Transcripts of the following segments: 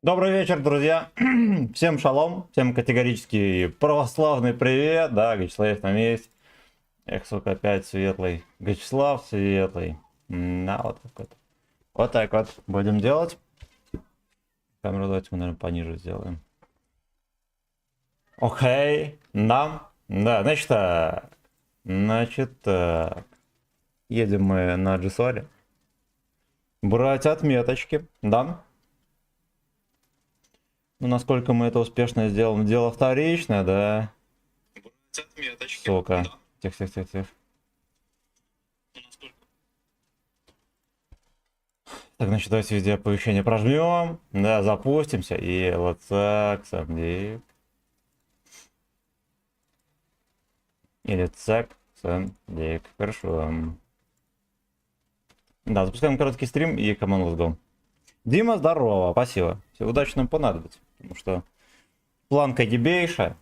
Добрый вечер, друзья. Всем шалом, всем категорически православный привет. Да, Вячеслав на месте. Эх, сука, опять светлый. Вячеслав светлый. На, вот так вот. Вот так вот будем делать. Камеру давайте мы, наверное, пониже сделаем. Окей. Да. Да, значит так. Значит так. Едем мы на Джисоре. Брать отметочки. Да. Ну, насколько мы это успешно сделаем, дело вторичное, да. Отметочки. Сука. Да. Тихо. Так, значит, давайте везде оповещение прожмем. Да, запустимся. И вот так, сэмдик. Или цак, сэмдик. Хорошо. Да, запускаем короткий стрим и команд let's go. Дима, здорово, спасибо. Все удачи нам понадобится. Потому что планка ебейшая.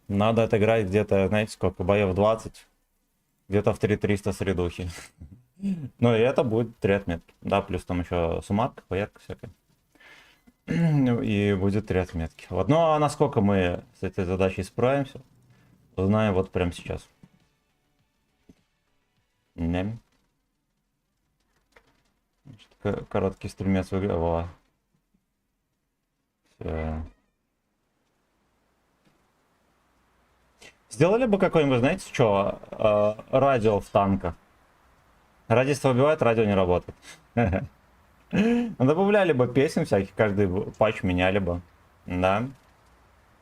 Надо отыграть где-то, знаете, сколько, боев 20. Где-то в 3300 средухи. Ну и это будет 3 отметки. Да, плюс там еще суммарка, поярка всякая. И будет 3 отметки. Вот. Ну а насколько мы с этой задачей справимся, узнаем вот прямо сейчас. Не. Короткий стримец выиграл. Сделали бы какой-нибудь, знаете, что? Радио в танках. Радиство убивает, радио не работает. Добавляли бы песен всяких, каждый патч меняли бы. Да.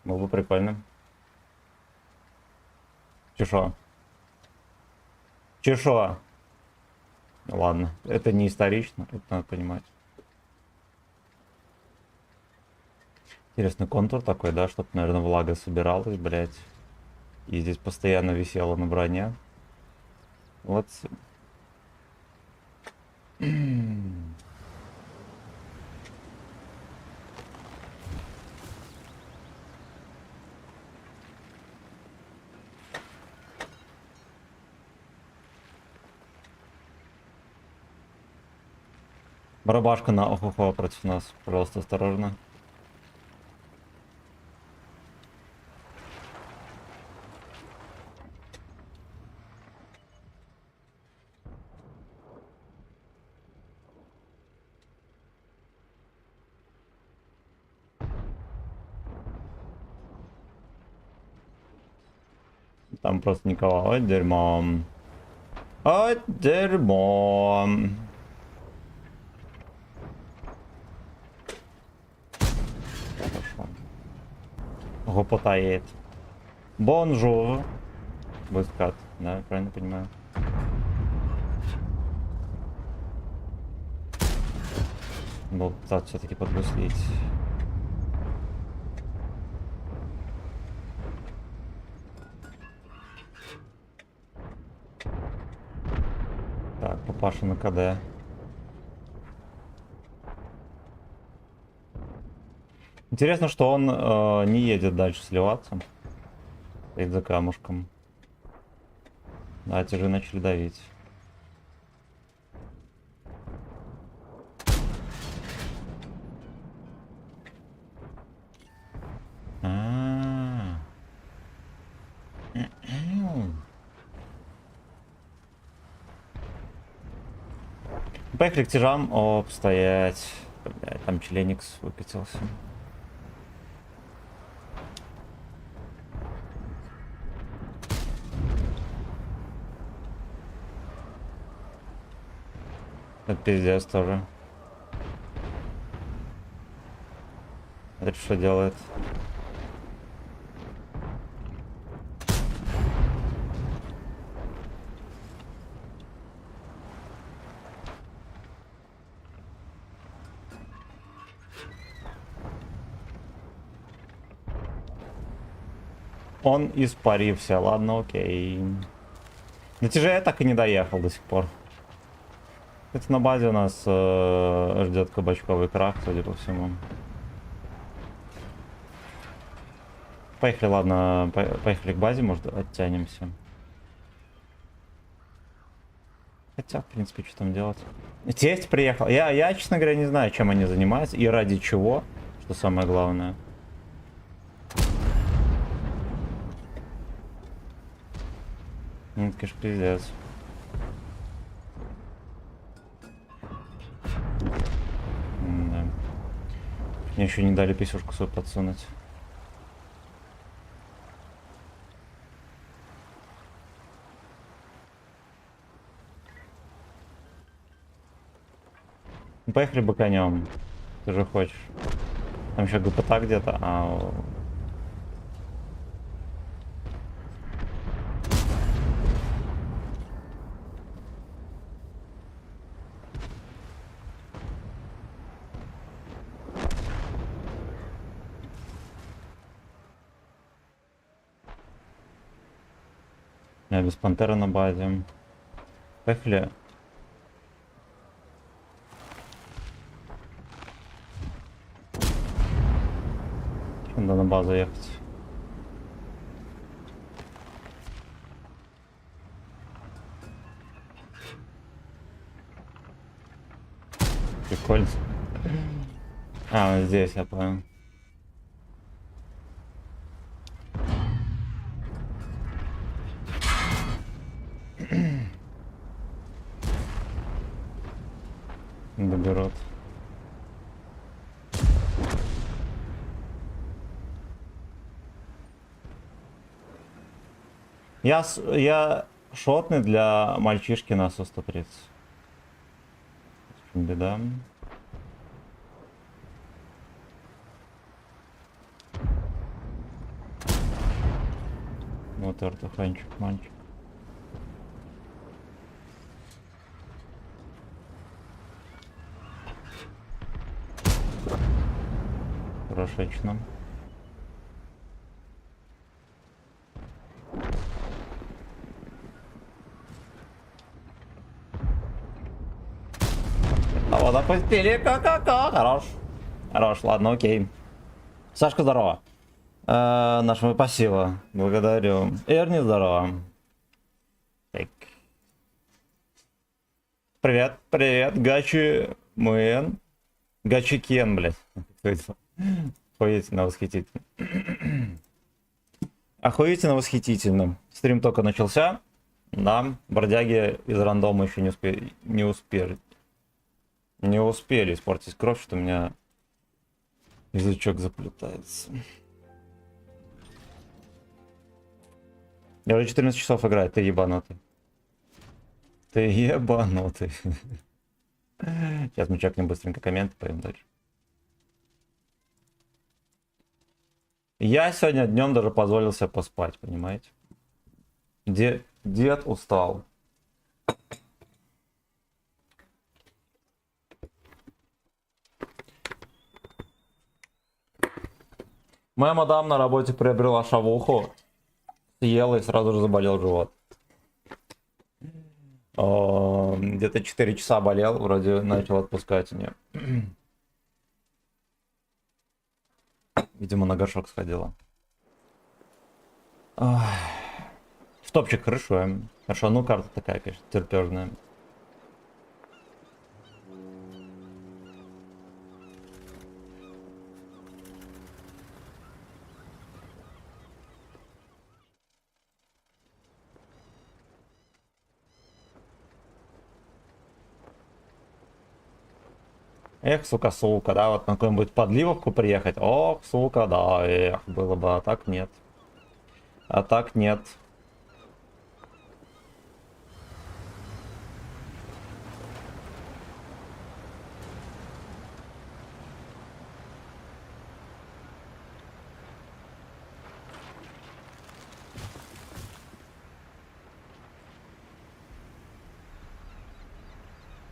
Было бы прикольно. Чешо. Чешо. Ладно, это не исторично, это надо понимать. Интересный контур такой, да, чтобы, наверное, влага собиралась, блять. И здесь постоянно висела на броне. Вот. Барабашка на охохо против нас. Пожалуйста, осторожно. Там просто никого. Ой, дерьмо. Ой, дерьмо. Хорошо. Гопота едет. Бонжур. Выскат, да, правильно понимаю. Был пытаться все-таки подгуслить. Так, папаша на КД. Интересно, что он не едет дальше сливаться. Стоит за камушком. Да, те же начали давить. Поехали к тяжам. Оп, стоять. Блядь, там членикс выкатился. Это пиздец тоже. Это что делает? Он испарился. Ладно, окей. На тяже я так и не доехал до сих пор. Это на базе у нас ждет кабачковый крах, судя по всему. Поехали, ладно, поехали к базе, может, оттянемся. Хотя, в принципе, что там делать? Тесть приехал. Я, честно говоря, не знаю, чем они занимаются и ради чего, что самое главное. Ну, это, конечно, пиздец. Да. Мне еще не дали писюшку свою подсунуть. Ну, поехали бы конем. Ты же хочешь. Там еще ГПТ где-то, я без пантеры на базе. Поехали. Надо на базу ехать. Прикольно. Здесь, я понял. Доберут. Я шотный для мальчишки на СУ-130. Беда. Вот артефанчик, мальчик. Хорошечно. А вот опустили, ка-ка-ка. Хорош. Хорош, ладно, окей. Сашка, здорово. Нашему спасибо. Благодарю. Эрни, здорово. Так. Привет, привет, Гачи Мэн. Гачи Кен, блядь. Охуительно восхитительно. Охуительно восхитительно. Стрим только начался. Да, бродяги из рандома еще не успели испортить кровь, что у меня язычок заплетается. Я уже 14 часов играю, ты ебанутый. Ты ебанутый. Сейчас мы чекнем быстренько комменты, пойдем дальше. Я сегодня днем даже позволил себе поспать, понимаете? Дед устал. Моя мадам на работе приобрела шавуху, съела и сразу же заболел живот. Где-то 4 часа болел, вроде начал отпускать у нее. Видимо, на горшок сходила. В топчик хорошо. Хорошо, ну карта такая, конечно, терпежная. Эх, сука, да, вот на какую-нибудь подливовку приехать. Ох, сука, да, эх, было бы, а так нет. А так нет.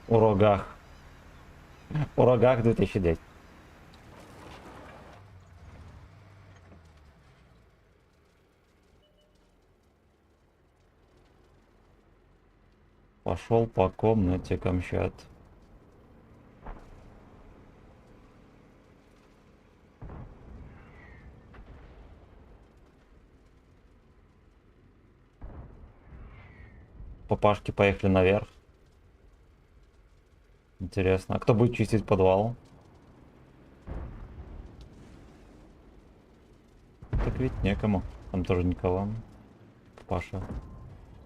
Урогах. Урогах 2010. Пошел по комнате Камчат. Папашки поехали наверх. Интересно. А кто будет чистить подвал? Так ведь некому. Там тоже никого. Паша.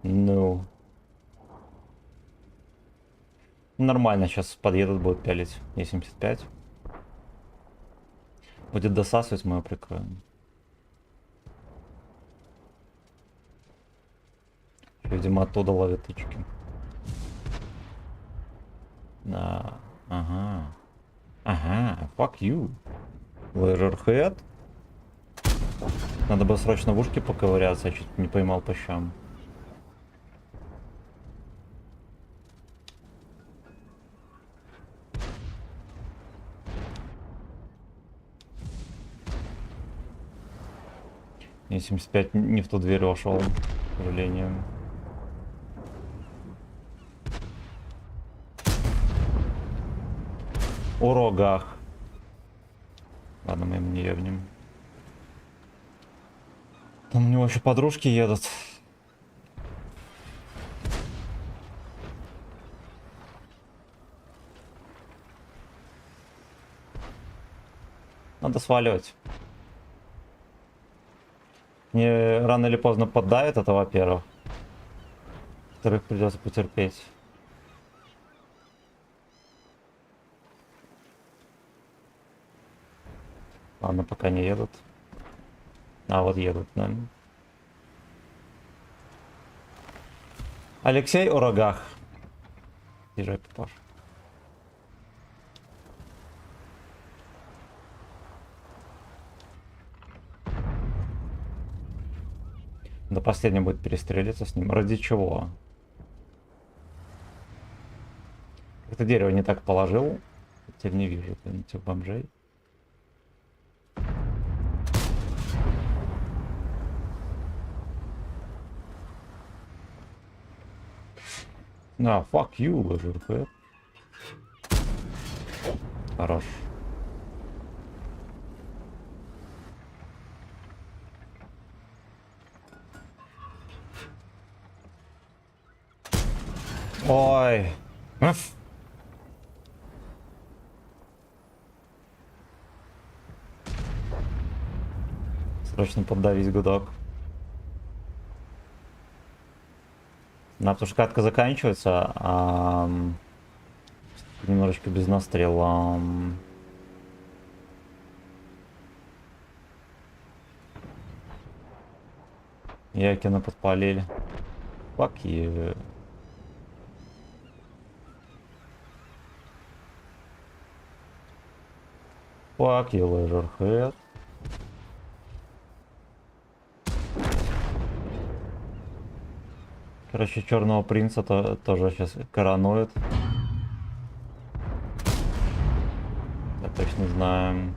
Ну. Нормально, сейчас подъедут, будут пялить. Е75. Будет досасывать, мы его прикроем. Видимо, оттуда ловят тычки. Да. Ага. Ага. Fuck you. Laserhead. Надо было срочно в ушки поковыряться, я чуть не поймал по щам. Я 75 не в ту дверь вошел, к сожалению. О рогах. Ладно, мы им не ебнем. Там у него еще подружки едут. Надо сваливать. Мне рано или поздно поддавит, это во-первых. Во-вторых, придется потерпеть. Ладно, пока не едут. А, вот едут, да. Алексей о рогах. Езжай, Паш. До последнего будет перестрелиться с ним. Ради чего? Это дерево не так положил. Теперь не вижу этих бомжей. А, fuck you, ЛЖРП. Хорош. Ой. Срочно поддавить гудок. Да, потому что катка заканчивается, а немножечко без настрела. Якина подпалили. Fuck you. Fuck you, Laserhead. Короче, черного принца тоже сейчас коронует. Я точно знаю.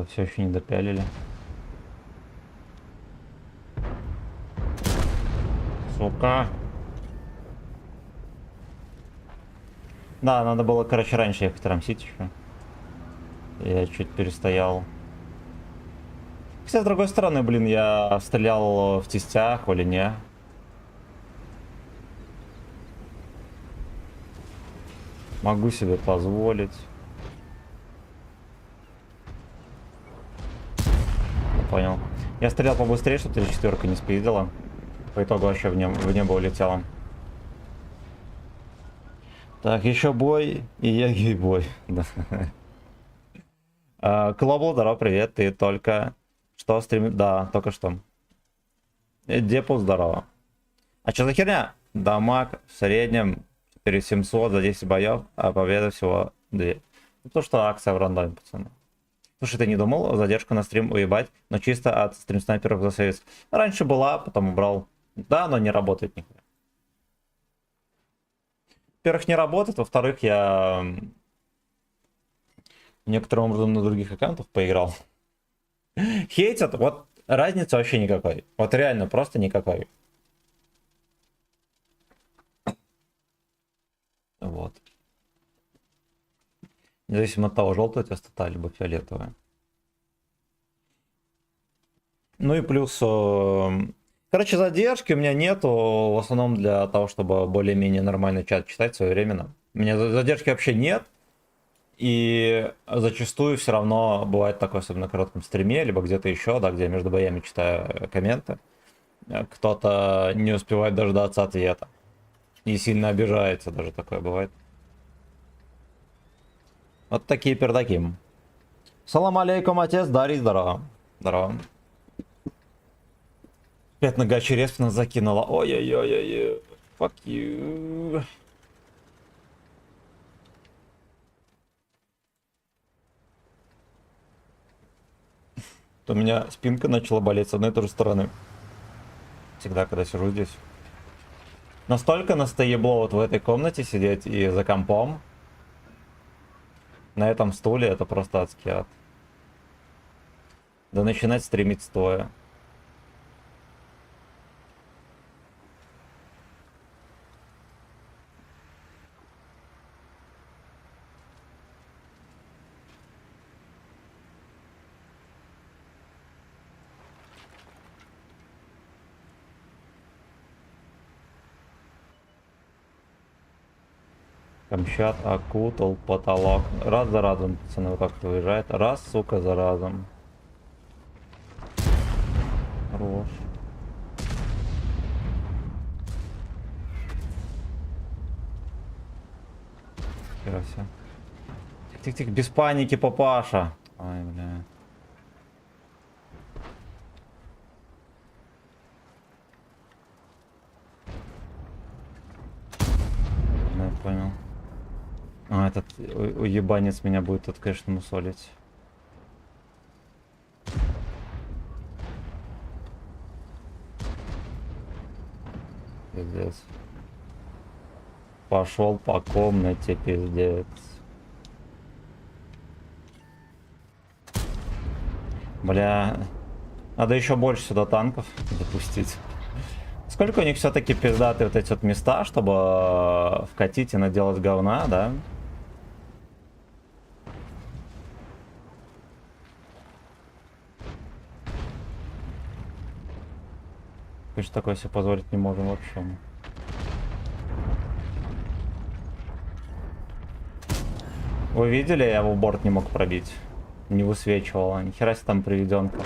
Все еще не допялили. Сука. Да, надо было, короче, раньше ехать рамсить еще. Я чуть перестоял. Кстати, с другой стороны, блин, я стрелял в тестях или не. Могу себе позволить. Понял. Я стрелял побыстрее, чтобы 3-4 не спиздила. По итогу вообще в небо улетело. Так, еще бой, и я гей-бой. Клобл, здорово, привет. Ты только что стрим... Да, только что. Депу, здорово. А что за херня? Дамаг в среднем 4700 за 10 боев, а победа всего 2. То, что акция в рандоме, пацаны. Слушай, ты не думал задержку на стрим уебать, но чисто от стрим-снайперов засейвить? Раньше была, потом убрал. Да, но не работает никуда. Во-первых, не работает, во-вторых, я некоторым образом на других аккаунтах поиграл. Хейтят, вот разницы вообще никакой. Вот реально просто никакой. Вот. Независимо от того, желтая у тебя стата, либо фиолетовая. Ну и плюс... Короче, задержки у меня нету, в основном для того, чтобы более-менее нормально чат читать своевременно. У меня задержки вообще нет. И зачастую все равно бывает такое, особенно на коротком стриме, либо где-то еще, да, где я между боями читаю комменты. Кто-то не успевает дождаться ответа. И сильно обижается, даже такое бывает. Вот такие пердаки. Салам алейкум, отец, Дарий, здорово. Здорово. Опять на гачи резко закинула. Ой-ой-ой-ой. Fuck you. У меня спинка начала болеть с одной и той же стороны. Всегда, когда сижу здесь. Настолько настоебло вот в этой комнате сидеть и за компом. На этом стуле это просто адский ад. Да начинать стримить стоя. Камчат окутал потолок. Раз за разом, пацаны, вот так выезжает. Раз, сука, за разом. Хорош. Хера себе. Тихо-тихо, без паники, папаша. Ай, бля. Ну, я понял. А, этот уебанец меня будет тут, конечно, мусолить. Пиздец. Пошел по комнате, пиздец. Бля. Надо еще больше сюда танков запустить. Сколько у них все-таки пиздатые вот эти вот места, чтобы вкатить и наделать говна, да? Мы же такое себе позволить не можем вообще. Вы видели, я его борт не мог пробить. Не высвечивало. Нихера себе там приведенка.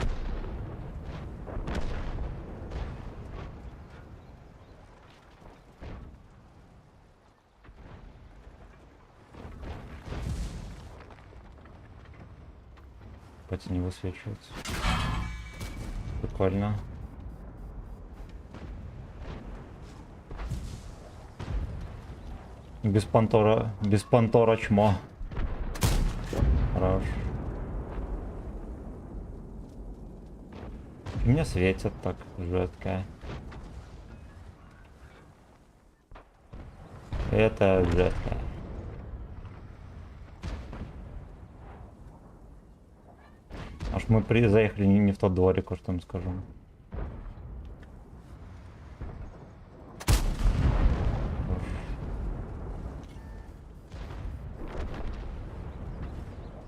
Хоть не высвечивается. Прикольно. Без понтора чмо. Хорош. Мне светят так жестко. Это жестко. Аж мы заехали не в тот дворик, уж там скажу.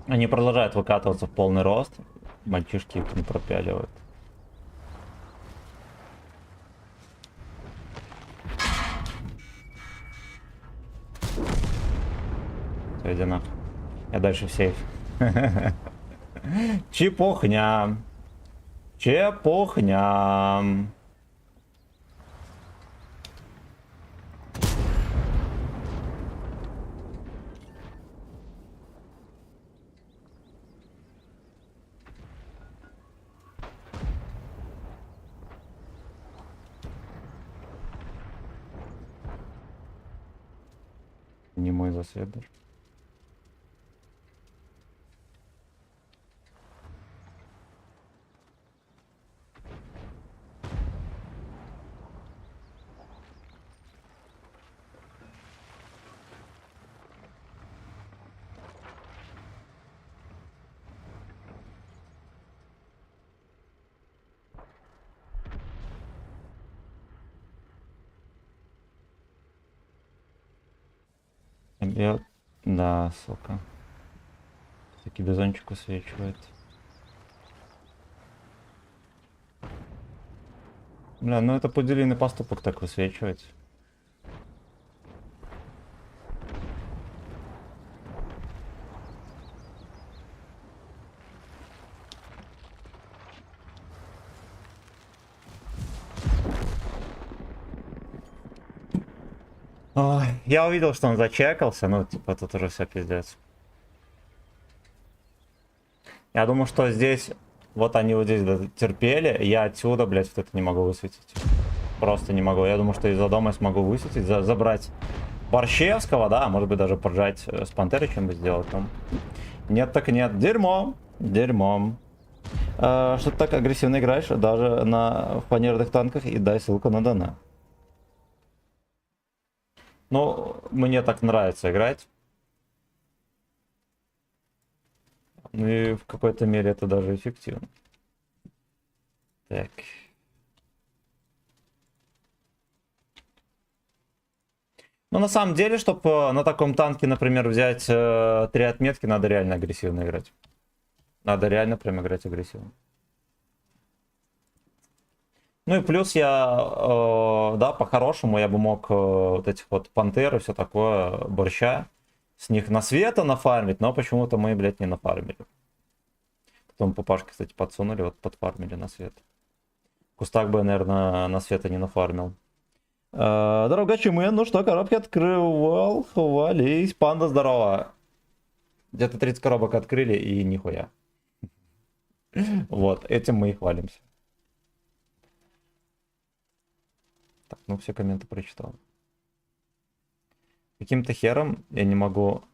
Они продолжают выкатываться в полный рост. Мальчишки их не пропяливают. Все, иди нахуй. Я дальше в сейф. Чепухня. Чепухня. Не мой засвет даже. Я... Да, сука. Таки бизончик высвечивает. Бля, ну это поделенный поступок так высвечивать. Ой, я увидел, что он зачекался, ну, типа, тут уже все пиздец. Я думаю, что здесь, вот они вот здесь терпели, я отсюда, блядь, вот это не могу высветить. Просто не могу. Я думаю, что из-за дома я смогу высветить, забрать Борщевского, да, может быть, даже поджать с Пантеры чем-то сделать там. Нет, так нет. Дерьмо. Дерьмо. Что ты так агрессивно играешь даже на фанерных танках, и дай ссылку на дона. Ну, мне так нравится играть. Ну и в какой-то мере это даже эффективно. Так. Ну, на самом деле, чтобы на таком танке, например, взять 3 отметки, надо реально агрессивно играть. Надо реально прям играть агрессивно. Ну и плюс я, да, по-хорошему я бы мог вот этих вот пантер и все такое, борща, с них на света нафармить, но почему-то мы, блядь, не нафармили. Потом пупашки, кстати, подсунули, вот подфармили на свет. Кустак бы, наверное, на света не нафармил. Дорога Чумен, ну что, коробки открывал, хвались, панда здорова. Где-то 30 коробок открыли и нихуя. Вот, этим мы и хвалимся. Так, ну все комменты прочитал. Каким-то хером я не могу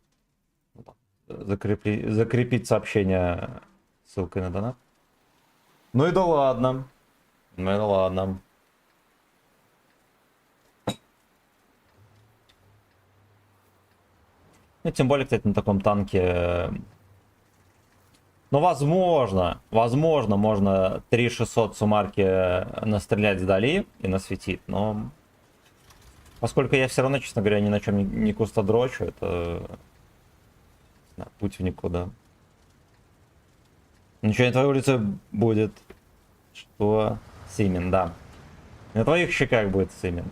закрепить сообщение ссылкой на донат. Ну и да ладно. Ну и да ладно. Ну, тем более, кстати, на таком танке... Ну, возможно, можно 3600 сумарки настрелять сдали и насветить, но... Поскольку я все равно, честно говоря, ни на чем не кустодрочу, это... Да, путь в никуда. Ничего на твоей улице будет. Что? Симен, да. На твоих щеках будет Симен.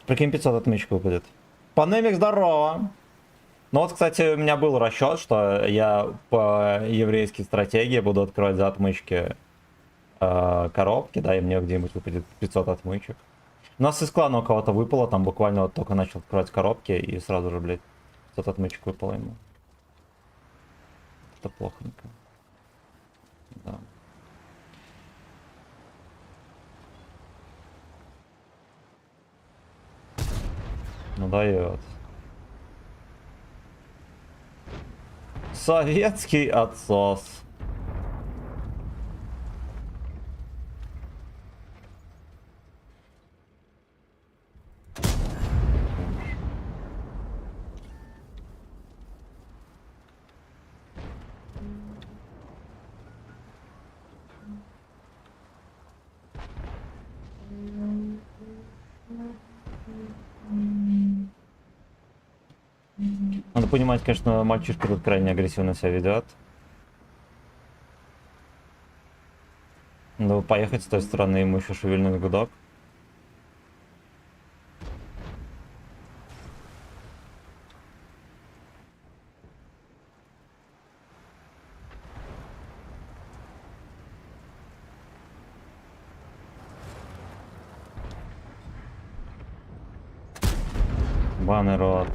Прикинь, 500 отмычек выпадет. Панемик, здорово! Ну вот, кстати, у меня был расчет, что я по еврейской стратегии буду открывать за отмычки коробки, да, и мне где-нибудь выпадет 500 отмычек. У нас из клана у кого-то выпало, там буквально вот только начал открывать коробки, и сразу же, блядь, 500 отмычек выпало ему. Это плохонько. Да. Ну дает. Советский отсос. Надо понимать, конечно, мальчишка тут крайне агрессивно себя ведет. Надо поехать с той стороны, ему еще шевельнуть гудок. Банный рот.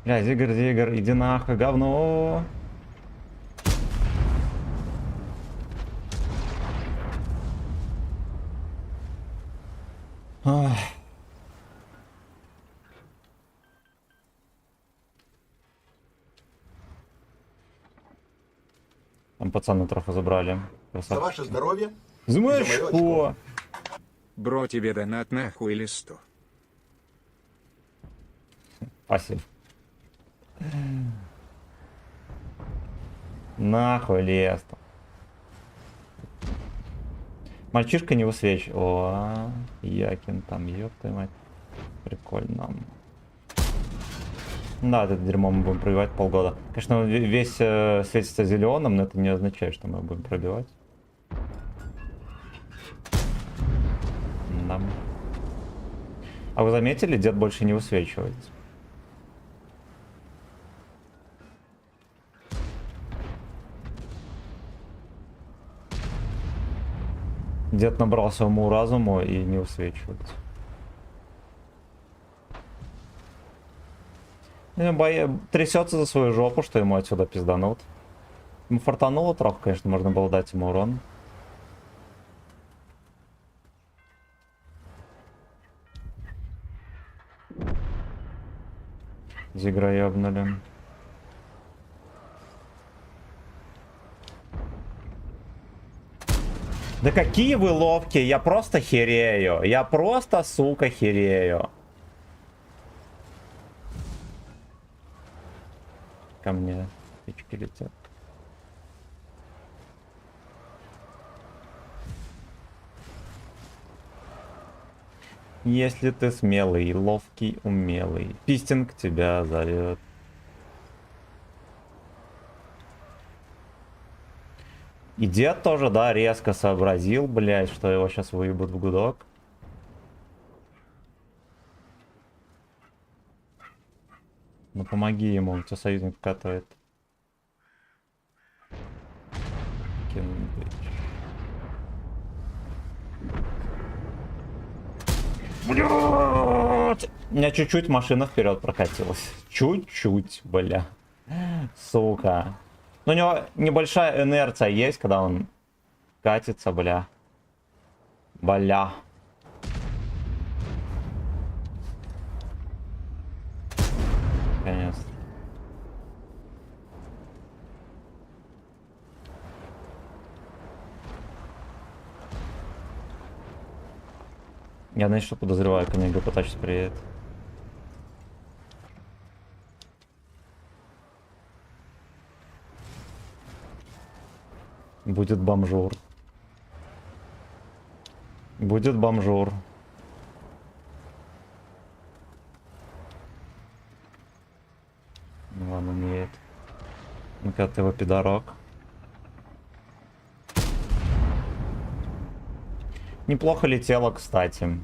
Бля, Зигр, иди нахуй, говно. Ах. Там пацаны трохи забрали. Красавчики. За ваше здоровье. Знаешь За моё что? Бро, тебе донат нахуй листу. Спасибо. Нахуй лес. Мальчишка не высвечивает. О, Якин там, ёб твою мать. Прикольно. Да, это дерьмо мы будем пробивать полгода. Конечно, весь светится зеленым, но это не означает, что мы будем пробивать. Да. А вы заметили, дед больше не высвечивается? Дед набрался уму-разуму и не высвечивается. Трясется за свою жопу, что ему отсюда пизданут. Ему фартануло трохи, конечно, можно было дать ему урон. Зигра ёбнули. Да какие вы ловкие, я просто херею. Я просто, сука, херею. Ко мне птички летят. Если ты смелый, ловкий, умелый, пистинг тебя зовет. И дед тоже, да, резко сообразил, блядь, что его сейчас выебут в гудок. Ну помоги ему, он тебя союзник вкатывает. Блядь! У меня чуть-чуть машина вперед прокатилась. Чуть-чуть, бля. Сука. Ну, у него небольшая инерция есть, когда он катится, бля. Бля. Конечно. Я, знаешь, что подозреваю, ко мне ГП-тач приедет. Будет бомжур. Будет бомжур. Ну ладно, умеет. Ну-ка ты его пидорок. Неплохо летело, кстати.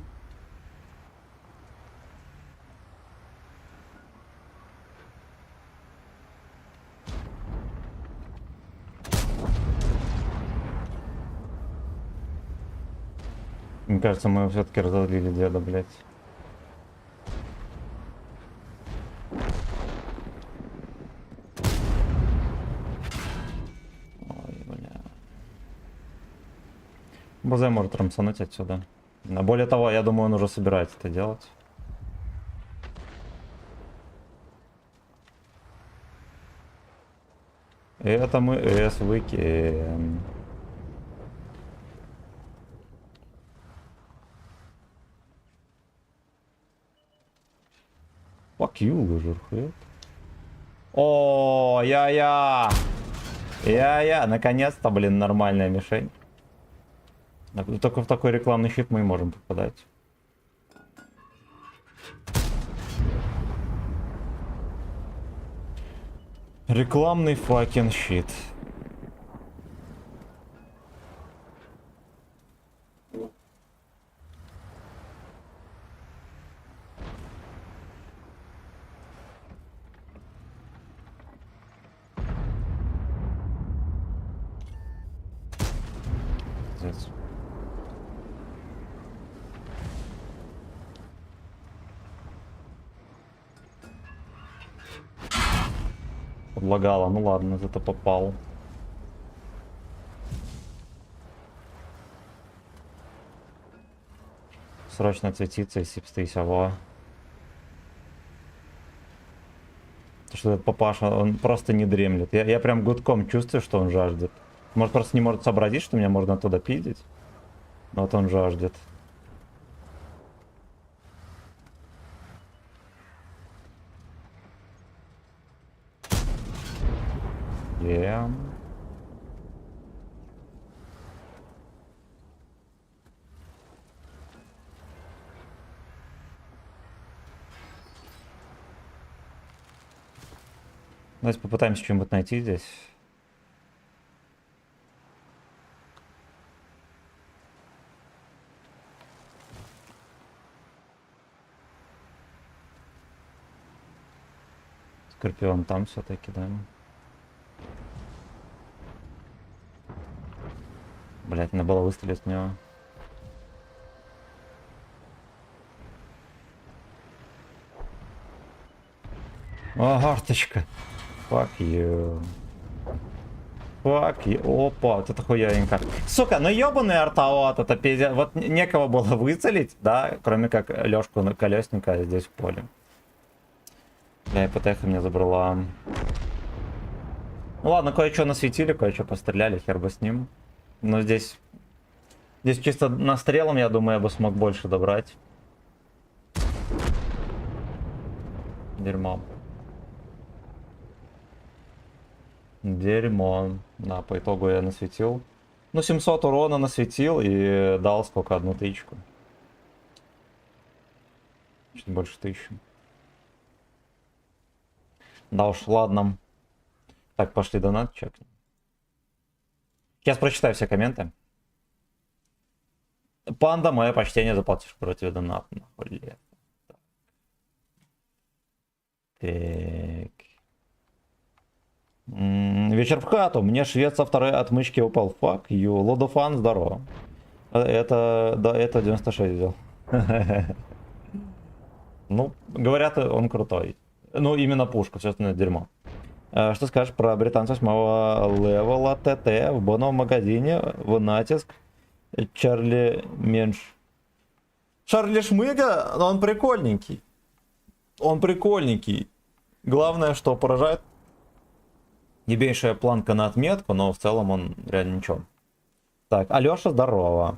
Мне кажется, мы все-таки разозлили деда, блядь. Ой, бля. Бозе может рамсануть отсюда. А более того, я думаю, он уже собирается это делать. Это мы С выкинем. Fuck you, лыжерхед. О, я-я! Я-я! Наконец-то, блин, нормальная мишень. Только в такой рекламный щит мы и можем попадать. Рекламный факин щит. Пиздец. Подлагало, ну ладно, зато попал. Срочно цветиться и сипстыся, во. Что этот папаша, он просто не дремлет. Я прям гудком чувствую, что он жаждет. Может, просто не может сообразить, что меня можно оттуда пиздить. Но вот он жаждет. Где? Давайте попытаемся что-нибудь найти здесь. Скорпион там все-таки, да? Блять, надо было выстрелить в него. О, карточка. Fuck you. Fuck you. Опа, вот это хуяренько. Сука, ну ебаный артаот, это пиздец. Вот некого было выцелить, да, кроме как Лёшку на колесника здесь в поле. Бля, ипотека меня забрала. Ну ладно, кое-что насветили, кое-что постреляли, хер бы с ним. Но здесь чисто настрелом, я думаю, я бы смог больше добрать. Дерьмо. Дерьмо. Да, по итогу я насветил. Ну, 700 урона насветил и дал сколько? 1000. Чуть больше 1000. Да уж, ладно. Так, пошли донат чекнем. Сейчас прочитаю все комменты. Панда, мое почтение, заплатишь против доната. Нахуй лет. Так. Вечер в хату. Мне швед со второй отмычки упал. Fuck you. Лодофан, здорово. Это, да, это 96 взял. Ну, говорят, он крутой. Ну, именно пушка, все остальное дерьмо. Что скажешь про британца 8-го левела ТТ в боновом магазине в натиск Чарли Менш? Чарли Шмыга, он прикольненький. Он прикольненький. Главное, что поражает ебейшая планка на отметку, но в целом он реально ничего. Так, Алёша, здорово.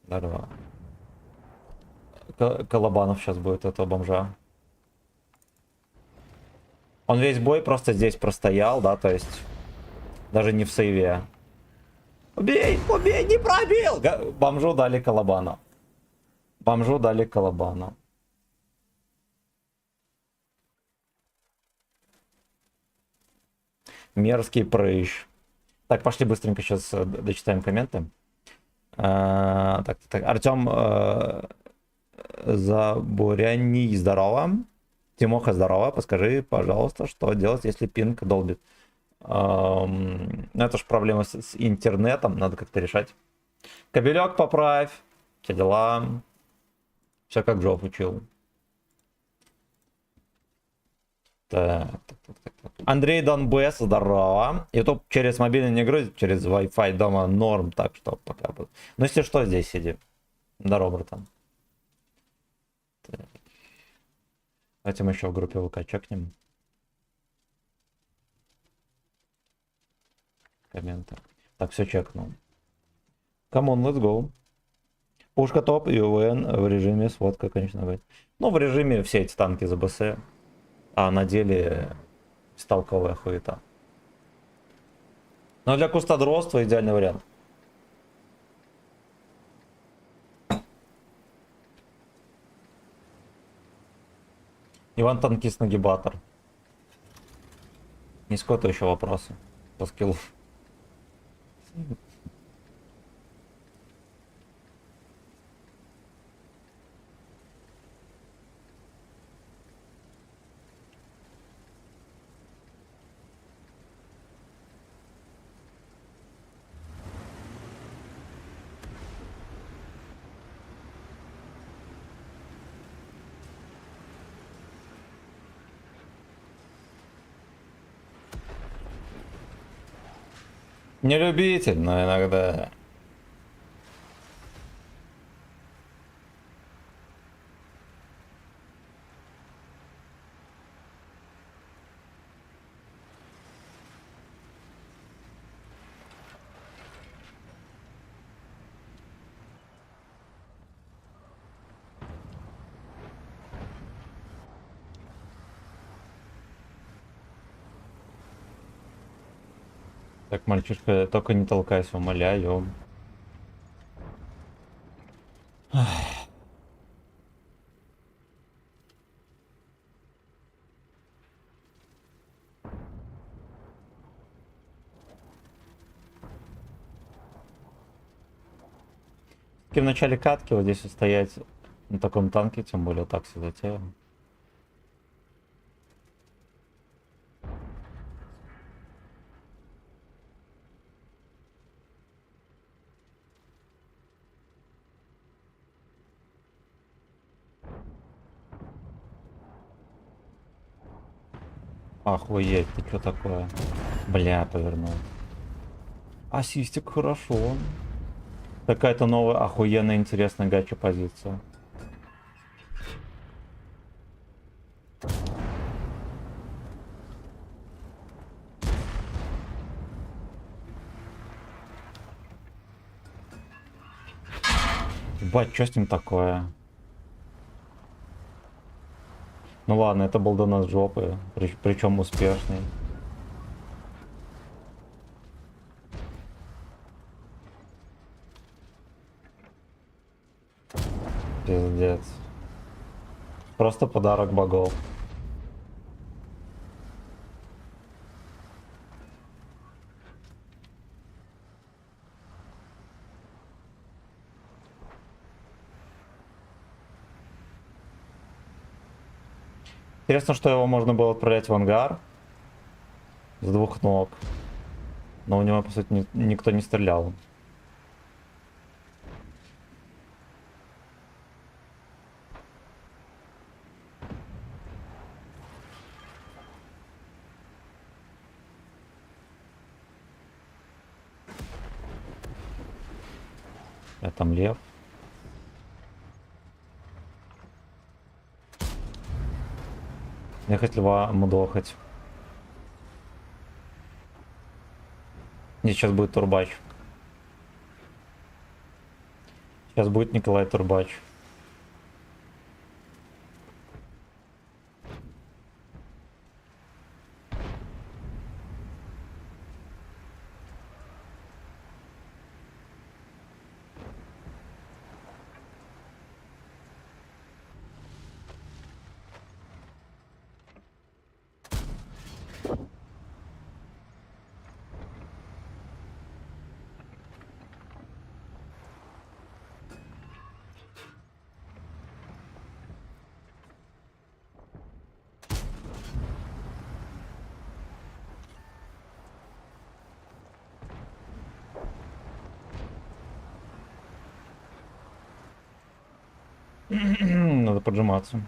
Здорово. Колобанов сейчас будет этого бомжа. Он весь бой просто здесь простоял, да, то есть даже не в сейве. Убей, убей, не пробил! Бомжу дали колобана. Бомжу дали колобана. Мерзкий прыщ. Так, пошли быстренько сейчас дочитаем комменты. Так. Артем Забуряний, здорово. Тимоха, здорово. Подскажи, пожалуйста, что делать, если пинг долбит. Это ж проблема с интернетом, надо как-то решать. Кабелек поправь. Все дела. Все как Джофф учил. Так. Андрей Донбесс, здорово. YouTube через мобильный не грузит, через Wi-Fi дома норм, так что пока будет. Ну если что, здесь сиди. Здорово, братан. Так. Давайте мы еще в группе ВК чекнем. Комменты. Так, все чекнул. Come on, let's go. Пушка топ и УВН в режиме сводка, конечно, будет. Ну, в режиме все эти танки за БС. А на деле сталковая хуета. Но для кустодровства идеальный вариант. Иван танкист нагибатор. Не сколько еще вопросы по скиллу. Не любитель, но иногда. Так, мальчишка, только не толкайся, умоляю. И в начале катки вот здесь вот стоять на таком танке, тем более так все затеял. Охуеть, ты что такое? Бля, повернул. Ассистик, хорошо. Какая-то новая охуенная интересная гача позиция. Ебать, что с ним такое? Ну ладно, это был донос жопы, причем успешный. Пиздец. Просто подарок богов. Интересно, что его можно было отправлять в ангар с двух ног. Но у него, по сути, никто не стрелял. Я там лев. Ехать льва мудохать. Мне сейчас будет Турбач. Сейчас будет Николай Турбач. Надо поджиматься.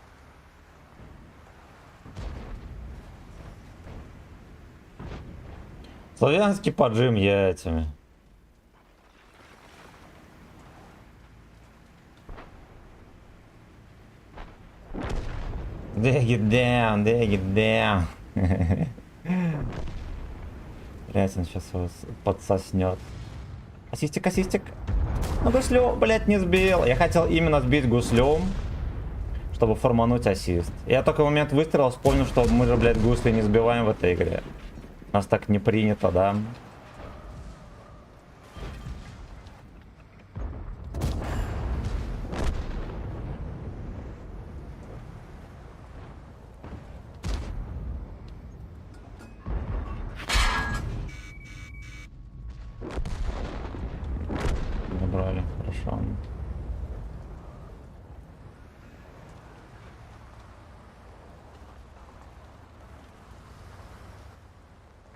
Славянский поджим яйцами. Dig it down, dig it down. Блять, он сейчас его подсоснет. Ассистик, ассистик. Ну гуслю, блять, не сбил. Я хотел именно сбить гуслем, чтобы формануть ассист. Я только в момент выстрела вспомнил, что мы же, блядь, гусли не сбиваем в этой игре. У нас так не принято, да? Забрали, хорошо.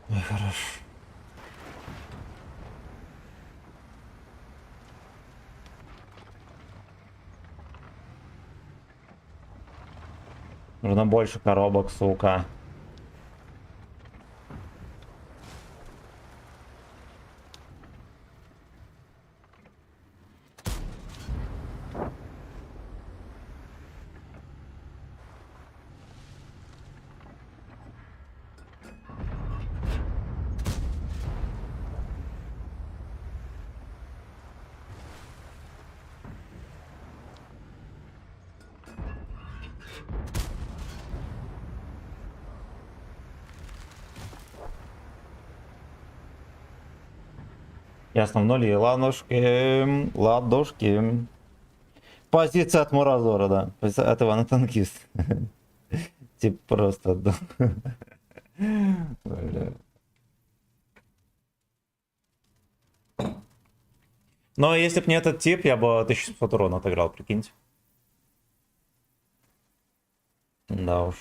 Ой, хорошо. Нужно больше коробок, сука. Ясно, в нули. Ладушки. Ладушки. Позиция от Муразора, да. Позиция от Ивана Танкист. Типа просто, да. Бля. Но если бы не этот тип, я бы 1700 урона отыграл, прикиньте. Да уж.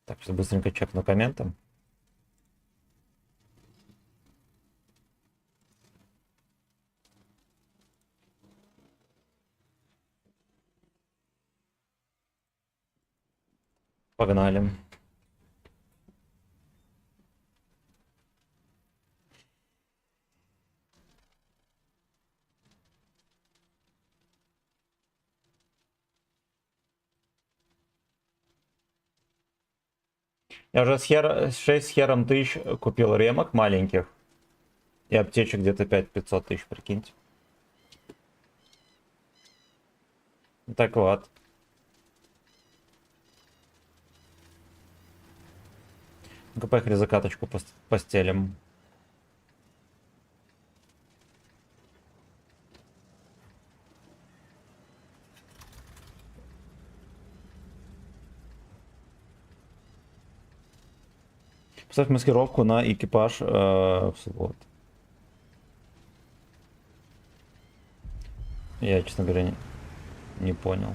Так, сейчас быстренько чекну комменты. Погнали. Я уже 6 с хером тысяч купил ремок маленьких. И аптечек где-то 5-500 тысяч, прикиньте. Так вот. Ну-ка, поехали закаточку постелим. Поставь маскировку на экипаж в слот. Я, честно говоря, не понял.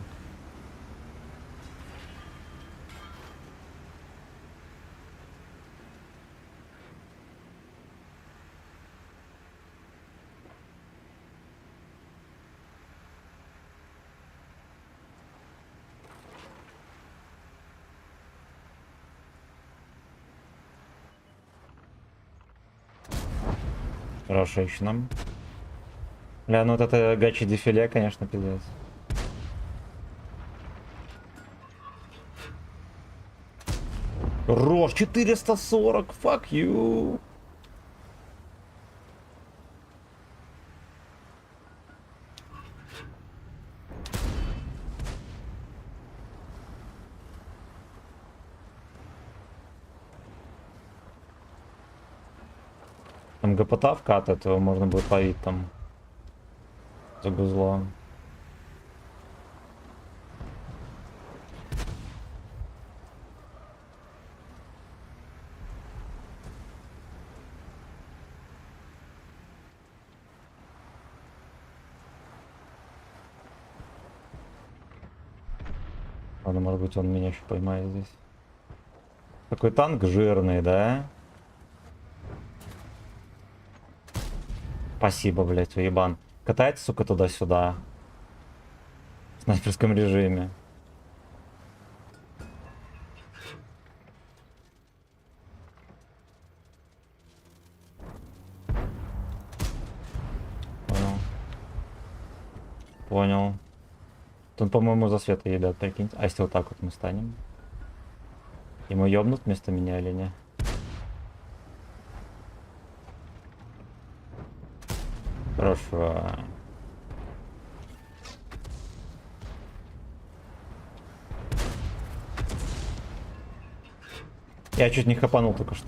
Хорошо, еще нам. Бля, ну вот это гачи дефиле, конечно, пиздец. Рож 440, fuck you. Там гопота вкатывает, его можно будет ловить там за гузло. Ладно, может быть, он меня еще поймает здесь. Такой танк жирный, да? Спасибо, блять, уебан. Катается, сука, туда-сюда. В снайперском режиме. Понял. Понял. Тут, по-моему, за света едят, прикинь. А если вот так вот мы станем? Ему ёбнут вместо меня или не? Хорошо. Я чуть не хапанул только что.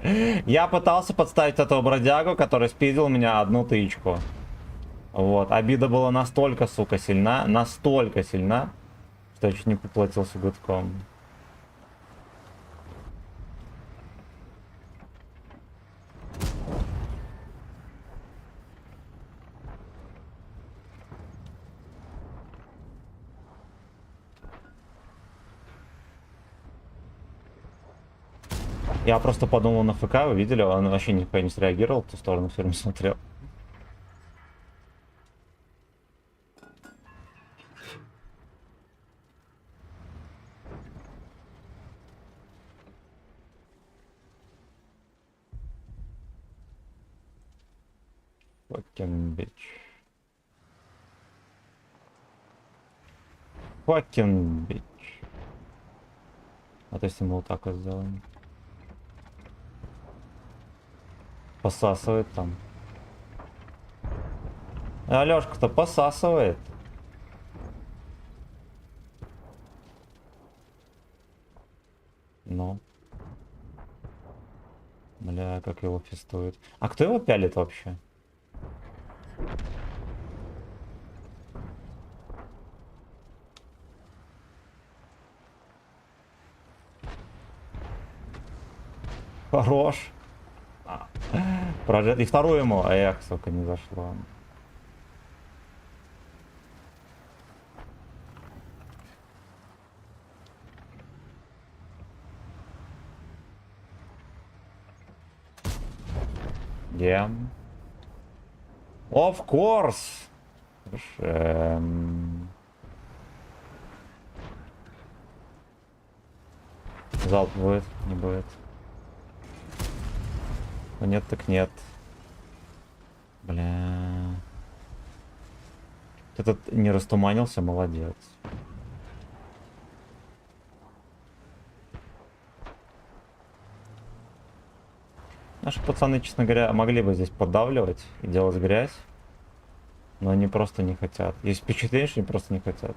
Я пытался подставить этого бродягу, который спиздил меня одну тычку. Вот. Обида была настолько, сука, сильна. Настолько сильна, что я чуть не поплатился гудком. Я просто подумал на ФК, вы видели, он вообще никакой не среагировал, в ту сторону все равно смотрел. Fucking bitch. Fucking bitch. А то если мы вот так вот сделаем. Посасывает там. Алёшка-то посасывает. Ну. Бля, как его фистует. А кто его пялит вообще? Хорош. Прожет. И вторую ему. Эх, сука, не зашло. Yeah. Of course. Залп будет, не будет. Ну нет, так нет. Бля. Этот не растуманился, молодец. Наши пацаны, честно говоря, могли бы здесь поддавливать и делать грязь. Но они просто не хотят. Есть впечатление, что они просто не хотят.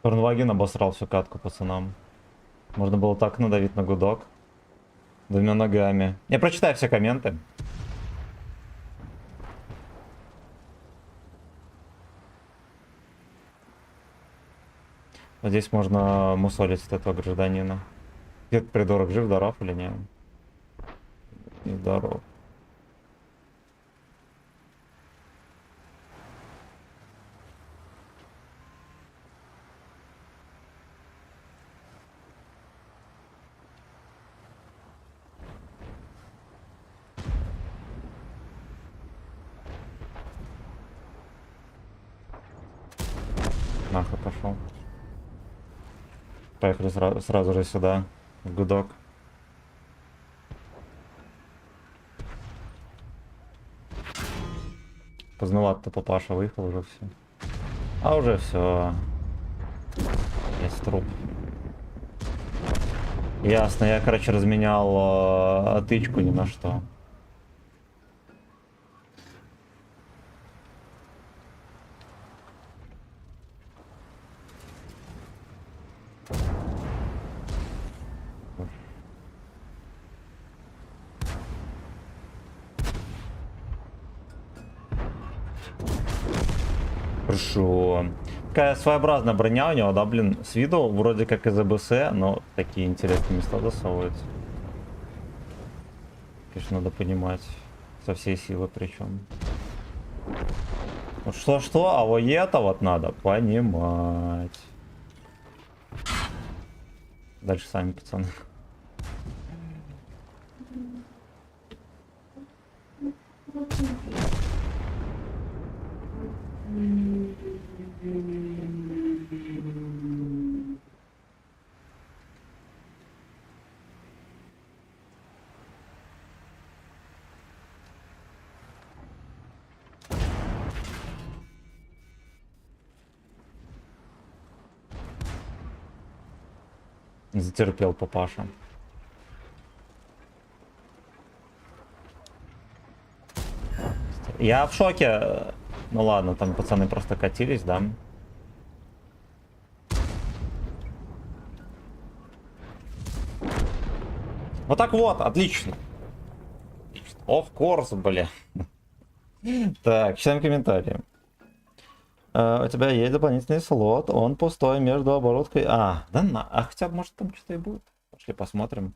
Турнваген обосрал всю катку пацанам. Можно было так надавить на гудок. Двумя ногами. Я прочитаю все комменты. Вот здесь можно мусолить от этого гражданина. Где-то придурок жив, здоров или нет? Не здоров. Нахуй пошел. Поехали сразу же сюда, в гудок. Поздновато папаша выехал уже все. А уже все. Есть труп. Ясно, я, короче, разменял тычку ни на что. Хорошо. Такая своеобразная броня у него, да, блин, с виду вроде как из АБС, но такие интересные места засовываются. Конечно, надо понимать со всей силы причем. Вот что-что, а вот это вот надо понимать. Дальше сами, пацаны. Затерпел папаша. Я в шоке. Ну ладно, там пацаны просто катились, да? Вот так вот, отлично. Of course, бля. Так, читаем комментарии. У тебя есть дополнительный слот, он пустой между обороткой. А хотя бы может там что-то и будет. Пошли посмотрим.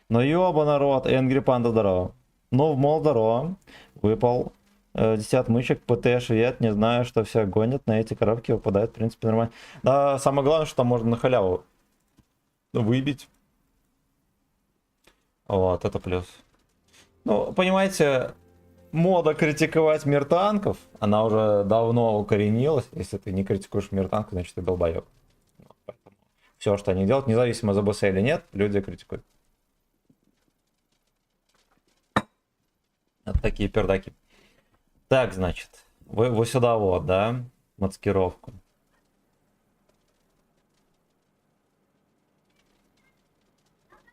Ну ёба народ, Энгри Панда здорово. Ну в мол здорово. Выпал 10 отмычек, ПТ швед, не знаю, что все гонят, на эти коробки выпадает, в принципе, нормально. Да, самое главное, что там можно на халяву выбить. Вот, это плюс. Ну, понимаете, мода критиковать мир танков, она уже давно укоренилась. Если ты не критикуешь мир танков, значит ты долбоеб. Поэтому все, что они делают, независимо за БС или нет, люди критикуют. Вот такие пердаки. Так, значит, вы сюда вот, да? Маскировку.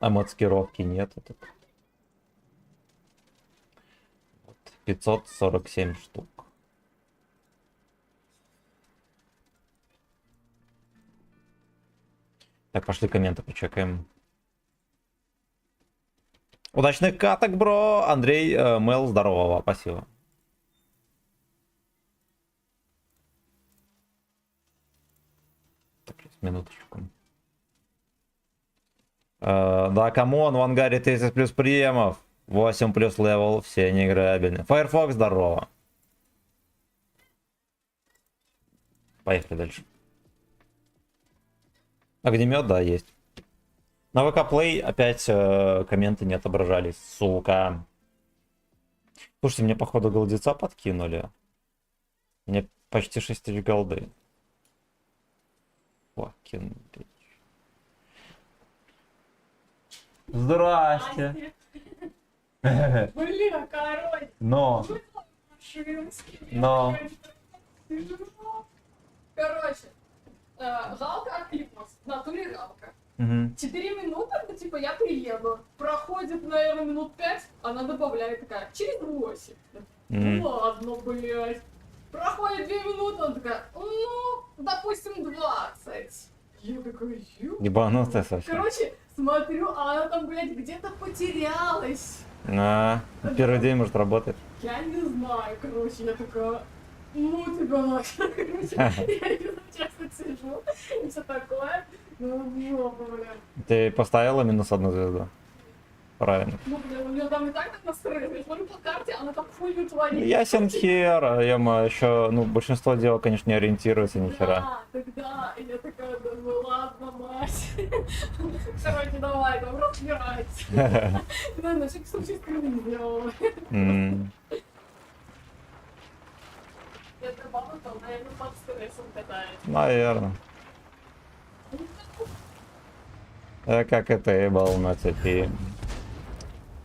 А маскировки нету тут. Вот, 547 штук. Так, пошли комменты почекаем. Удачных каток, бро! Андрей, Мэл, здорово, спасибо. Так, сейчас, минуточку. Да, камон, в ангаре 30 плюс приемов. 8 плюс левел, все неиграбельны. Firefox, здорово. Поехали дальше. Огнемет, да, есть. На ВК Play опять комменты не отображались, сука. Слушайте, мне походу голдеца подкинули. Мне почти 6000 голды. Fucking bitch. Здрасте. Бля, король. Но. Но. Короче, галка откликнулась. В натуре галка. 4 минуты, ну типа я приеду. Проходит, наверное, минут 5, она добавляет такая, через 8. Ну ладно, блядь. Проходит 2 минуты, она такая, ну, допустим, 20. Я такая, Ебанутая совсем. короче, смотрю, а она там, блядь, где-то потерялась. Первый день, может, работает. Я не знаю, короче, я такая, ну тебя нахер, короче, я ее честно сижу, и все такое, ну, жопа, бля. Ты поставила -1 звезду? Правильно. Ну, бля, у нее там и так настроение, я смотрю по карте, она там хуйню творит. Ясен хер, еще, ну, большинство дел, конечно, не ориентируется ни хера. Да, тогда, и я такая, ну ладно, мать. Короче, давай, там разбирайся. Да, на всякий случай скрин сделала. Это баба там, наверное, под стрессом катается. Наверное. Как это был на цепи.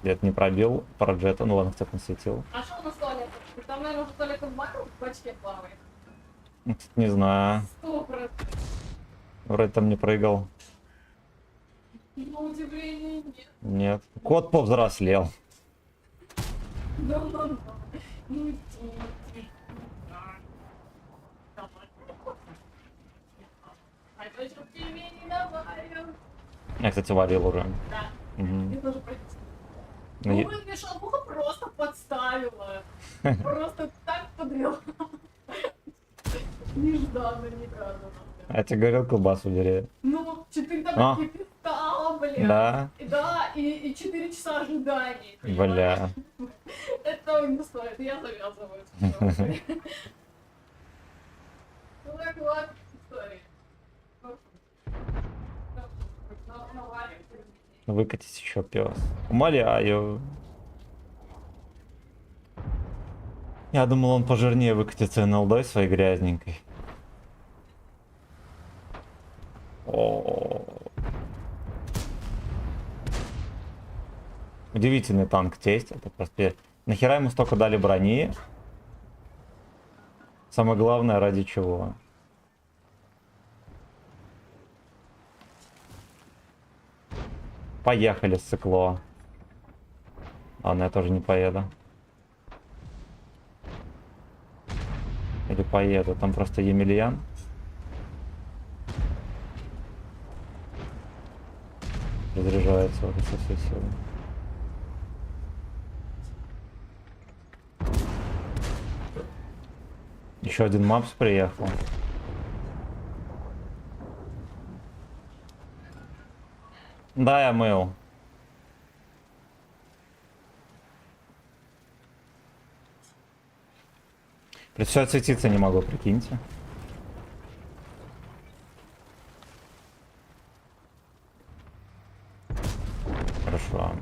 Где-то не пробил про джета, ну ладно, кто-то насветил. А что у нас туалет? Там, наверное, уже туалет в баке в бачке плавает. Не знаю. 100%. Вроде там не прыгал. На удивление нет. Нет. Кот повзрослел. Да ладно. Ну, а это еще пельмени добавил. Я, кстати, варил уже. Да. Угу. Я тоже почти. Ну, Ну, мне шалбуха просто подставила. Просто так подвела. Нежданно, неказано. Я тебе говорил, колбасу деревья. Ну, 4 таблетки пистала, бля. Да? Да, и 4 часа ожиданий. Бля. Это не стоит, я завязываю. Ну так вот, история. Выкатись еще, пес. Умоляю. Я думал, он пожирнее выкатится НЛД своей грязненькой. О. Удивительный танк тесть. Это просто... Нахера ему столько дали брони? Самое главное, ради чего? Поехали, цикло. Ладно, я тоже не поеду. Или поеду, там просто Емельян. Разряжается уже со всей силы. Еще один мапс приехал. Да, я мыл. Все отсветиться не могу, прикиньте. Хорошо.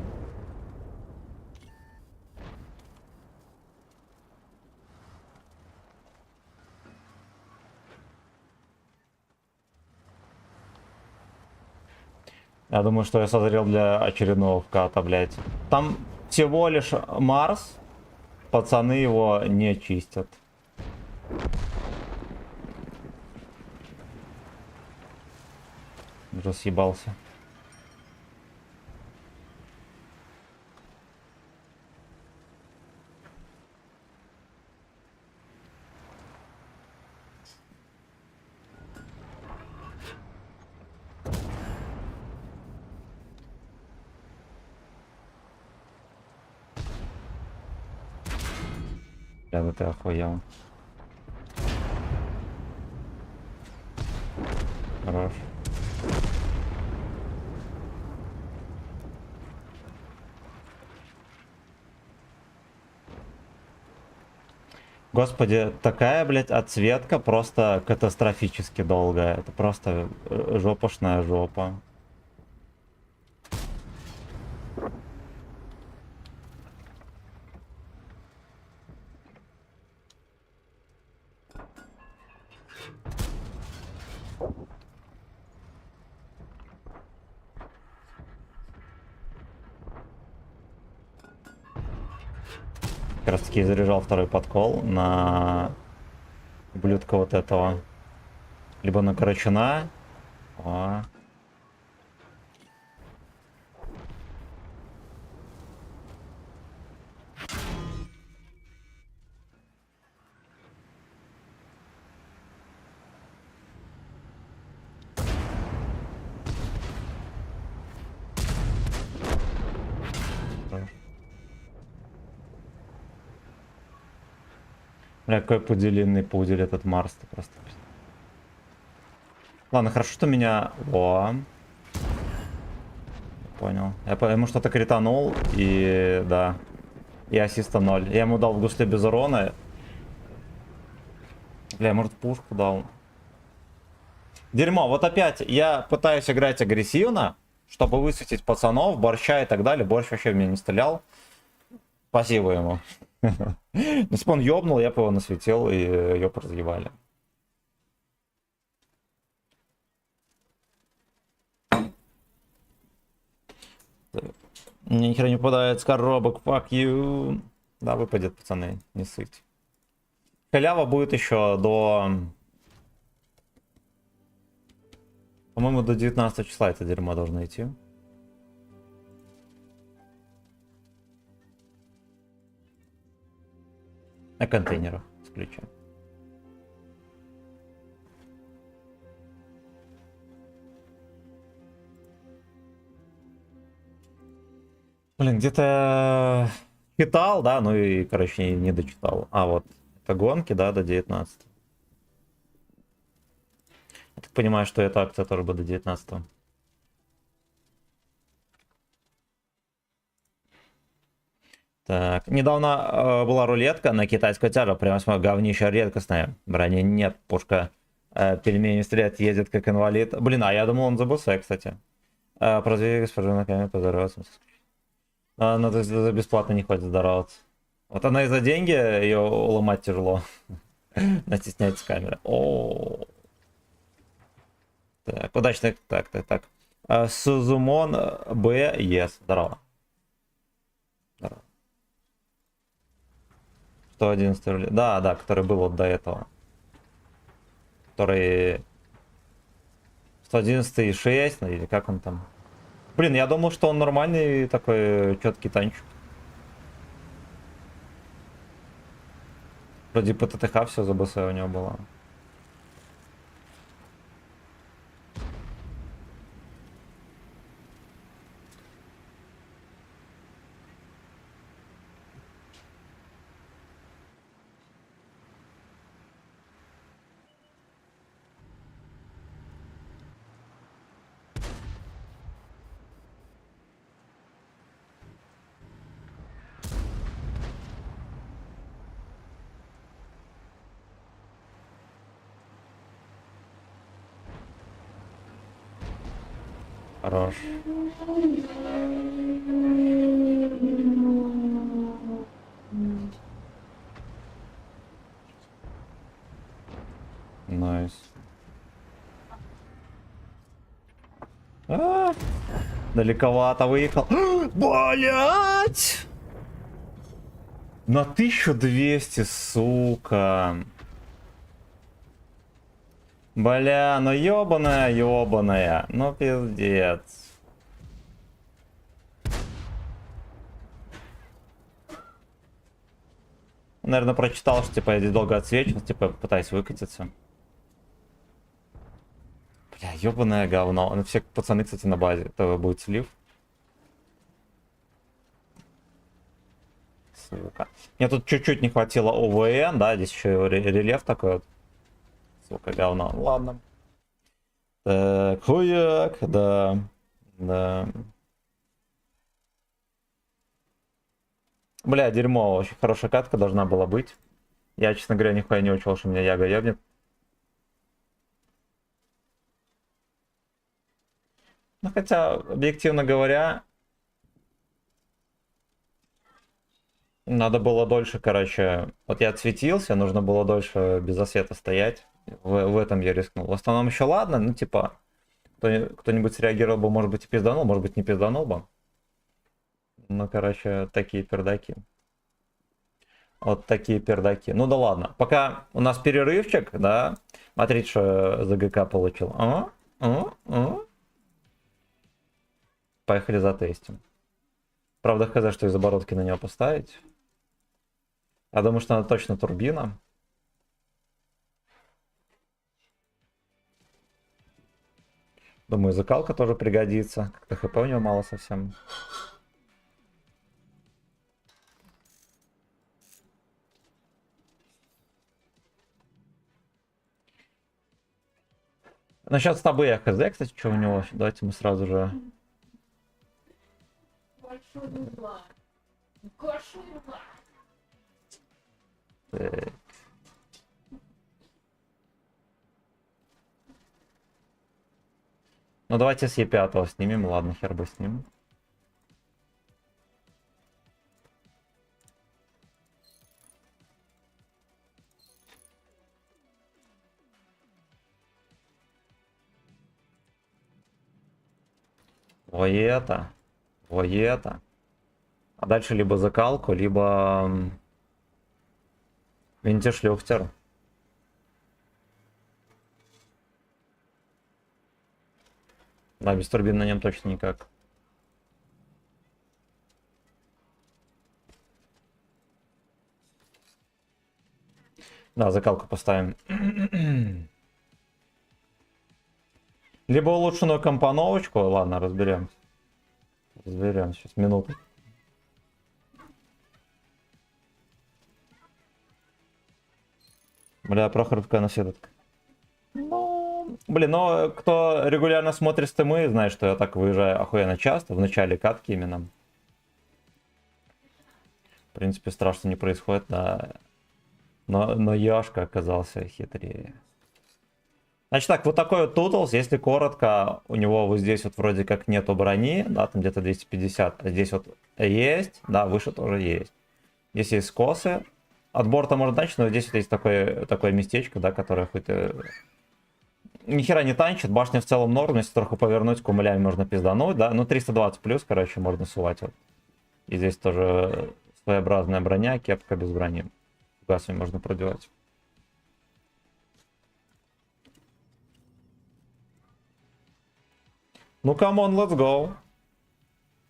Я думаю, что я созрел для очередного вката, блядь. Там всего лишь Марс пацаны его не чистят. Уже съебался. Я бы ты охуел. Хорош. Господи, такая, блядь, отсветка просто катастрофически долгая. Это просто жопошная жопа. Как раз таки заряжал второй подкол на ублюдка вот этого. Либо на Карачуна. О. Бля, какой пуделиный пудель этот Марс, ты просто. Ладно, хорошо, что меня... О. Понял. Я ему что-то кританул, и да. И ассиста 0. Я ему дал в гусле без урона. Бля, может пушку дал. Дерьмо, вот опять я пытаюсь играть агрессивно, чтобы высветить пацанов, борща и так далее. Борщ вообще в меня не стрелял. Спасибо ему. Если бы он ёбнул, я бы его насветил и ёб разъебали. Мне нихера не попадает с коробок, fuck you. Да, выпадет, пацаны, не сыть. Халява будет еще до... По-моему, до 19 числа это дерьмо должно идти. На контейнерах с ключом. Блин, где-то читал, да, ну и, короче, не дочитал. А вот, это гонки, да, до 19. Я так понимаю, что эта акция тоже будет до 19. Так, недавно была рулетка на китайскую тяжу, прям смотрю, говнище редкостное. Брони нет, пушка пельмени стреляет, ездит как инвалид. Блин, а я думал, он за БС, кстати. Продвигай госпожу на камере, поздороваться. Ну, то есть за бесплатно не хватит здороваться. Вот она и за деньги, ее уломать тяжело. Она стесняется камеры. О. Так, удачно. Так. Сузумон Б. Ес. Здорово. Здорово. 111 рублей. Да, который был вот до этого. Который 111,6, или как он там. Блин, я думал, что он нормальный такой четкий танчик. Вроде по ТТХ все за БС у него было. Хорош. Найс. Далековато выехал. Блять! На 1200, сука. Бля, ну ёбаная, ёбаная. Ну пиздец. Наверное, прочитал, что типа я здесь долго отсвечивал, типа пытаюсь выкатиться. Бля, ёбаное говно. Ну все пацаны, кстати, на базе. Это будет слив. Сука. Мне тут чуть-чуть не хватило ОВН, да, здесь еще и рельеф такой вот. Сука, говно. Ну, ладно. Так, хуяк, да. Да. Бля, дерьмо. Очень хорошая катка должна была быть. Я, честно говоря, нихуя не учел, что меня Яга ебнет. Ну, хотя, объективно говоря, надо было дольше, короче... Вот я отсветился, нужно было дольше без освета стоять. В этом я рискнул. В основном еще ладно, ну, типа... Кто-нибудь среагировал бы, может быть, и пизданул, может быть, не пизданул бы. Ну, короче, такие пердаки. Вот такие пердаки. Ну да ладно. Пока у нас перерывчик, да. Смотрите, что за ГК получил. Поехали затестим. Правда, хз, что из оборотки на него поставить. Я думаю, что она точно турбина. Думаю, закалка тоже пригодится. Как-то хп у него мало совсем. Насчет стабы я хз, кстати, что у него. Давайте мы сразу же... Так. Ну давайте с Е5 снимем, ладно, хер бы с ним. Воета. Воета. А дальше либо закалку, либо винтишлюхтер. Да, без турбин на нем точно никак. Да, закалку поставим. Либо улучшенную компоновочку. Ладно, разберем. Разберем сейчас, минуту. Бля, Прохоровка на сетка. Ну, блин, но кто регулярно смотрит стримы, знает, что я так выезжаю охуенно часто, в начале катки именно. В принципе, страшно не происходит, да. Но Яшка оказался хитрее. Значит так, вот такой вот Тутлс, если коротко, у него вот здесь вот вроде как нету брони, да, там где-то 250, а здесь вот есть, да, выше тоже есть. Здесь есть скосы, от борта можно танчить, но здесь вот есть такое местечко, да, которое хоть... Ни хера не танчит, башня в целом норм, если троху повернуть, кумулями можно пиздануть, да, ну 320 плюс, короче, можно сувать вот. И здесь тоже своеобразная броня, кепка без брони. Гасами можно продевать. Ну, камон, let's go.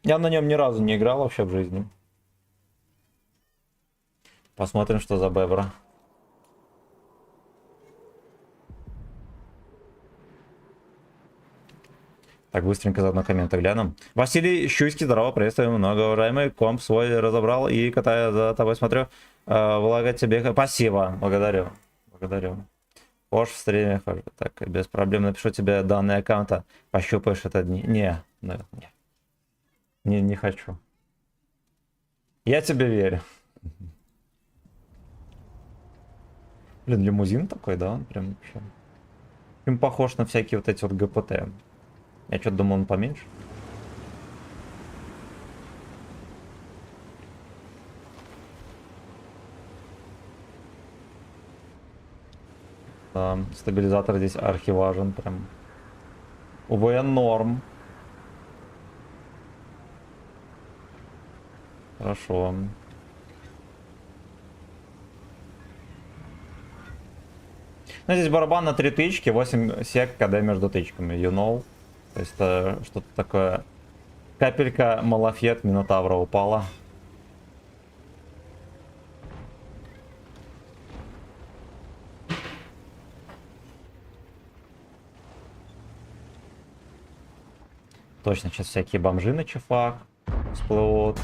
Я на нем ни разу не играл вообще в жизни. Посмотрим, что за бебра. Так, быстренько заодно комменты глянем. Василий Щуйский, здорово, приветствую, многоуважаемый. Комп свой разобрал и, катая за тобой, смотрю. Влага тебе... Спасибо, благодарю. Благодарю. Пош в стриме хожу. Так, без проблем напишу тебе данные аккаунта. Пощупаешь это дни. Не хочу. Я тебе верю. Блин, лимузин такой, да? Он прям вообще... Им похож на всякие вот эти вот ГПТ. Я что-то думал, он поменьше. Да, стабилизатор здесь архиважен прям. УВН норм. Хорошо. Ну, здесь барабан на 3 тычки, 8 сек КД между тычками, you know. То есть это что-то такое. Капелька Малафет Минотавра упала. Точно, сейчас всякие бомжи на чефах всплывут.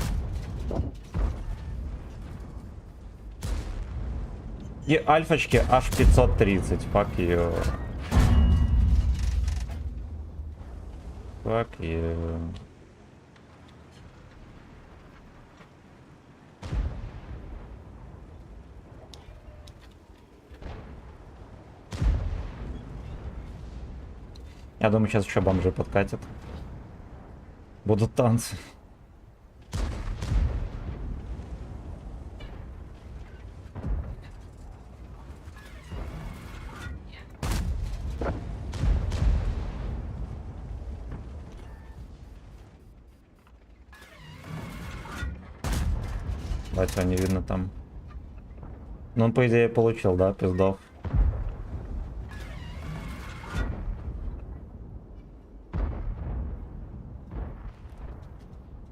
И альфочки аж 530, fuck you. Fuck you. Я думаю, сейчас еще бомжи подкатят. Будут танцы. Батя не видно там. Ну, он, по идее, получил, да, пиздов.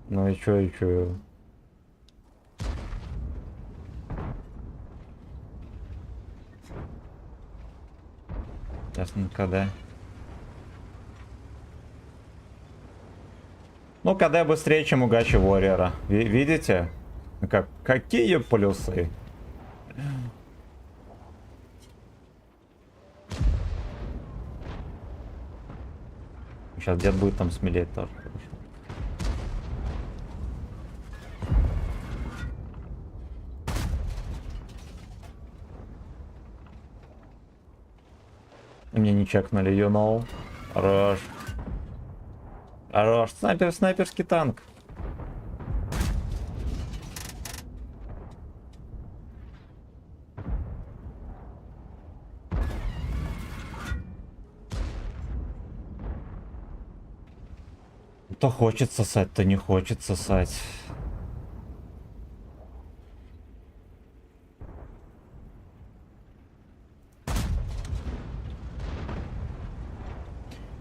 Ну и чё, и чё? Ясно, КД. Ну, КД быстрее, чем у Гачи Warrior. Видите? Какие плюсы? Сейчас дед будет там смелеть тоже. Мне не чекнули, you know. Хорош. Хорош. Снайперский танк. То хочет сосать, то не хочет сосать.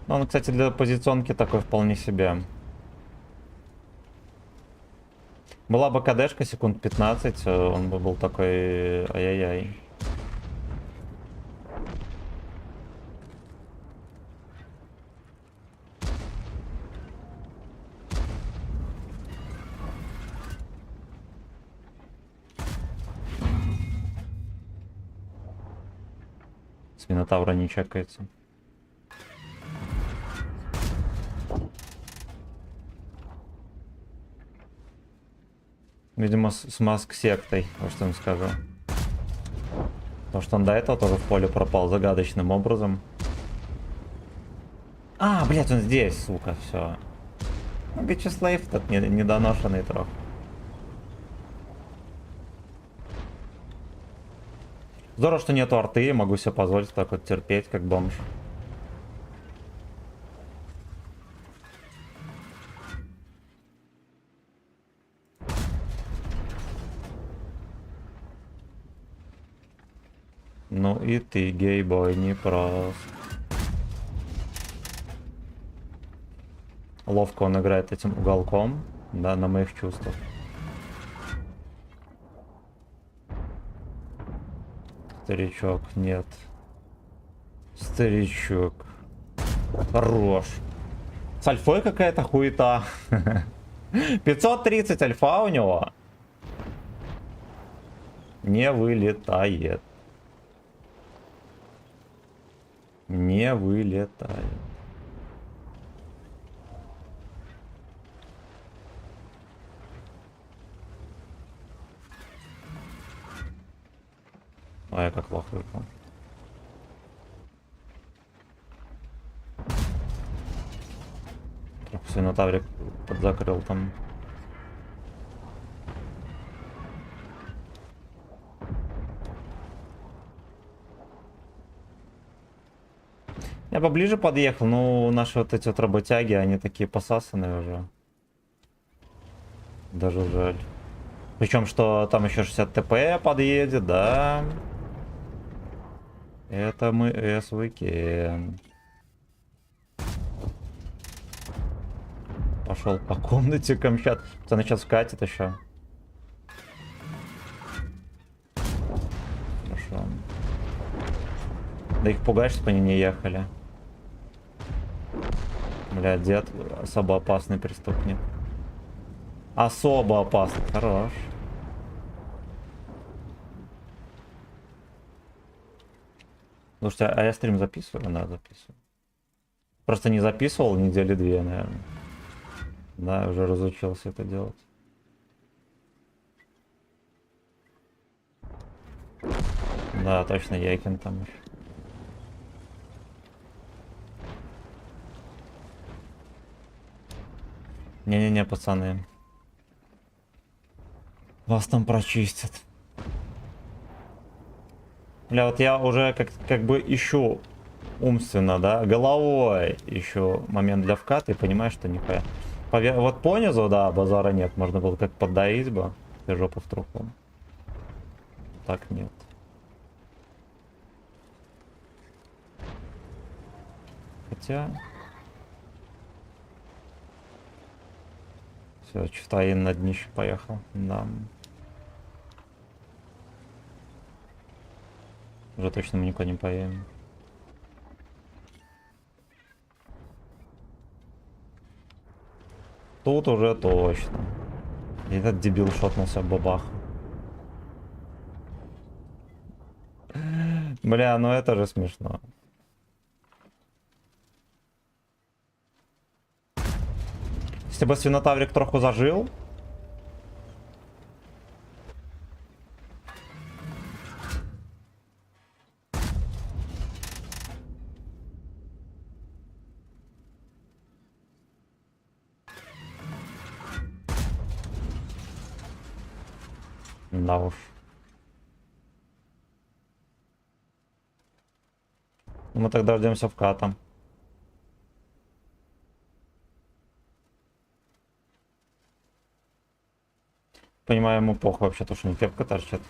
Ну, он, кстати, для позиционки такой вполне себе. Была бы КДшка секунд 15, он бы был такой... Ай-яй-яй. С Минотавра не чекается. Видимо, с маск-сектой, вот что я скажу. Потому что он до этого тоже в поле пропал загадочным образом. А, блядь, он здесь, сука, все. Гачеслейв тут недоношенный трохи. Здорово, что нету арты, могу себе позволить так вот терпеть, как бомж. Ну и ты, гей-бой, не прост. Ловко он играет этим уголком, да, на моих чувствах. Старичок, нет. Старичок. Хорош. С альфой какая-то хуета. 530 альфа у него. Не вылетает. Не вылетает. А я как плохо выпал. Свинотаврик подзакрыл там. Я поближе подъехал, но наши вот эти вот работяги, они такие посасанные уже. Даже жаль. Причем, что там еще 60 ТП подъедет, да. Это мы С-Weekend. Пошел по комнате Камчат. Пацаны сейчас катит еще. Хорошо. Да их пугаешь, чтобы они не ехали. Бля, дед особо опасный преступник. Особо опасный. Хорош. Слушайте, а я стрим записываю? Да, записываю. Просто не записывал недели две, наверное. Да, уже разучился это делать. Да, точно, Якин там еще. Не-не-не, пацаны. Вас там прочистят. Бля, вот я уже как бы ищу умственно, да, головой ищу момент для вката и понимаю, что нихуя. Вот понизу, да, базара нет. Можно было как поддаить бы. Ты жопу в труху. Так нет. Хотя... Все, Чифтаин на днище поехал. Да. Уже точно мы никуда не поедем. Тут уже точно. И этот дебил шотнулся бабах. Бля, ну это же смешно. Если бы свинотаврик троху зажил. Да уж. Мы тогда ждемся вката. Понимаю, ему похуй вообще, то, что не кепка торчит.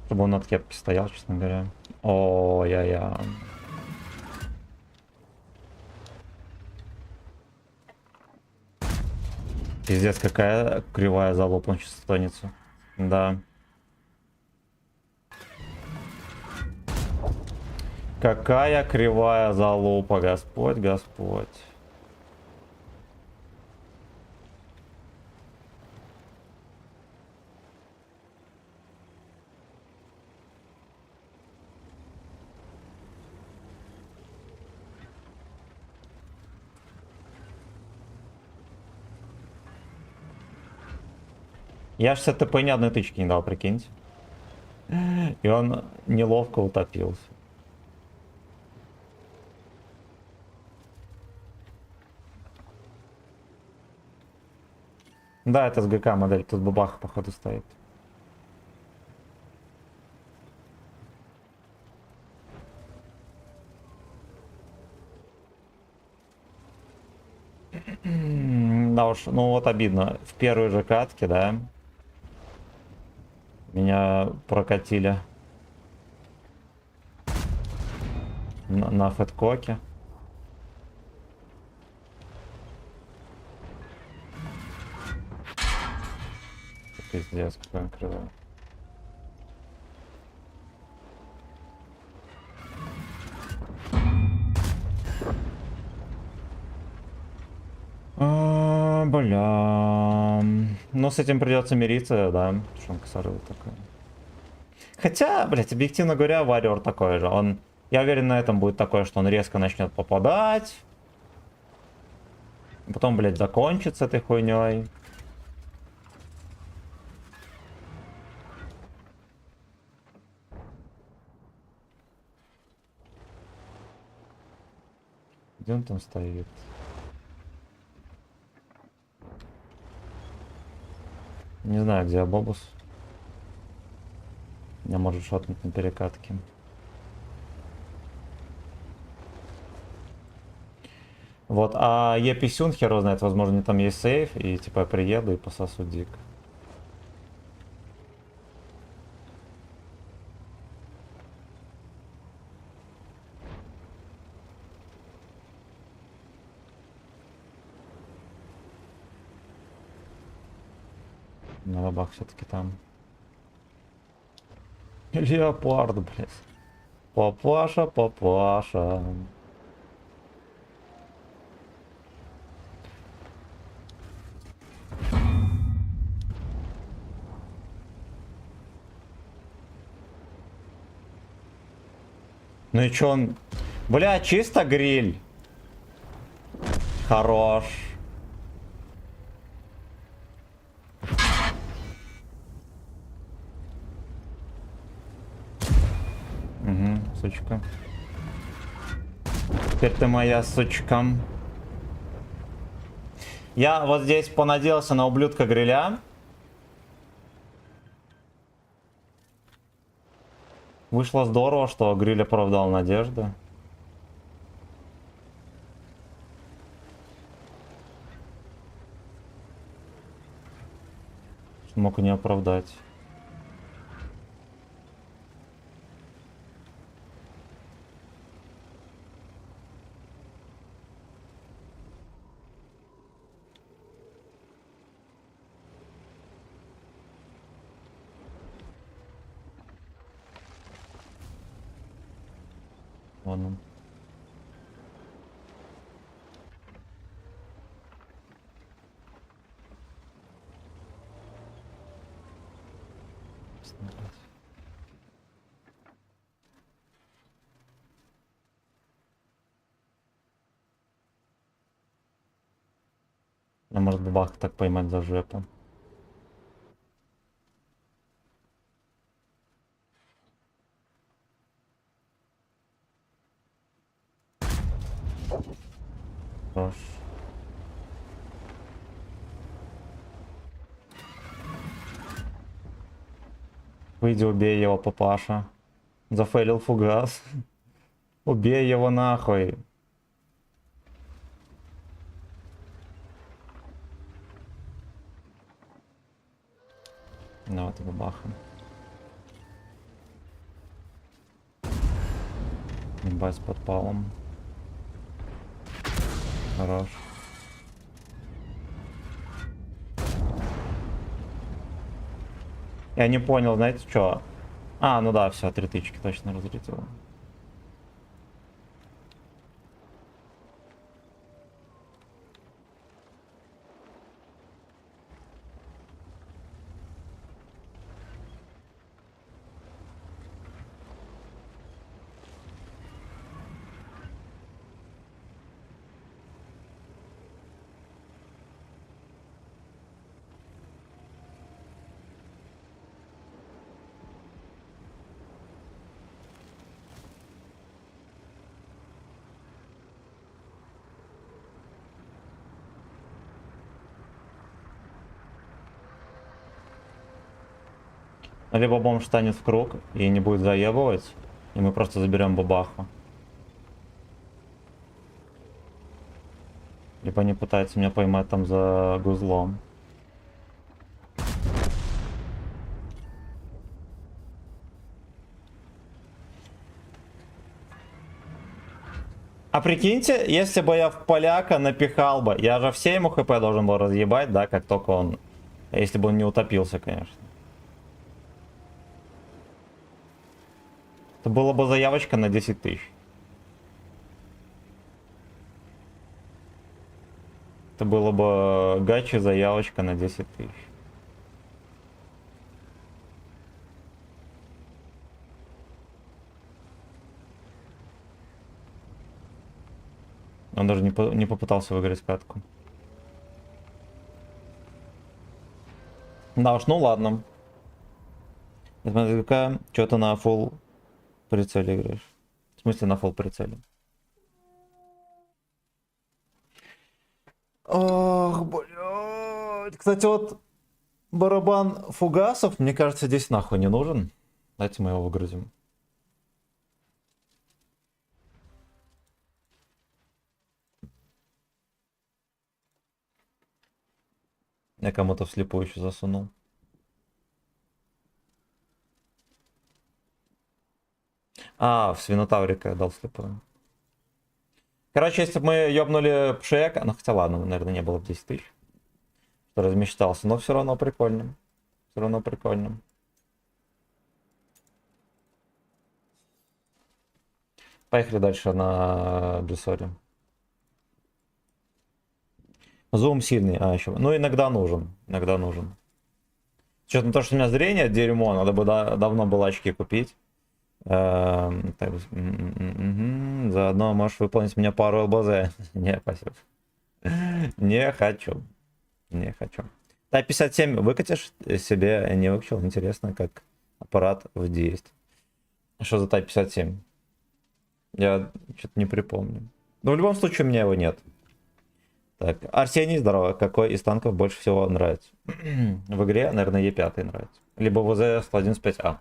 Чтобы он над кепки стоял, честно говоря. О, я. Пиздец, какая кривая залупа он сейчас станется. Да. Какая кривая залупа, Господь, Господь. Я 60 ТП ни одной тычки не дал, прикиньте. И он неловко утопился. Да, это с ГК модель, тут бабаха походу стоит. Да уж, ну вот обидно. В первой же катке, да, меня прокатили на фэткоке. Пиздец, какой он кривой. Бля. Ну, с этим придется мириться, да. Что он косорыл такой. Хотя, блять, объективно говоря, Warrior такой же. Он, я уверен, на этом будет такое, что он резко начнет попадать. Потом, блять, закончится этой хуйней. Где он там стоит? Не знаю, где Бобус. Меня может шотнуть на перекатке. Вот, а Е-писюн, хер его знает, возможно, там есть сейф, и типа я приеду и пососу дик. На лобах все-таки там. Леопард, блядь. Папаша, папаша. Ну и чё он... Бля, чисто гриль. Хорош. Угу, сучка. Теперь ты моя сучка. Я вот здесь понадеялся на ублюдка гриля. Вышло здорово, что гриль оправдал надежды. Мог и не оправдать. Ладно. А может бабах так поймать за жепу. Хорош. Выйди, убей его, папаша. Зафейлил фугас. Убей его нахуй. Ну вот его бахом. Ебать с подпалом. Хорош. Я не понял, знаете что? А, ну да, все, 3 тычки точно разлетело. Либо бомж станет в круг и не будет заебывать, и мы просто заберем бабаху. Либо они пытаются меня поймать там за гузлом. А прикиньте, если бы я в поляка напихал бы, я же все ему хп должен был разъебать, да, как только он, если бы он не утопился, конечно. Это была бы заявочка на 10 тысяч. Это было бы гачи заявочка на 10 тысяч. Он даже не попытался выиграть катку. Да уж, ну ладно. Смотри, какая, что-то на full прицеле играешь. В смысле на full прицеле? Ох, блядь. Кстати, вот барабан фугасов, мне кажется, здесь нахуй не нужен. Давайте мы его выгрузим. Я кому-то вслепую еще засунул. А, в свинотаврика я дал вслепую. Короче, если бы мы ёбнули пшек, ну хотя ладно, наверное, не было бы 10 тысяч. Что размечтался, но все равно прикольно. Все равно прикольно. Поехали дальше на Джессоре. Зум сильный, а еще. Ну, иногда нужен. Иногда нужен. Что-то на то, что у меня зрение дерьмо, надо бы давно было очки купить. Так, заодно можешь выполнить мне пару ЛБЗ. Не, спасибо. Не хочу. Не хочу. Тай 57 выкатишь себе? Не выкачал. Интересно, как аппарат в действии. Что за Тай 57? Я что-то не припомню. Но в любом случае у меня его нет. Так, Арсений, здорово. Какой из танков больше всего нравится? В игре, наверное, Е5 нравится. Либо ВЗ-115А.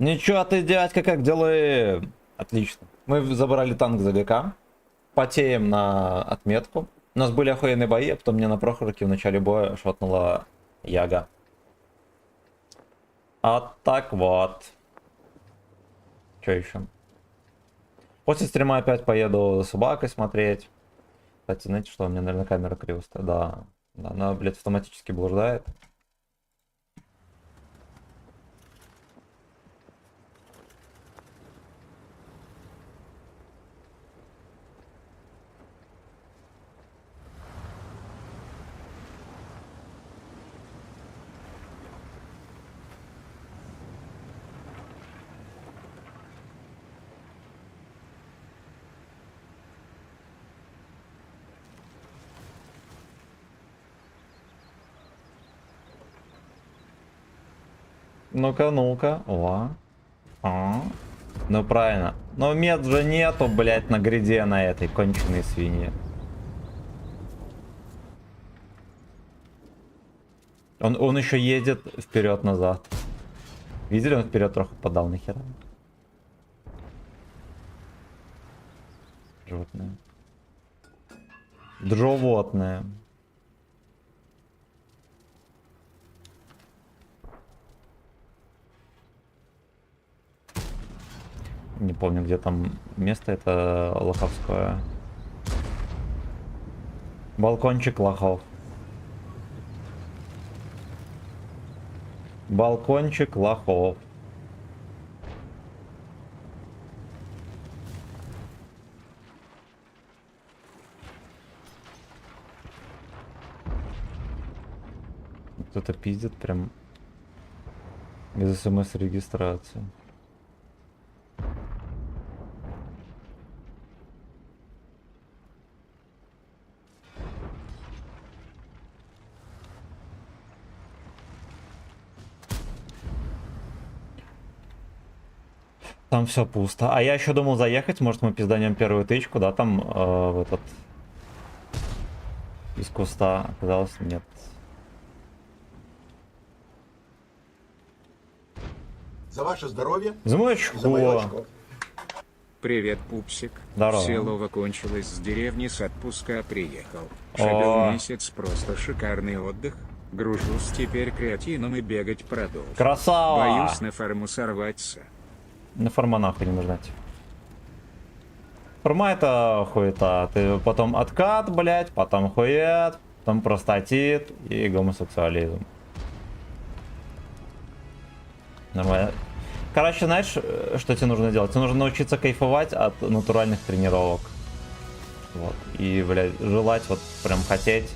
Ничего ты, дядька, как дела? Отлично. Мы забрали танк за ГК. Потеем на отметку. У нас были охуенные бои, а потом мне на Прохоровке в начале боя шотнула Яга. А так вот. Что еще? После стрима опять поеду за собакой смотреть. Кстати, знаете что, у меня, наверное, камера криво стоит. Да, она, блядь, автоматически блуждает. Ну-ка, ну-ка. О. А. Ну правильно. Но мед же нету, блядь, на гриде на этой конченой свиньи. Он еще едет вперед-назад. Видели, он вперед трохи подал нахера. Животное. Животное. Не помню, где там место, это Лоховское. Балкончик Лохов. Балкончик Лохов. Кто-то пиздит прям без смс-регистрации. Там все пусто. А я еще думал заехать, может мы пизданем первую тычку, да, там в этот из куста. Оказалось, нет. За ваше здоровье. За мое За мое очко. очко. Привет, пупсик. Здорово. Село кончилось, с деревни с отпуска приехал. О. Шагал месяц, просто шикарный отдых. Гружусь теперь креатином и бегать продолжу. Красава! Боюсь на фарму сорваться. На форма нахуй не нужна тебе. Форма это хуета. Ты потом откат, блять, потом хует, потом простатит и гомосексуализм. Нормально. Короче, знаешь, что тебе нужно делать? Тебе нужно научиться кайфовать от натуральных тренировок. Вот. И, блядь, желать, вот прям хотеть,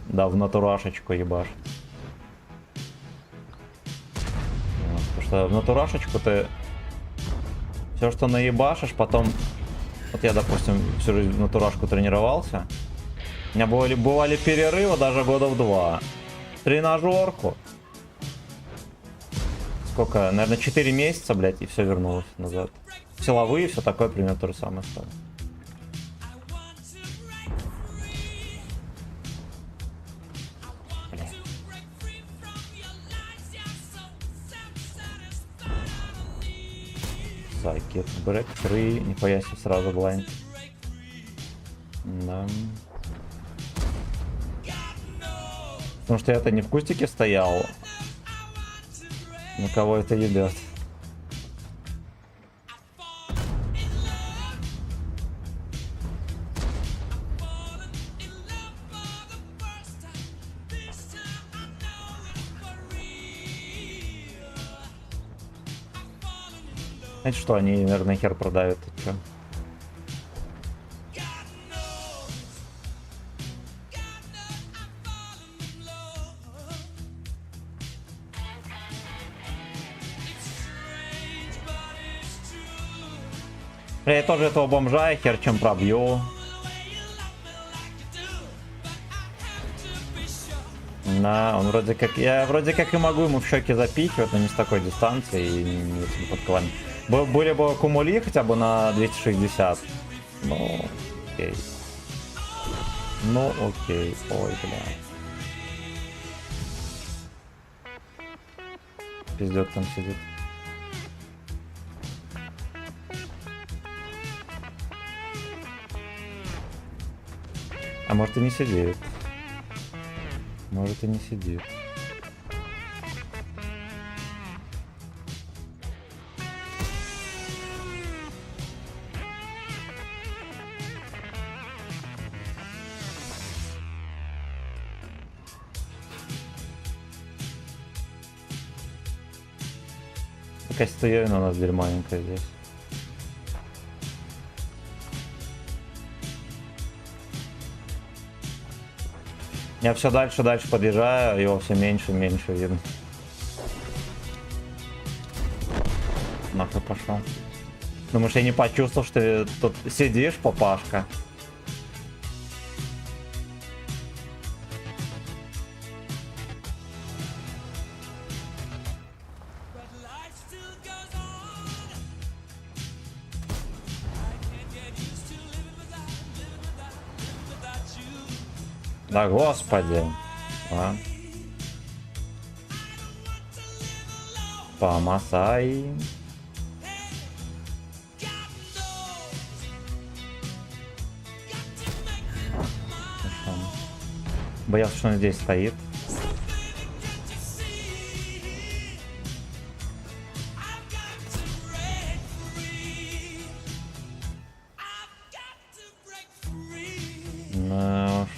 да, в натурашечку ебашь. Вот. Потому что в натурашечку ты все, что наебашишь, потом... Вот я, допустим, всю жизнь в натурашку тренировался. У меня бывали перерывы даже года в 2. Тренажерку. Сколько? Наверное, 4 месяца, блядь, и все вернулось назад. Силовые, все такое, примерно то же самое стало. Get break free. Нихуя себе сразу блайнд. Да. Потому что я-то не в кустике стоял. Ну кого это ебет? Знаете что, они, наверное, хер продают. Ты чё? Я тоже этого бомжа хер чем пробью. Да, он вроде как... Я вроде как и могу ему в щеки запихивать, но не с такой дистанции и не этим подкладом. Были бы кумули хотя бы на 260. Ну, окей. Ну, окей. Ой, бля. Пиздец там сидит. А может и не сидит. Может и не сидит. Качество Йовина у нас дерьманенькое здесь. Я все дальше подъезжаю, его все меньше и меньше видно. Нахуй пошел. Думаешь, я не почувствовал, что ты тут сидишь, папашка? Да господи. А? Помасай. Боялся, что он здесь стоит. Ну уж.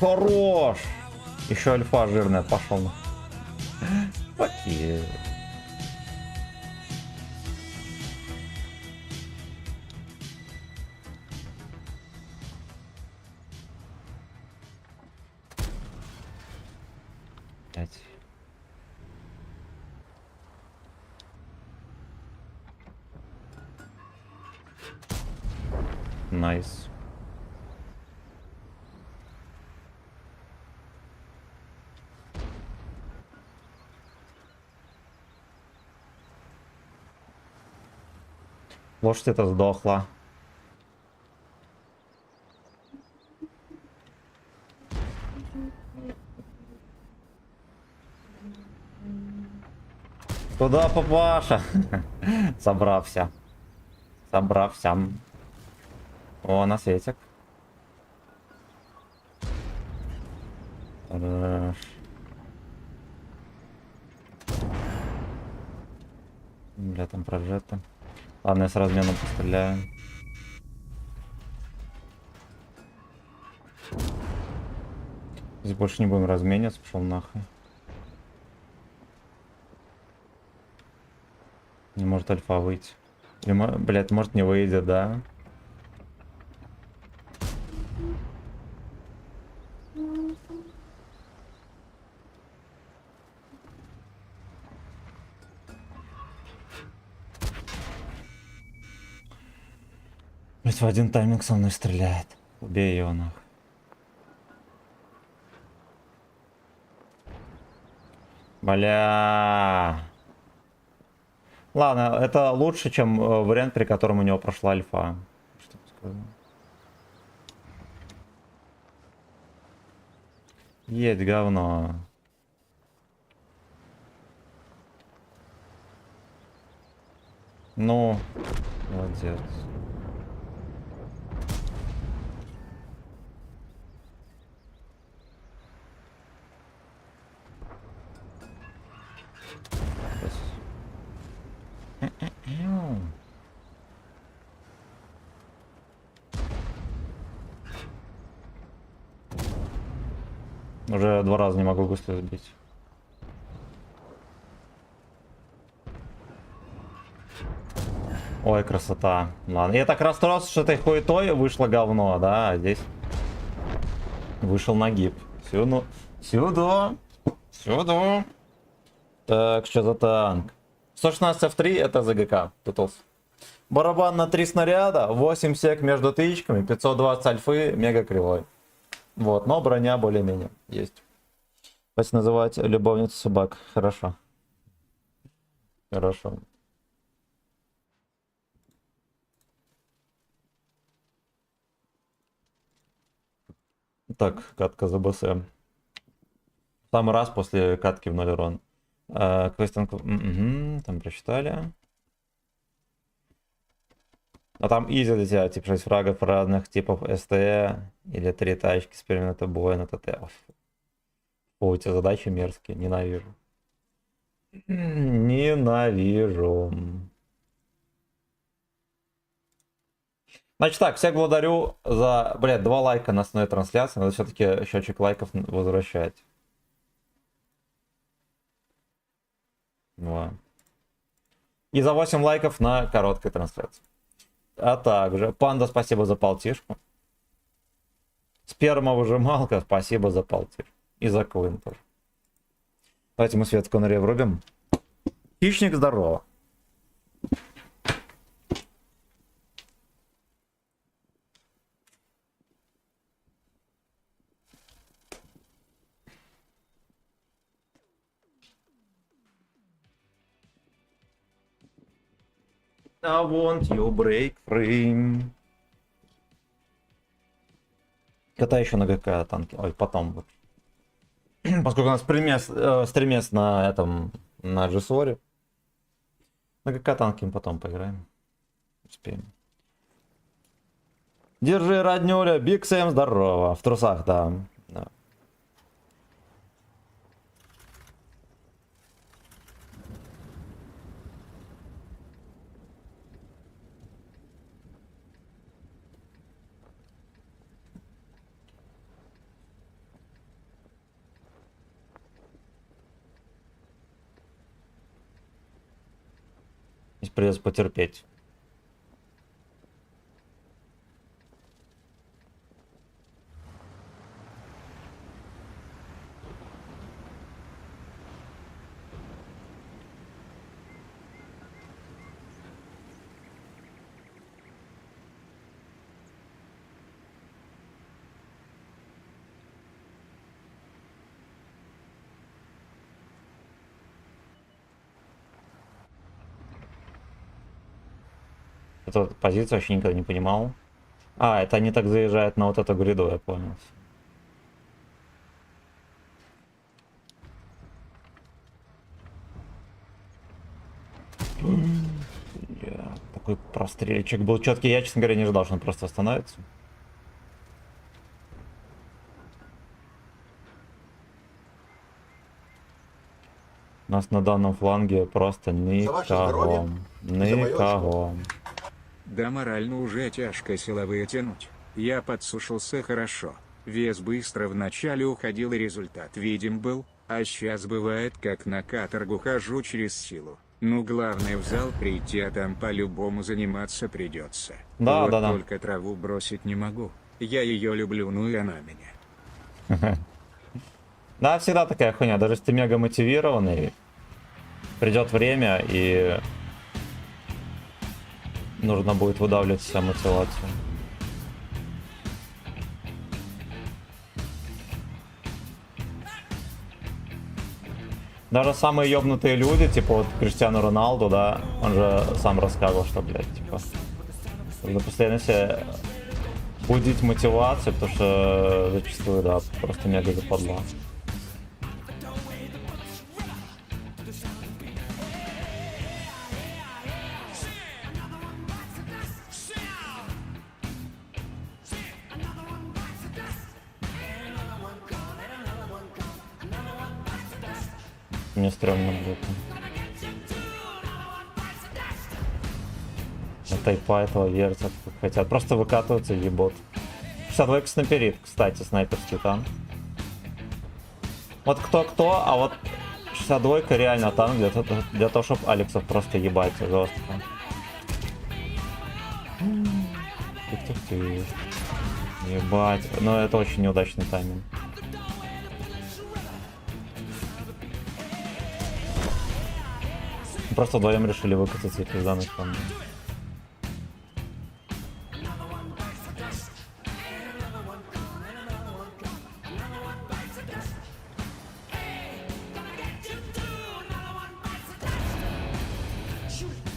Хорош! Еще альфа жирная пошел. Окей. Найс. Лошадь это сдохла. Куда, папаша? Собрався. Собрався. О, на светик. Хорош. Бля, там прожето. Ладно, я с разменом постреляю. Здесь больше не будем размениться, пошел нахуй. Не может альфа выйти. Или, блядь, может не выйдет, да? Блять, в один тайминг со мной стреляет. Убей его нахуй. Бля. Ладно, это лучше, чем вариант, при котором у него прошла альфа. Что сказать? Есть говно. Ну, молодец. Уже 2 раза не могу густо сбить. Ой, красота. Ладно. Я так расстроился, что этой хуетой вышло говно, да, а здесь вышел нагиб. Сюда. Сюда. Сюда. Так, что за танк? 116 F3 это ЗГК. Путался. Барабан на 3 снаряда, 8 сек между тычками, 520 альфы, мега кривой. Вот, но броня более-менее есть. Давайте называть любовницу собак. Хорошо. Хорошо. Так, катка за БС. Самый раз после катки в 0 урон. Квестинг... там прочитали. А там изи для тебя, типа 6 фрагов разных типов СТ или 3 тачки с перемета боя на ТТ. Фу, эти задачи мерзкие, ненавижу. Ненавижу. Значит так, всех благодарю за, блядь, 2 лайка на основной трансляции. Надо все-таки счетчик лайков возвращать. 2. И за 8 лайков на короткой трансляции. А также, Панда, спасибо за полтишку. Сперма-выжималка, спасибо за полтишку. И за Квин тоже. Давайте мы свет в Коноре врубим. Хищник, здорово. I want you break free. Катай еще на ГК танки. Ой, потом. Поскольку у нас стримес на этом, на GSOR. На ГК танки мы потом поиграем. Успеем. Держи, роднюля. Биг Сэм, здорово. В трусах, да. Да. Здесь придется потерпеть. Эту позицию вообще никогда не понимал. А, это они так заезжают на вот эту гряду, я понял. Такой прострельчик был четкий. Я, честно говоря, не ожидал, что он просто остановится. У нас на данном фланге просто никого. Никого. Да морально уже тяжко силовые тянуть. Я подсушился хорошо. Вес быстро вначале уходил и результат видим был, а сейчас бывает как на каторгу хожу через силу. Ну главное в зал прийти, а там по-любому заниматься придется. Да, вот да, да. только траву бросить не могу. Я ее люблю, ну и она меня. Да, всегда такая хуйня. Даже если ты мега мотивированный, придет время и нужно будет выдавливать вся мотивацию. Даже самые ёбнутые люди, типа вот Криштиану Роналду, да, он же сам рассказывал, что, блядь, типа, нужно постоянно себя будить мотивацию, потому что зачастую, да, просто мега западла. Мне стрёмно будет. Тайпа этого вертят, как хотят. Просто выкатываются, ебот. 62 снайперит, кстати, снайперский танк. Вот кто-кто, а вот 62 реально танк для того, чтобы Алексов просто ебать жестко. Ты. Ебать. Но это очень неудачный тайминг. Просто вдвоем решили выкатиться и пиздануть по мне.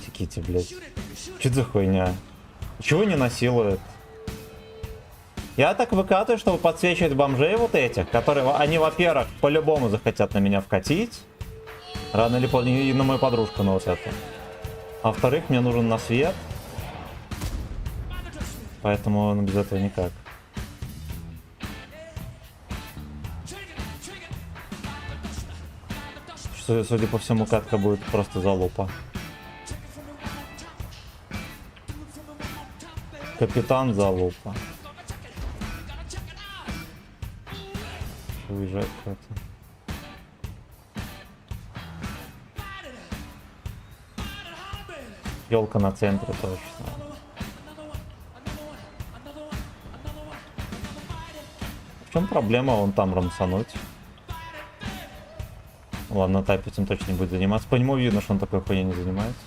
Тиките, блядь. Что за хуйня? Чего не насилует? Я так выкатываю, чтобы подсвечивать бомжей вот этих, которые, они, во-первых, по-любому захотят на меня вкатить. Рано или поздно, и на мою подружку, на вот это. А во-вторых, мне нужен на свет. Поэтому без этого никак. Судя по всему, катка будет просто залупа. Капитан залупа. Уезжает кто-то. Елка на центре точно. В чем проблема вон там рамсануть? Ладно, тайп этим точно не будет заниматься. По нему видно, что он такой хуйней не занимается.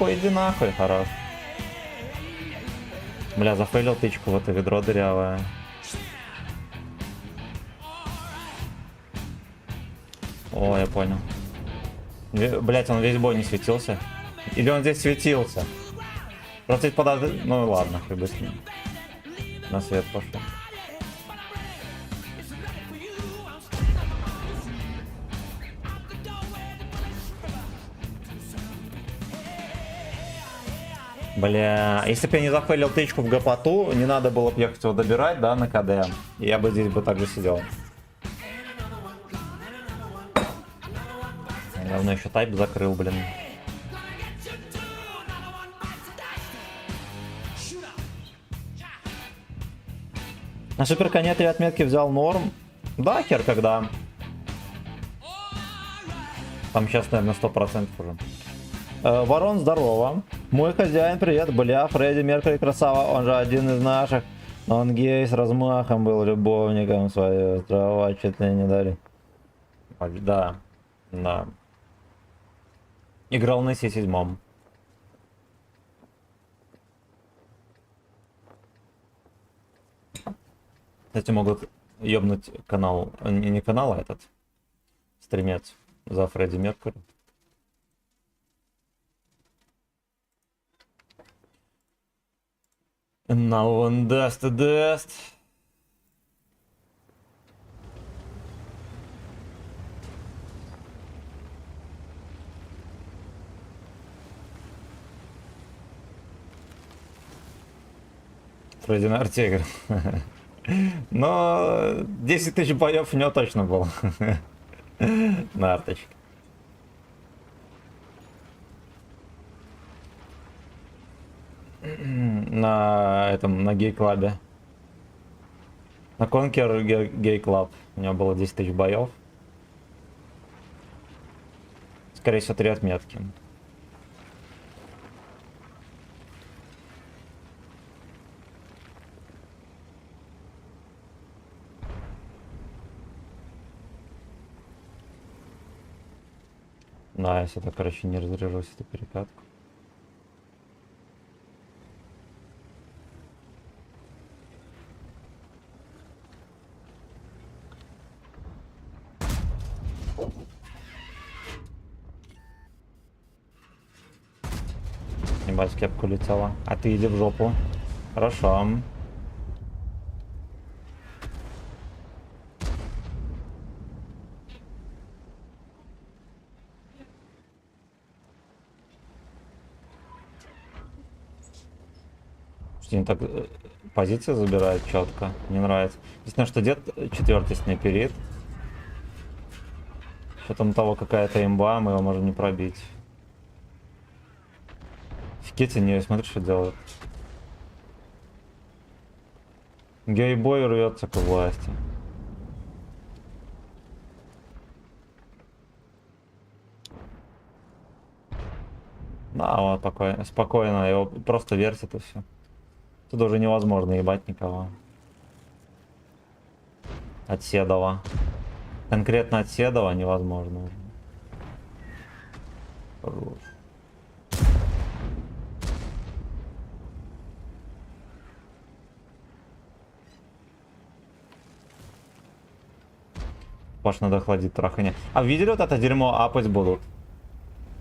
Иди нахуй, хорош. Бля, зафейлил тычку в это ведро дырявое. О, я понял. Блять, он весь бой не светился. Или он здесь светился? Просто ведь ну ладно, хуй бы с ним. На свет пошел. Бля, если бы я не зафейлил тычку в гопоту, не надо было бы ехать его добирать, да, на КД. Я бы здесь бы также сидел. Главное, еще тайп закрыл, блин. На суперконе 3 отметки взял норм. Да, хер когда. Там сейчас, наверное, 100% уже. Ворон, здорово. Мой хозяин, привет. Бля, Фредди Меркьюри красава. Он же один из наших. Он гей с размахом был любовником своей. Острова чуть ли не дали. Да. Да. Играл на C7. Кстати, могут ёбнуть канал. Не канал, а этот. Стримец за Фредди Меркьюри. Now one dust. Фредди на арте играл. Но 10 тысяч боев у него точно было. На арточке. На этом, на гей-клабе. На Конкер гей-клаб. У него было 10 тысяч боев. Скорее всего, 3 отметки. Да, если так, короче, не разряжусь эту перекатку. Ебать, кепка улетела. А ты иди в жопу. Хорошо. Что они так позиции забирают четко. Мне нравится. Единственное, что дед четвертый снайперит. Что там у того какая-то имба, мы его можем не пробить. Фикети не смотри, что делает. Гейбой рвется к власти. Да, вот такой, спокойно, его просто вертит и все. Тут уже невозможно ебать никого. От Седова. Конкретно от Седова невозможно уже. Хорош. Паш, надо охладить трахание. А видели вот это дерьмо апать будут?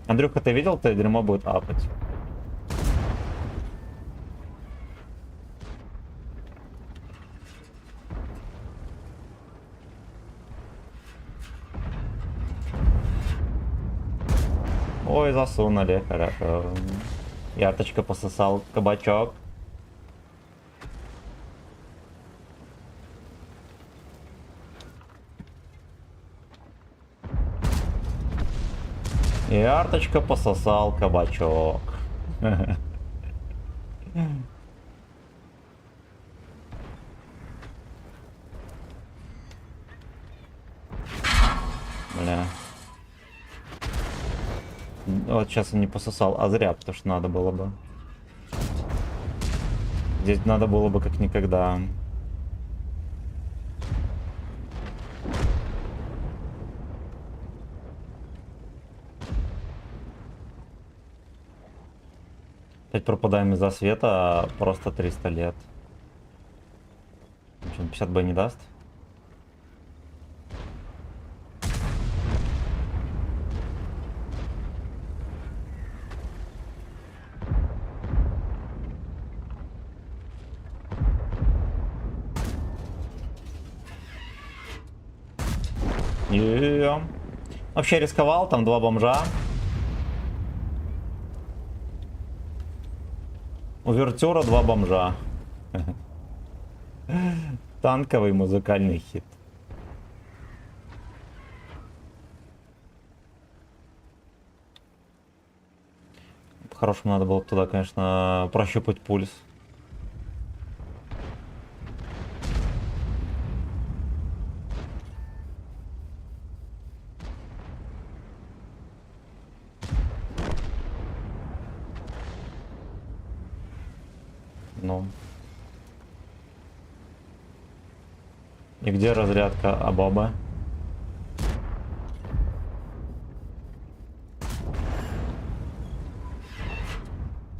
Андрюха, ты видел, это дерьмо будет апать? Ой, засунули, хорошо. Ярточка пососал кабачок. Ярточка пососал кабачок. Бля. Вот сейчас он не пососал, а зря, потому что надо было бы. Здесь надо было бы как никогда. Опять пропадаем из-за света, а просто 300 лет. Что, 50 Б не даст? Вообще рисковал, там 2 бомжа. Увертюра, 2 бомжа. Танковый музыкальный хит. По-хорошему надо было бы туда, конечно, прощупать пульс. Ну. И где разрядка Абаба?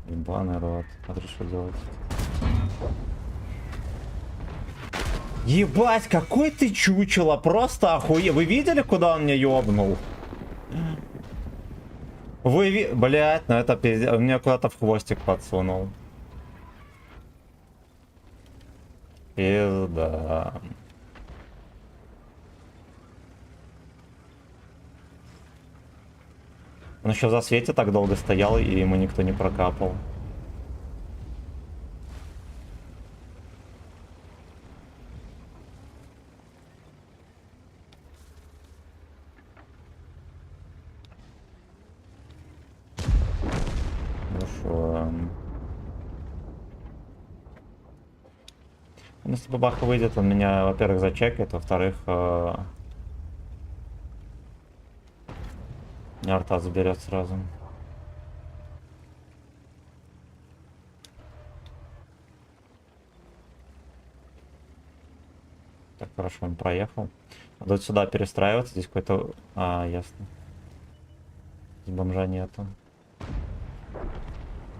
Ебаный рот. Смотри, что делать. Ебать, какой ты чучело. Просто охуе. Вы видели, куда он меня ёбнул? Блять, ну это пиздец. Он меня куда-то в хвостик подсунул. Пизда. Он еще в засвете так долго стоял, и ему никто не прокапал. Хорошо. Ну, если бабаха выйдет, он меня, во-первых, зачекает, во-вторых, арта заберет сразу. Так, хорошо, он проехал. Надо вот сюда перестраиваться, здесь какой-то... А, ясно. Здесь бомжа нету.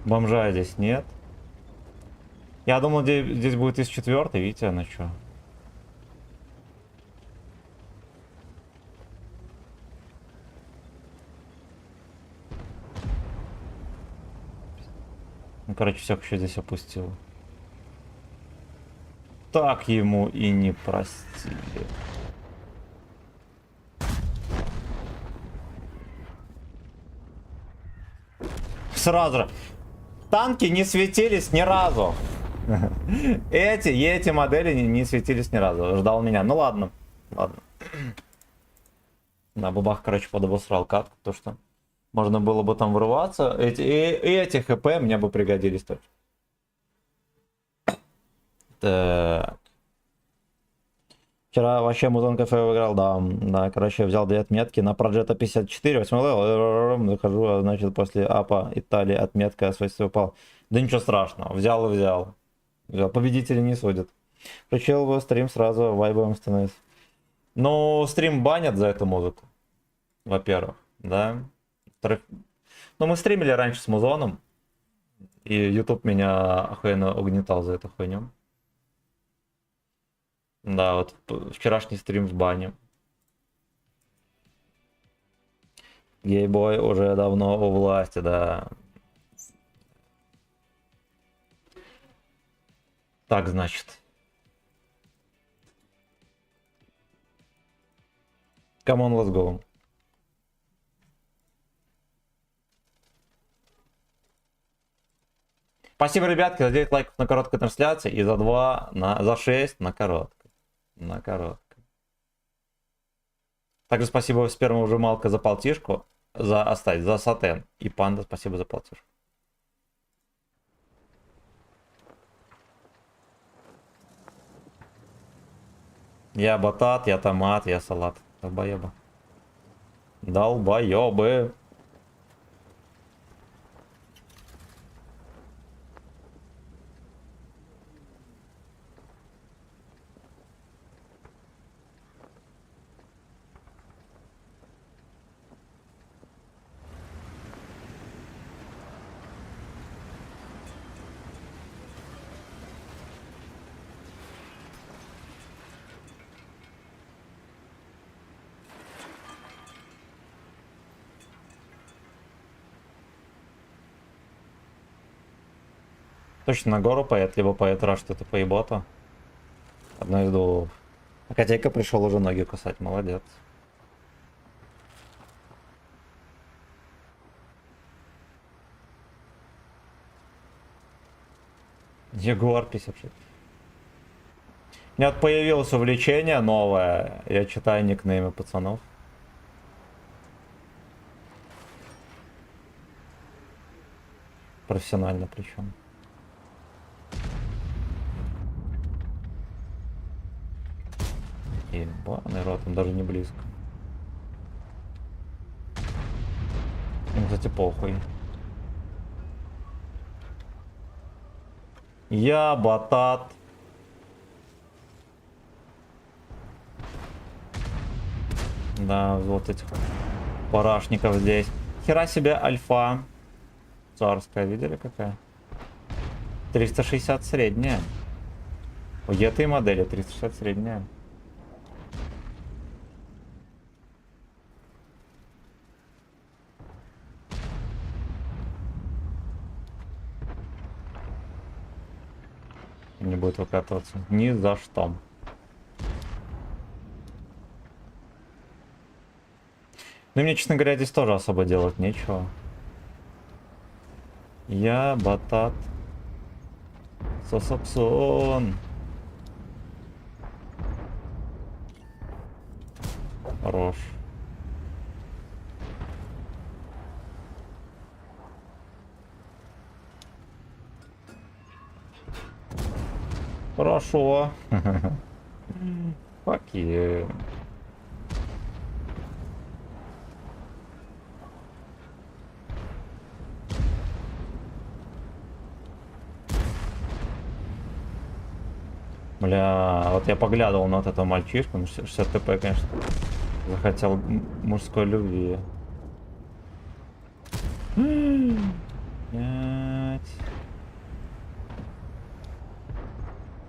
Бомжа здесь нет. Я думал, здесь будет из 4-й, видите, она что? Ну, короче, все еще здесь опустил. Так ему и не простили. Сразу же. Танки не светились ни разу. Эти модели не светились ни разу. Ждал меня. Ну ладно. Ладно. На бабах, короче, подобосрал катку. То, что можно было бы там врываться. Эти хп мне бы пригодились тоже. Так. Вчера вообще Музон кафе выиграл, да, короче, взял 2 отметки на Проджета 54, 8 левел, выхожу, значит, после апа Италии отметка свойства упал. Да ничего страшного, взял и взял. Победители не судят. Включил бы стрим сразу, вайбовым становится. Ну, стрим банят за эту музыку, во-первых, да. Во-вторых, ну, мы стримили раньше с Музоном, и YouTube меня охуенно угнетал за эту хуйню. Да, вот вчерашний стрим в бане. Гейбой уже давно у власти, да. Так, значит. Come on, let's go. Спасибо, ребятки, за 9 лайков на короткой трансляции и за 2, за 6 на короткой. На короткой. Также спасибо сперма ужималка за полтишку. За оставить, за сатен. И панда, спасибо за полтишку. Я батат, я томат, я салат. Долбоеба. Долбоебы. Точно на гору поэт, либо поэт раш, что-то по еботу. Одно из двух. А Котейка пришел уже ноги кусать, молодец. Ягуар 56. У меня вот появилось увлечение новое. Я читаю никнеймы пацанов. Профессионально причем. Ебаный рот, он даже не близко. Им, кстати, похуй. Я батат. Да, вот этих парашников здесь. Хера себе альфа. Царская, видели какая? 360 средняя. У этой модели 360 средняя. Не будет выкатываться. Ни за что. Ну, мне, честно говоря, здесь тоже особо делать нечего. Я батат. Сосапсон. Хорош. Хорошо. Fuck you. Бля, вот я поглядывал на вот этого мальчишку, 60 ТП, конечно. Захотел мужской любви. Блять.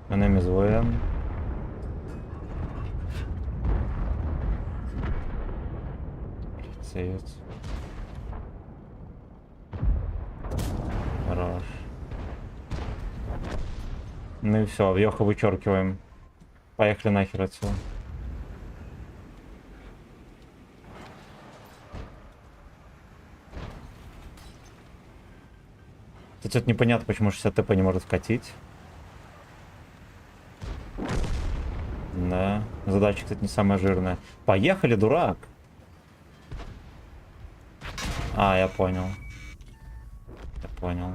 My name is William. Сейвец. Хорош. Ну и все, Йоха вычеркиваем. Поехали нахер отсюда. Тут непонятно, почему 60 ТП не может вкатить. Да, задача, кстати, не самая жирная. Поехали, дурак. А, я понял. Я понял.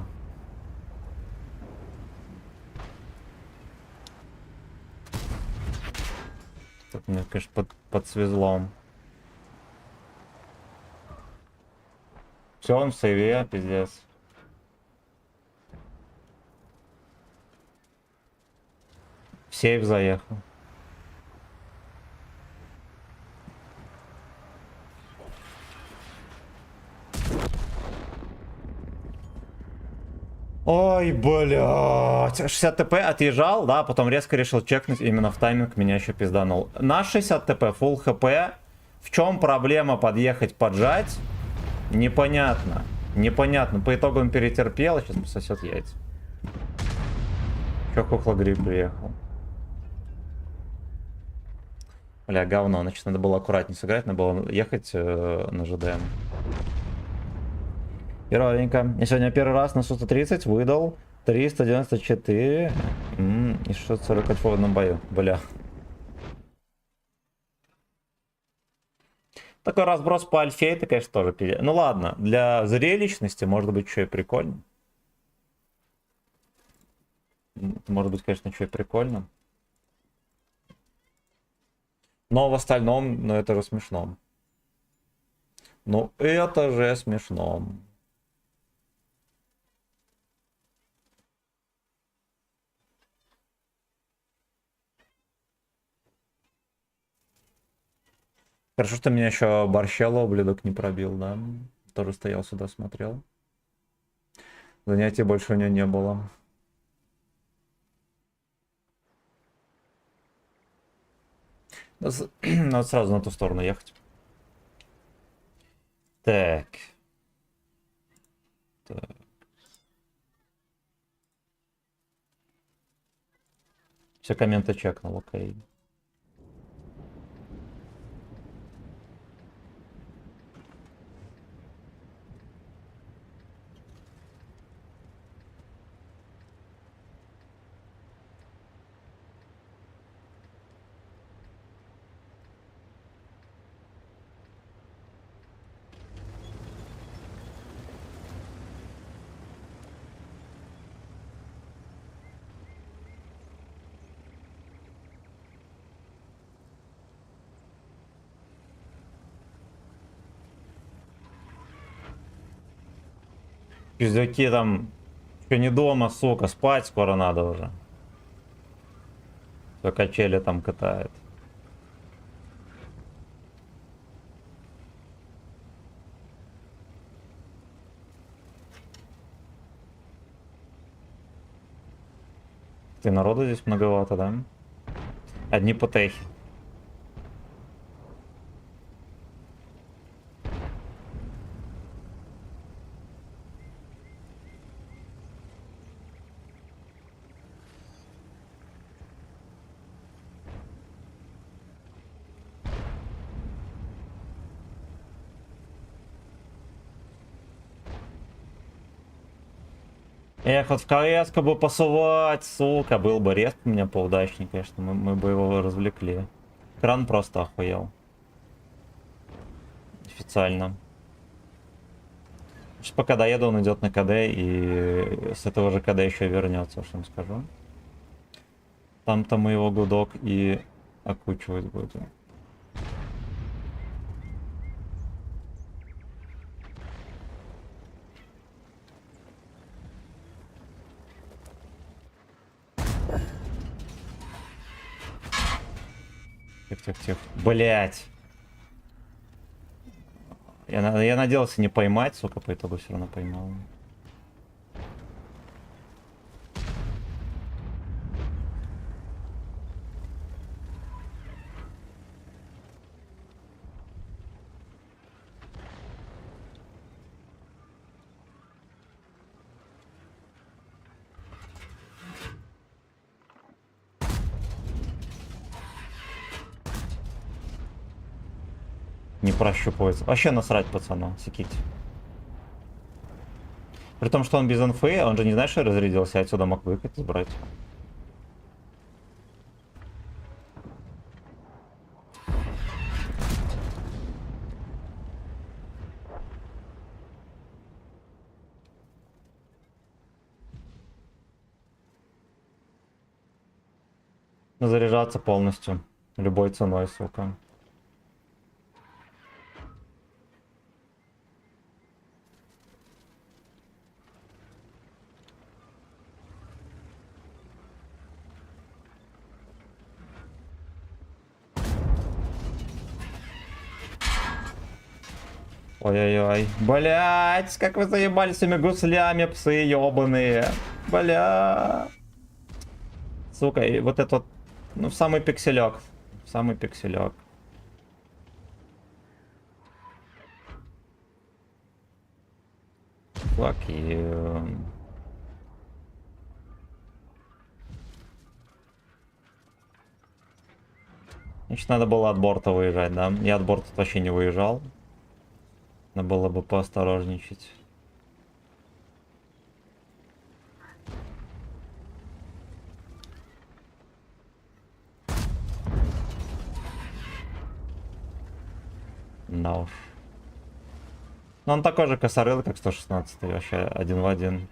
Тут мне, конечно, подсвезло. Все, он в сейве, пиздец. В сейв заехал. Ой, блядь. 60 ТП отъезжал, да, потом резко решил чекнуть, именно в тайминг меня еще пизданул. На 60 ТП, full хп. В чем проблема подъехать, поджать? Непонятно. Непонятно. По итогу он перетерпел, сейчас пососет яйца. Еще куклогриб приехал. Бля, говно. Значит, надо было аккуратнее сыграть, надо было ехать на ЖДМ. Херовенько. Я сегодня первый раз на 130 выдал 394 и 640 в одном бою. Бля. Такой разброс по альфе, это, конечно, тоже пиздец. Ну ладно, для зрелищности может быть что и прикольно. Может быть, конечно, что и прикольно. Но в остальном, ну это же смешно. Ну это же смешно. Хорошо, что меня еще Борщелло, ублюдок, не пробил, да? Тоже стоял сюда, смотрел. Занятий больше у него не было. Надо сразу на ту сторону ехать. Так. Так. Все комменты чекнул, окей. Пиздюки там еще не дома, сука, спать скоро надо уже. Все качели там катает. Ты народу здесь многовато, да? Одни потехи. Эх, вот в КС-ку бы посувать, сука, был бы респ у меня поудачнее, конечно, мы бы его развлекли. Кран просто охуел. Официально. Сейчас пока доеду, он идет на КД, и с этого же КД еще вернется, что я вам скажу. Там-то мы его гудок и окучивать будем. Тихо. Блять. Я надеялся не поймать, сука, по итогу все равно поймал. не прощупывается. Вообще насрать пацану, секите. При том, что он без инфы, он же не знает, что разрядился, отсюда мог выехать и сбрать. Заряжаться полностью. Любой ценой, сука. Ой-ой-ой. Блять, как вы заебали с этими гуслями, псы ебаные. Бля. Сука, и вот этот, ну, в самый пикселек. В самый пикселек. Fuck you. Значит, надо было от борта выезжать, да? Я от борта вообще не выезжал. Надо было бы поосторожничать. Да уж. Но он такой же косорыл, как 116, вообще один в один.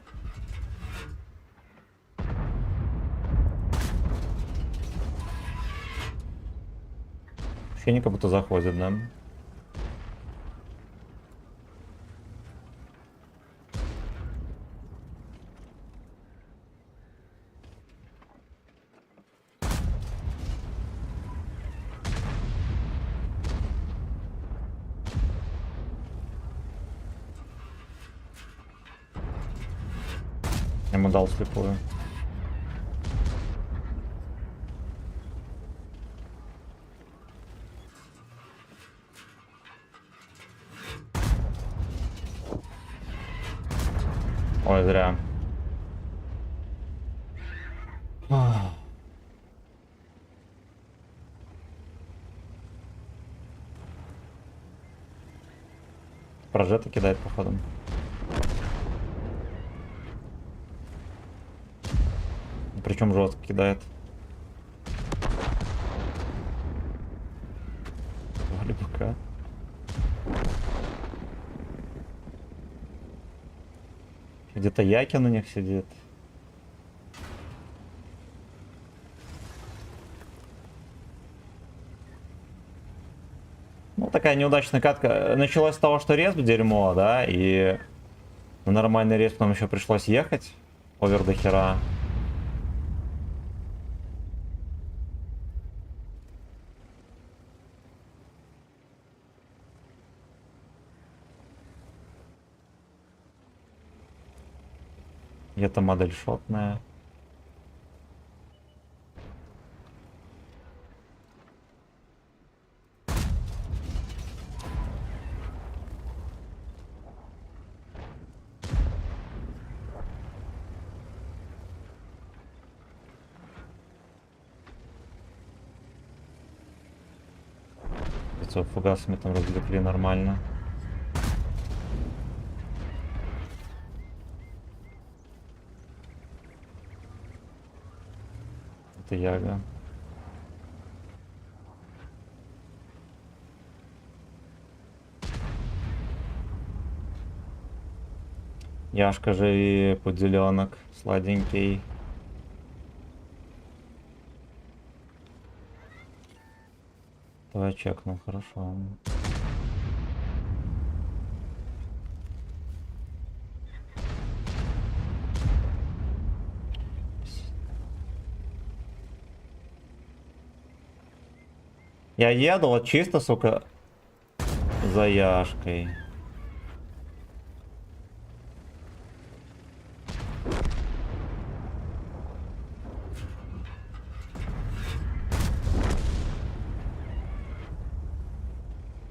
Ощущение, как будто заходит, да? Ему дал слепую. Ой, зря. Прожета кидает, походу. Причем жестко кидает. Вали пока. Где-то Яки на них сидит. Ну, такая неудачная катка. Началось с того, что респ дерьмо, да, и на нормальный респ нам еще пришлось ехать. Овер до хера. И это модель шотная. Лицо фугасами там развлекли нормально. Это Яга. Яшка же и поделенок сладенький. Давай чекну, хорошо. Я еду вот чисто, сука, за Яшкой.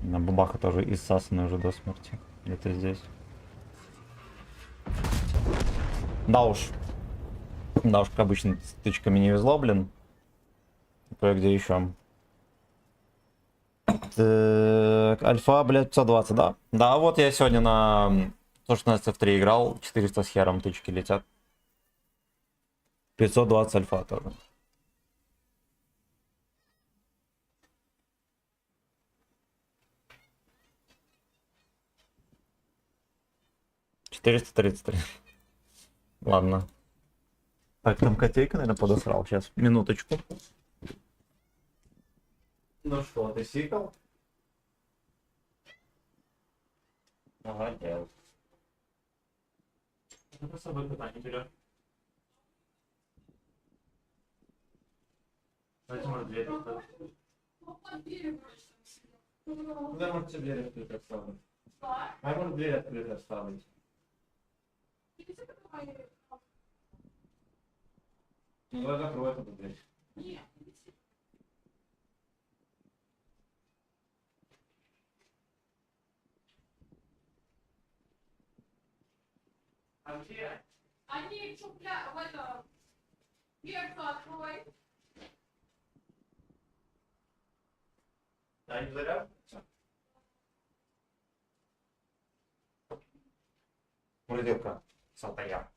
На бабаха тоже иссасанный уже до смерти. Где-то здесь. Да уж. Да уж, как обычно, с тычками не везло, блин. Кое-где еще. Так, альфа, блядь, 520, да? Да, вот я сегодня на 116 F3 играл, 400 с хером тычки летят. 520 альфа тоже. $433. Ладно. Так, там котейка, наверное, подосрал. Сейчас, минуточку. Ну что, ты сикал? Молодец. Это с собой питание берет. Давайте, может, дверь поставить. Да, может, все двери открыты оставить. А может, дверь открыты оставить. Ну, давай закрой эту дверь. А где? Они чупля в это дверцу открой. А не заряд? Мурзилка. Салтая.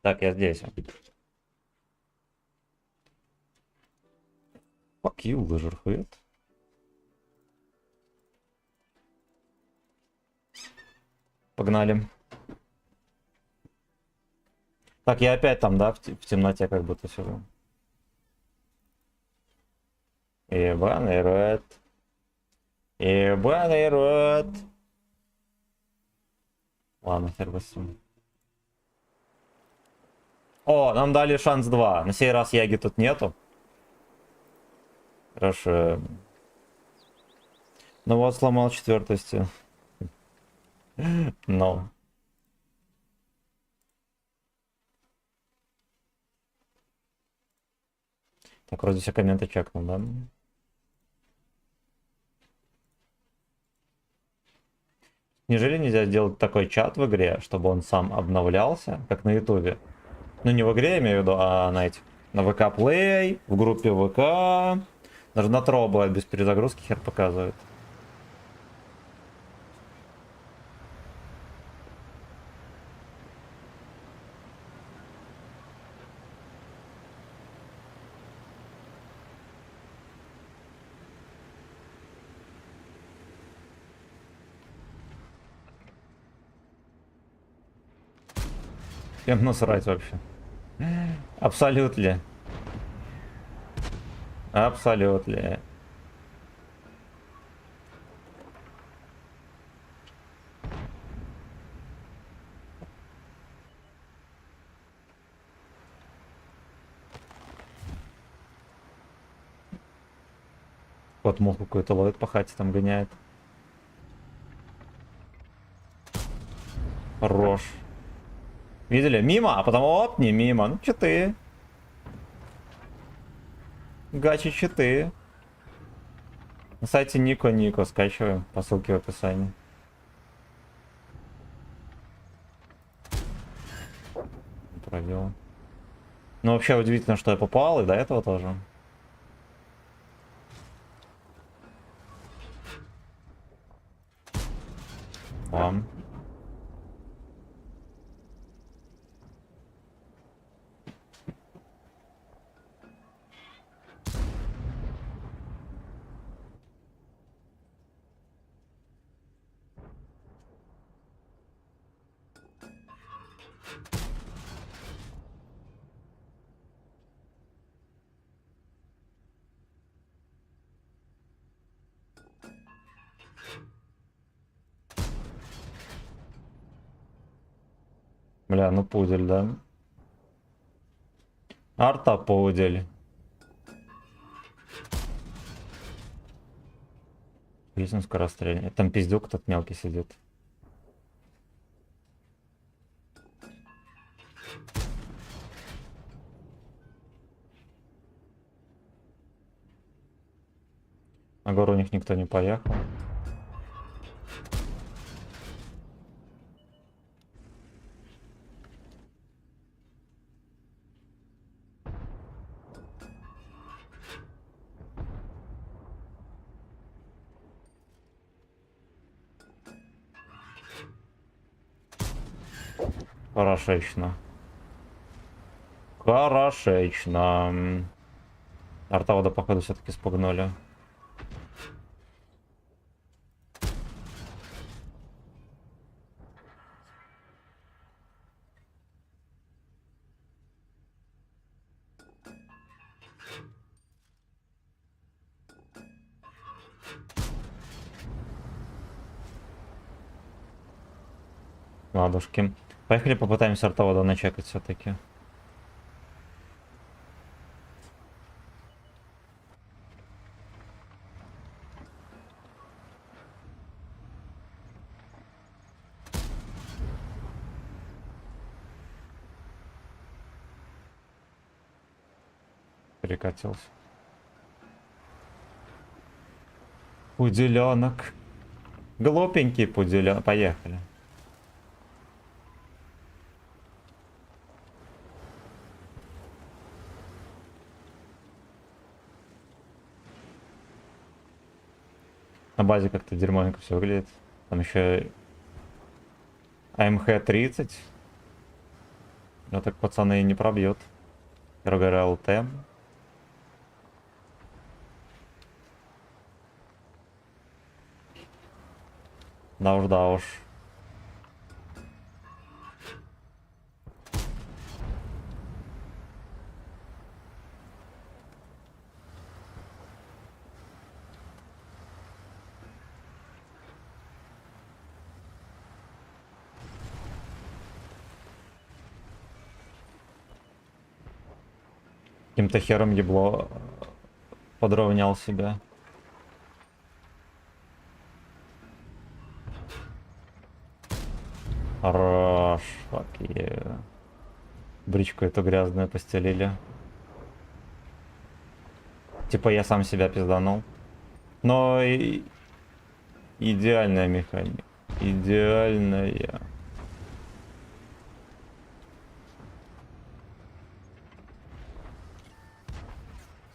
Так, я здесь. Fuck you, лыжерхует. Погнали. Так, я опять там, да, в темноте как будто сижу. Ебаный рот. Ебаный рот. Ладно, хер бы с ним. О, нам дали шанс 2. На сей раз Яги тут нету. Хорошо. Ну вот, сломал четвертую стену. Но. Так, вроде все комменты чекнул, да? Неужели нельзя сделать такой чат в игре, чтобы он сам обновлялся, как на ютубе? Ну, не в игре, я имею в виду, а на этих. На ВК Play, в группе ВК. Даже на Тро бывает без перезагрузки хер показывает. Всем насрать вообще. Абсолютно. Абсолютно. Вот мух какой-то ловит по хате, там гоняет. Хорош. Видели? Мимо, а потом оп, не мимо. Ну, читы. Гачи читы. На сайте Нико скачиваем по ссылке в описании. Пробил. Ну, вообще удивительно, что я попал, и до этого тоже. Вам. Бля, ну пудель, да? Арта пудель. Есть скорострельный. Там пиздюк тот мелкий сидит. На гору у них никто не поехал. Хорошечно. Хорошечно. Артавода, походу, все-таки спугнули. Ладушки. Поехали попытаемся артовода начекать все-таки. Перекатился. Пуделенок. Глупенький пуделенок. Поехали. На базе как-то дерьмовенько все выглядит. Там еще АМХ-30. Но так пацаны и не пробьют. РГР-ЛТ. Да уж, да уж. Каким-то хером ебло подровнял себя. Хорош, fuck yeah. Бричку эту грязную постелили. Типа я сам себя пизданул. Но и... идеальная механика. Идеальная.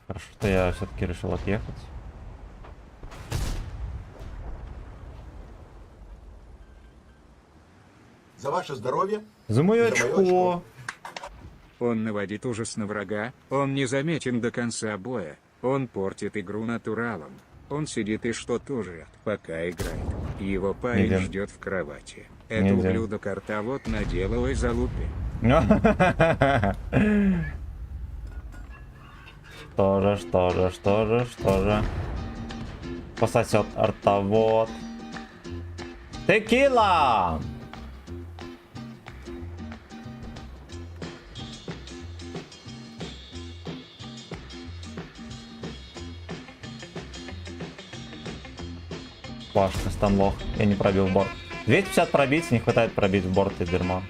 Хорошо, что я все-таки решил отъехать. За ваше здоровье. За мое За моё очко. очко. Он наводит ужас на врага, он не заметен до конца боя, он портит игру натуралом. Он сидит и что-то жрет, пока играет. Его парень Нельзя. ждет в кровати. Это Нельзя. ублюдок артовод на деловой залупе. Что же? Пососет артовод. Текила! Башня, станлох. Я не пробил борт. 250 пробить, не хватает пробить в борт и дерьмо.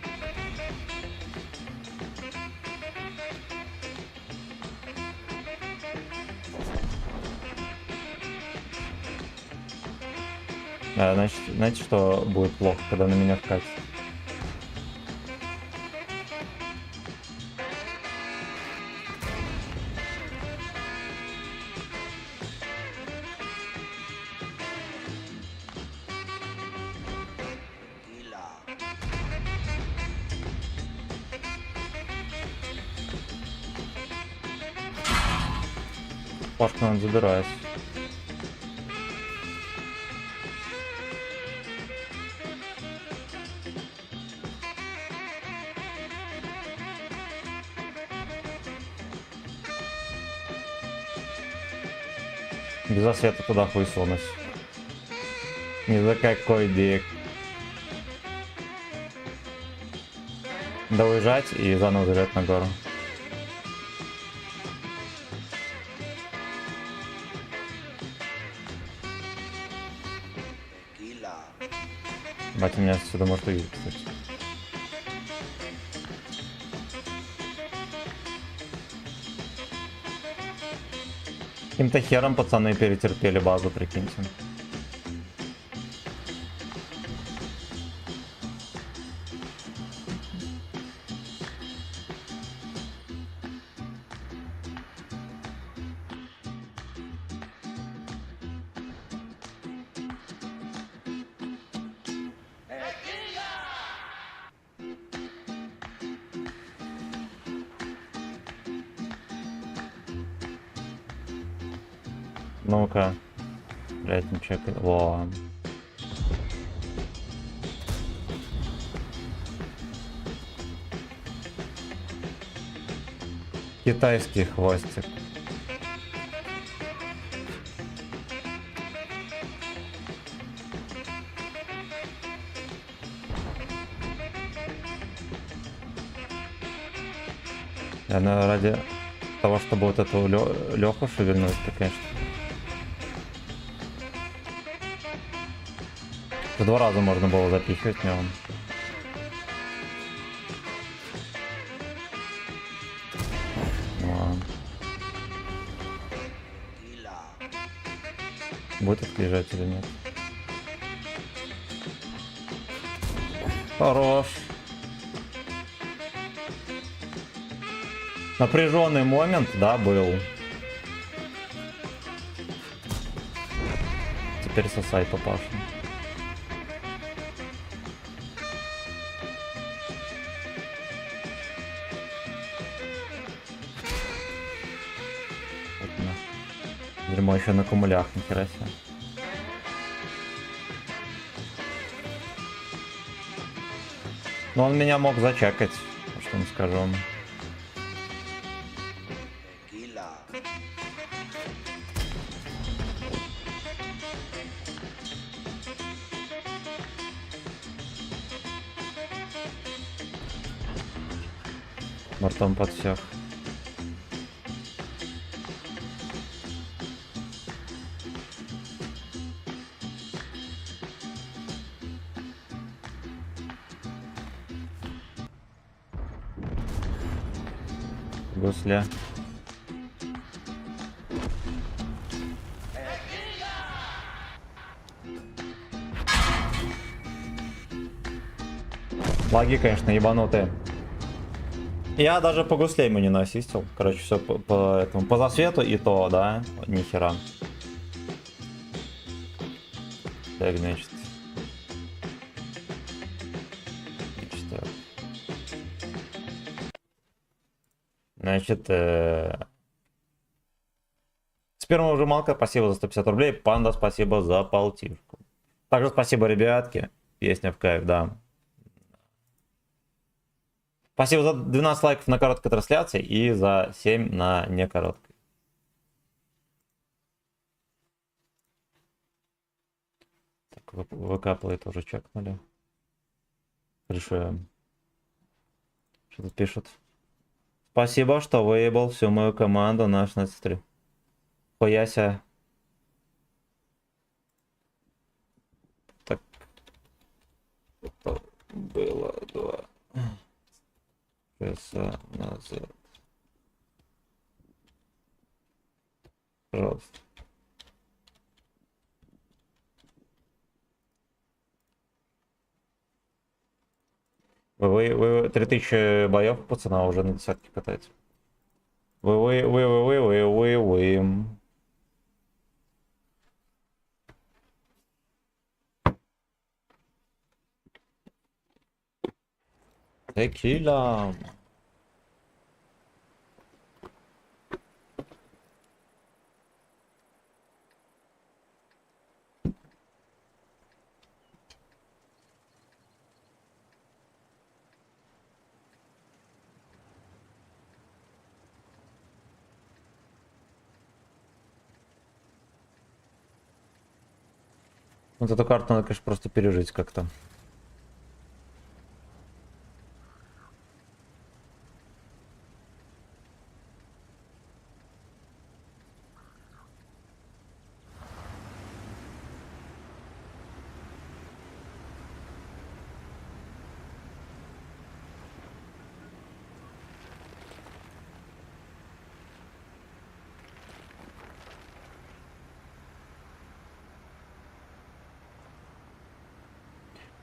Значит, знаете, что будет плохо, когда на меня вкатит? Пашка он забирается. Без освета туда хуй сунусь. Ни за какой дик. Да уезжать и заново залезть на гору. Батя меня отсюда может увидеть, кстати. Каким-то хером пацаны перетерпели базу, прикиньте. Ну-ка. Блять, не чекай. Во. Китайский хвостик. Я, наверное, ради того, чтобы вот эту Леху шевельнуть, то, конечно. В 2 раза можно было запихивать в него. Ну, ладно. Будет отъезжать или нет? Хорош. Напряженный момент, да, был. Теперь сосай, папаша. Вот на. Дерьмо еще на кумулях, нихера себе. Но он меня мог зачекать, что не скажу. Бортом под всех. Гусля. Лаги, конечно, ебанутые. Я даже по гусле ему не насистил. Короче, все по этому. По засвету и то, да? Нихера. Так, значит. Значит, спермовыжималка, спасибо за 150 рублей. Панда, спасибо за полтишку. Также спасибо, ребятки. Песня в кайф, да. Спасибо за 12 лайков на короткой трансляции и за 7 на некороткой. Так, выкапывает тоже чекнули. Решаем. Что тут пишут? Спасибо, что выебал всю мою команду на 16-3. Хуяся. Так. Это было 2 часа назад. Пожалуйста. Вы 3000 боев, пацана, уже на десятке катаете. Вы. Текила. Вот эту карту надо, конечно, просто пережить как-то.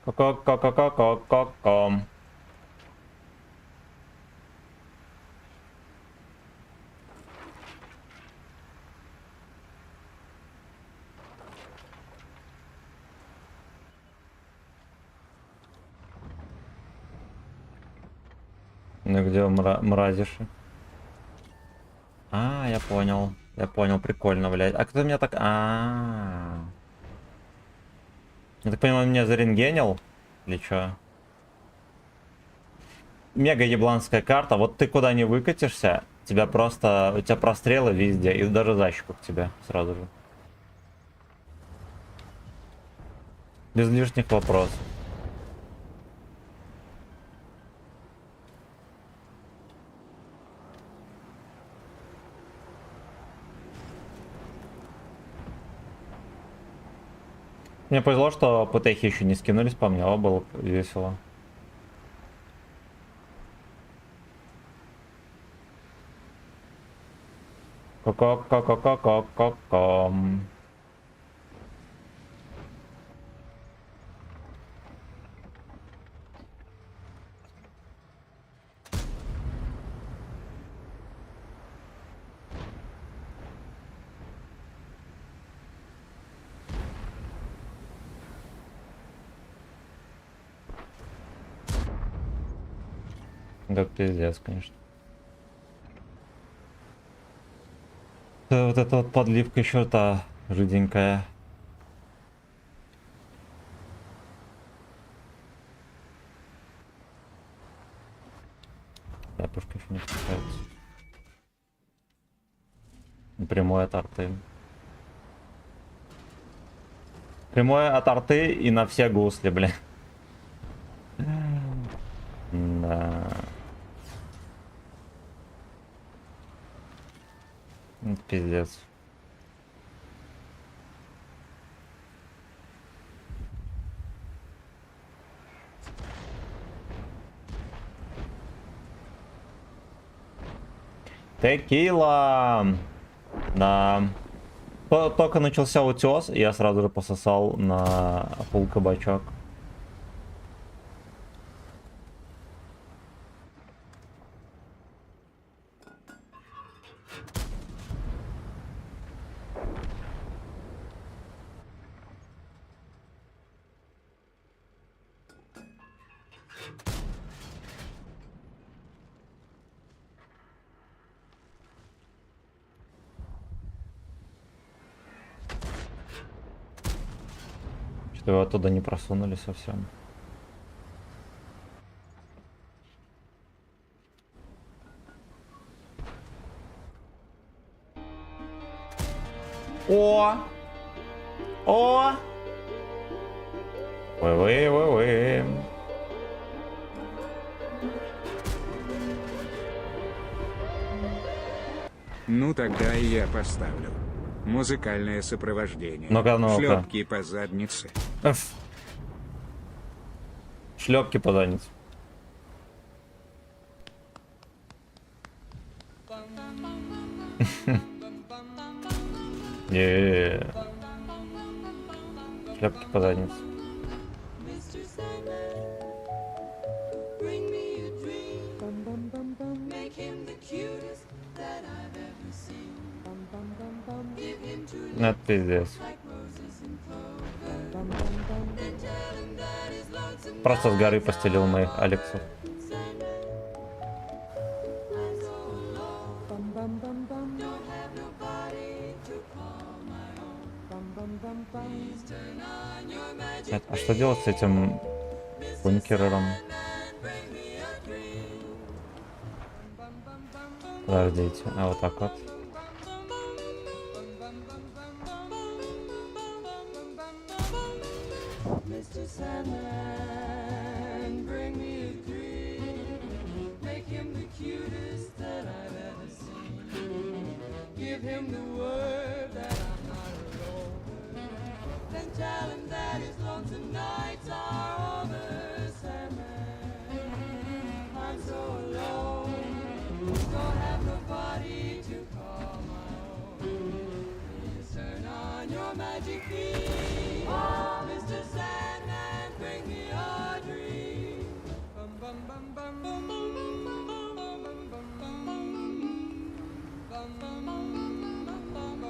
Ка-ка-ка-ка-ка-ка-ка. Ну где мразишь? А, я понял. Я понял, прикольно, блядь. А кто меня так... Я так понимаю, он меня зарентгенил? Или чё? Мега ебланская карта. Вот ты куда не выкатишься, тебя просто... У тебя прострелы везде. И даже защику к тебе сразу же. Без лишних вопросов. Мне повезло, что ПТХи еще не скинулись по мне, было весело. Ко-ко-ко-ко-ко-ко-ко. Да пиздец, конечно. Да, вот эта вот подливка еще та жиденькая. Да, пушка еще не спускается. Прямой от арты. Прямое от арты и на все гусли, бля. Да. Пиздец. Текила. Да. Только начался утес, я сразу же пососал на фул кабачок. Что его оттуда не просунули совсем. О! О! Вы. Ну тогда и я поставлю. Музыкальное сопровождение. Ну-ка, ну-ка. Шлепки по заднице. Шлепки по заднице. Шлепки по заднице. Ну, это пиздец. Просто с горы постелил моих Алексов. А что делать с этим бункером? Подождите, а вот так вот.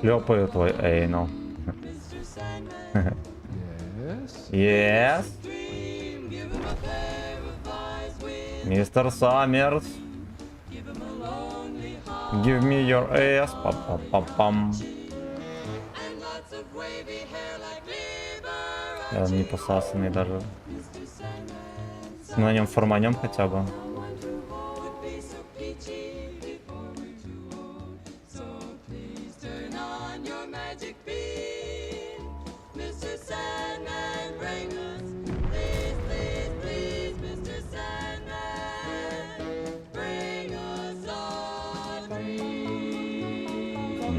Шлепаю твой эйнал. Yes. Мистер Саммерс. Give me your ass. Пам-пам-пам-пам. Он не посасанный даже. На нем форманем хотя бы.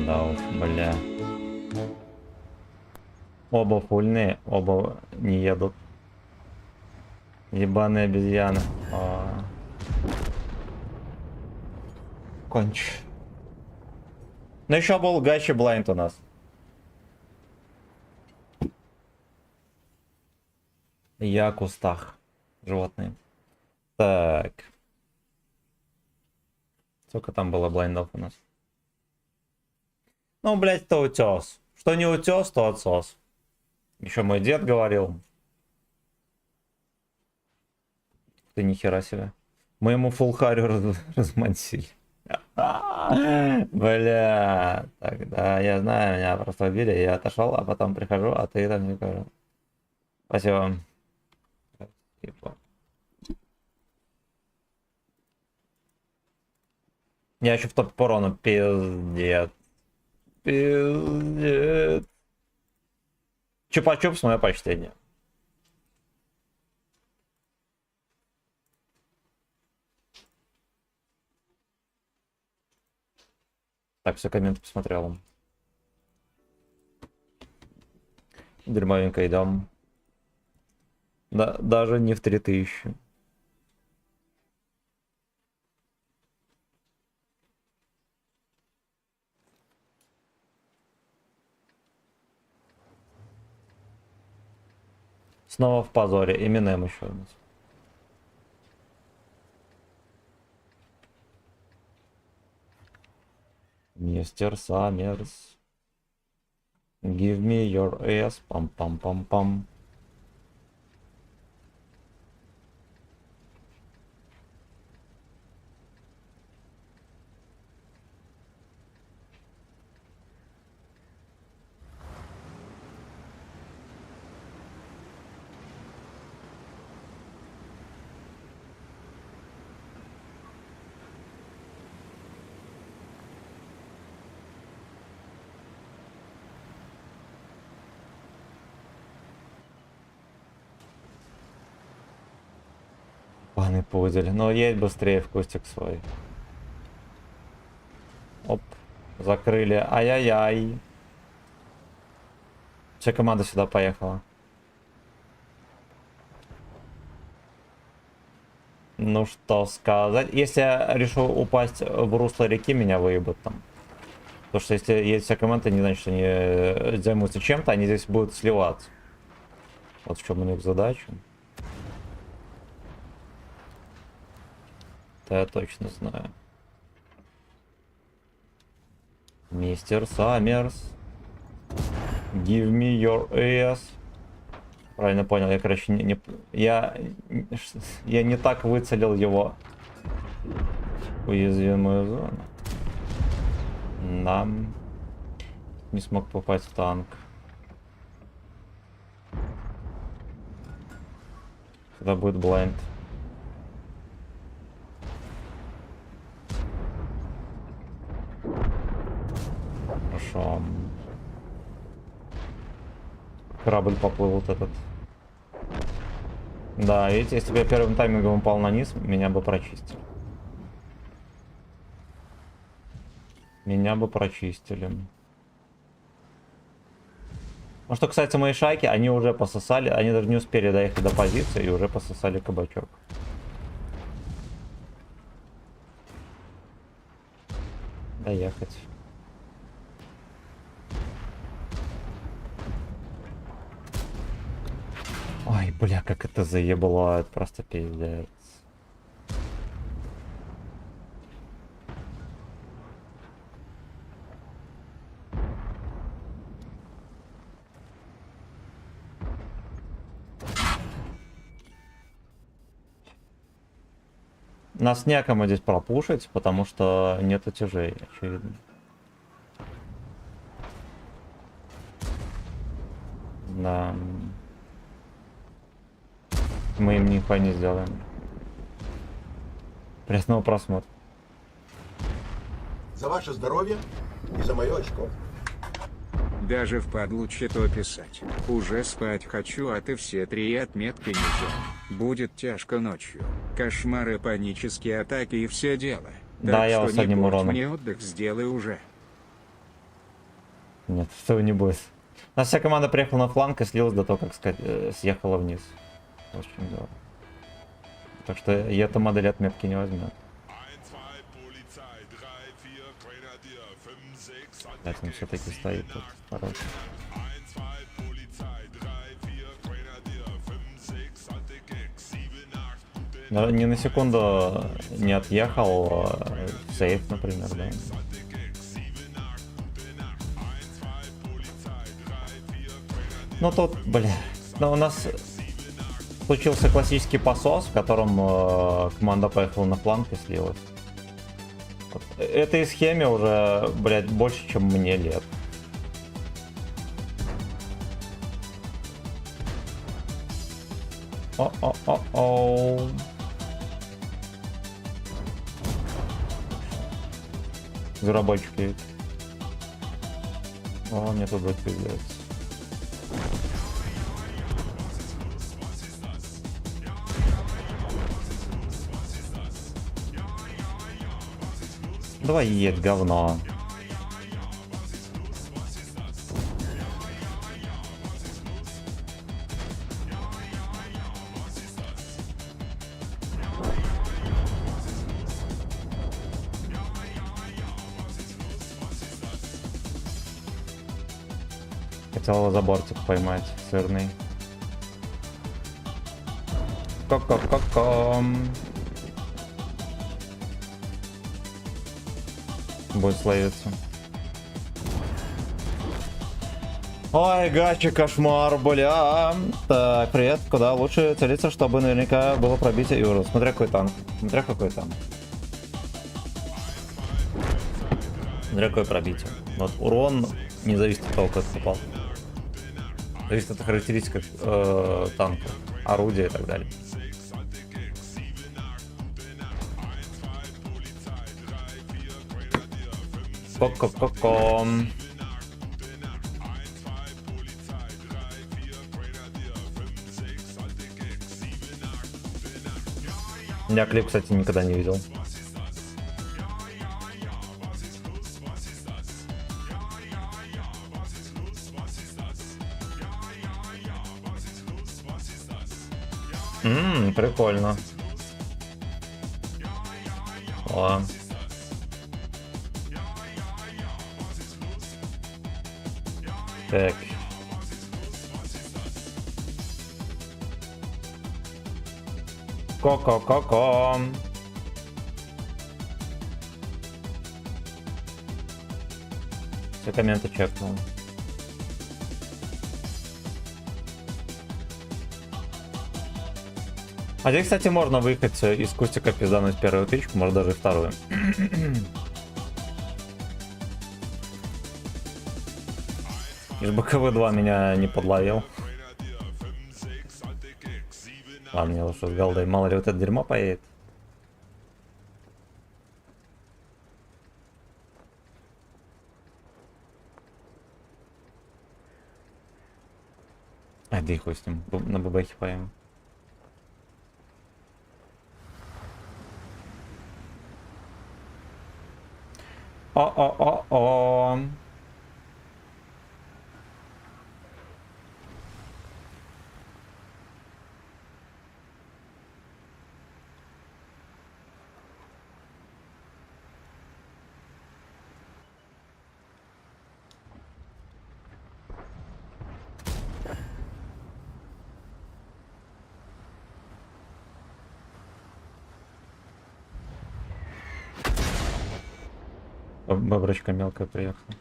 Да уж, бля. Оба фульные, оба не едут. Ебаные обезьяны. Конч. Ну еще был гачи блайнд у нас. Я о кустах. Животные. Так. Сколько там было блайндов у нас? Ну, блять, то утес. Что не утес, то отсос. Еще мой дед говорил. Ты нихера себе. Мы ему фулл харю размансили. Бля. Тогда я знаю, меня просто убили. Я отошел, а потом прихожу, а ты там не говорил. Спасибо. Спасибо. Я еще в топ по урону. Пиздец. Пиздец. Чупа-чупс, мое почтение. Так, все, комменты посмотрел. Дерьмовенько идем. Да, даже не в 3000. Снова в позоре. Eminem еще у нас. Мистер Саммерс. Give me your ass. Пам-пам-пам-пам. Паны пузель. Но едь быстрее в кустик свой. Оп. Закрыли. Ай-яй-яй. Вся команда сюда поехала. Ну что сказать. Если я решу упасть в русло реки, меня выебут там. Потому что если есть вся команда, не значит, что они займутся чем-то, они здесь будут сливаться. Вот в чем у них задача. Это я точно знаю. Мистер Саммерс. Give me your ass. Правильно понял, я, короче, я не так выцелил его уязвимую зону. Нам не смог попасть в танк. Когда будет блайнд. Хорошо. Корабль поплыл вот этот. Да, видите, если бы я первым таймингом упал на низ, меня бы прочистили. Меня бы прочистили. Ну что касается моей шайки, они уже пососали, они даже не успели доехать до позиции и уже пососали кабачок. Доехать. Ой, бля, как это заебло, это просто пиздец. Нас некому здесь пропушить, потому что нету тяжей, очевидно. Да. Мы им нихуя не сделаем. Приятного просмотра. За ваше здоровье и за мое очко. Даже впадлу то писать. Уже спать хочу, а ты все 3 отметки не взял. Будет тяжко ночью. Кошмары, панические атаки и все дело. Да, Так я что вас с не одним порть уроном. мне отдых, сделай уже. Нет, этого не будет. У нас вся команда приехала на фланг и слилась до того, как съехала вниз. Вот в чем дело. Так что и эта модель отметки не возьмет. Блять, он все-таки стоит тут. Хорош. Ни на секунду не отъехал сейф, например, да. Ну тут, бля, ну, у нас случился классический посос, в котором команда поехала на фланг и слилась. Вот. Этой схеме уже, блядь, больше, чем мне лет. О-о-о-о. Разработчики. О, мне тут будет пиздец. Давай едь, говно. Хотел его за бортик поймать, сырный. Ко-ко-ко-ко. Будет словиться. Ой, гачи, кошмар, бля. Так, привет. Куда лучше целиться, чтобы наверняка было пробитие и урон? Смотря какой танк. Смотря какой танк. Смотря какое пробитие. Вот урон не зависит от того, как ты попал. Зависит от характеристик танка, орудия и так далее. Ко-ко-ко-ко. Я клип, кстати, никогда не видел. Прикольно. О. Так. Ко-ко-ко-ко. Все комменты чекнул. А здесь, кстати, можно выехать из кустика, пиздануть первую тычку, может даже и вторую. Из БКВ-2 меня не подловил. Ладно, мне лучше с голдой, мало ли вот это дерьмо поедет. А, да и хуй с ним, на бабахе поем. О-о-о-о. Баброчка мелкая приехала.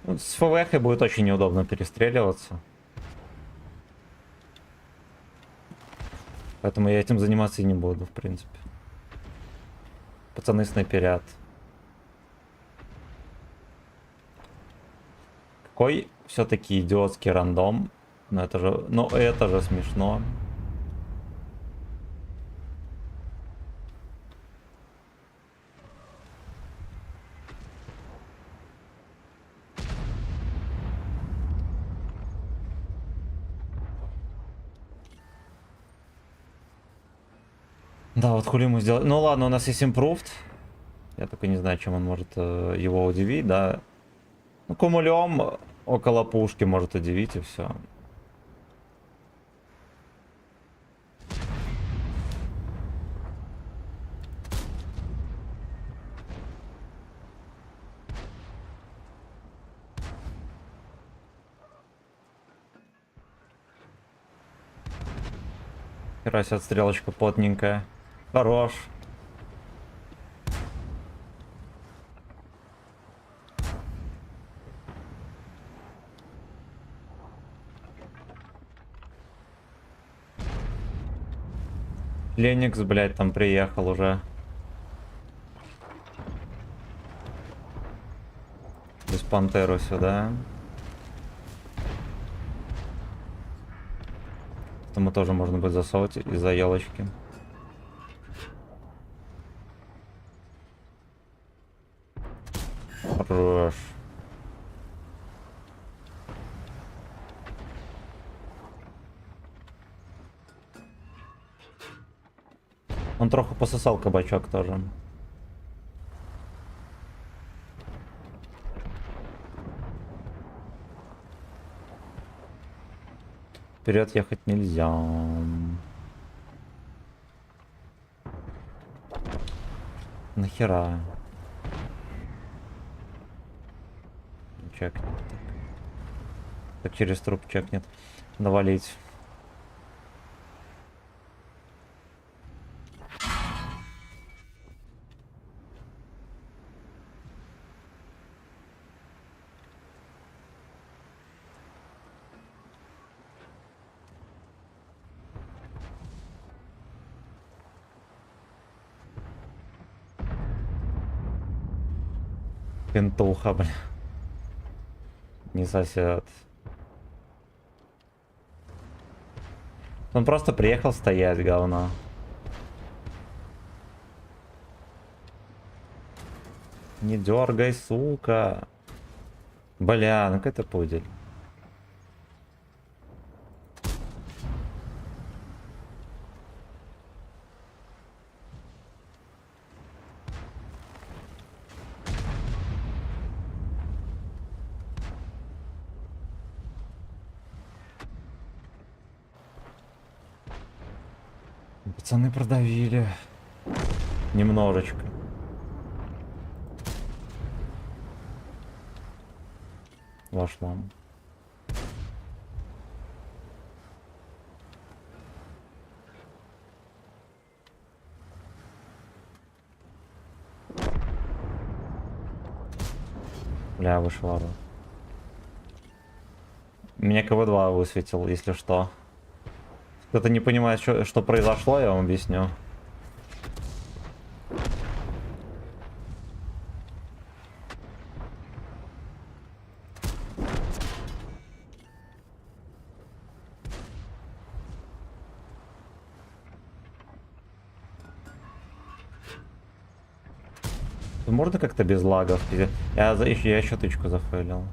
Ну, с ФВХ будет очень неудобно перестреливаться. Поэтому я этим заниматься и не буду, в принципе. Пацаны снайперят. Какой все-таки идиотский рандом. Но это же смешно. Да, вот хули ему сделать. Ну ладно, у нас есть Improved. Я только не знаю, чем он может его удивить, да. Ну, кумулем около пушки может удивить, и все. Херась, отстрелочка плотненькая. Хорош. Леникс, блядь, там приехал уже. Без пантеру сюда. Тому тоже можно будет засовывать из-за елочки. Хорош. Он трохи пососал кабачок тоже. Вперед ехать нельзя. Нахера? Чекнет. Так через труп чекнет. Навалить. Пентуха, бля. Не сосет. Он просто приехал стоять, говно. Не дергай, сука. Бля, ну-ка это пудель. Пацаны продавили. Немножечко. Вошло. Бля, вышла. Меня КВ-2 высветил, если что. Кто-то не понимает, что произошло, я вам объясню. Можно как-то без лагов? Я еще тычку зафейлил.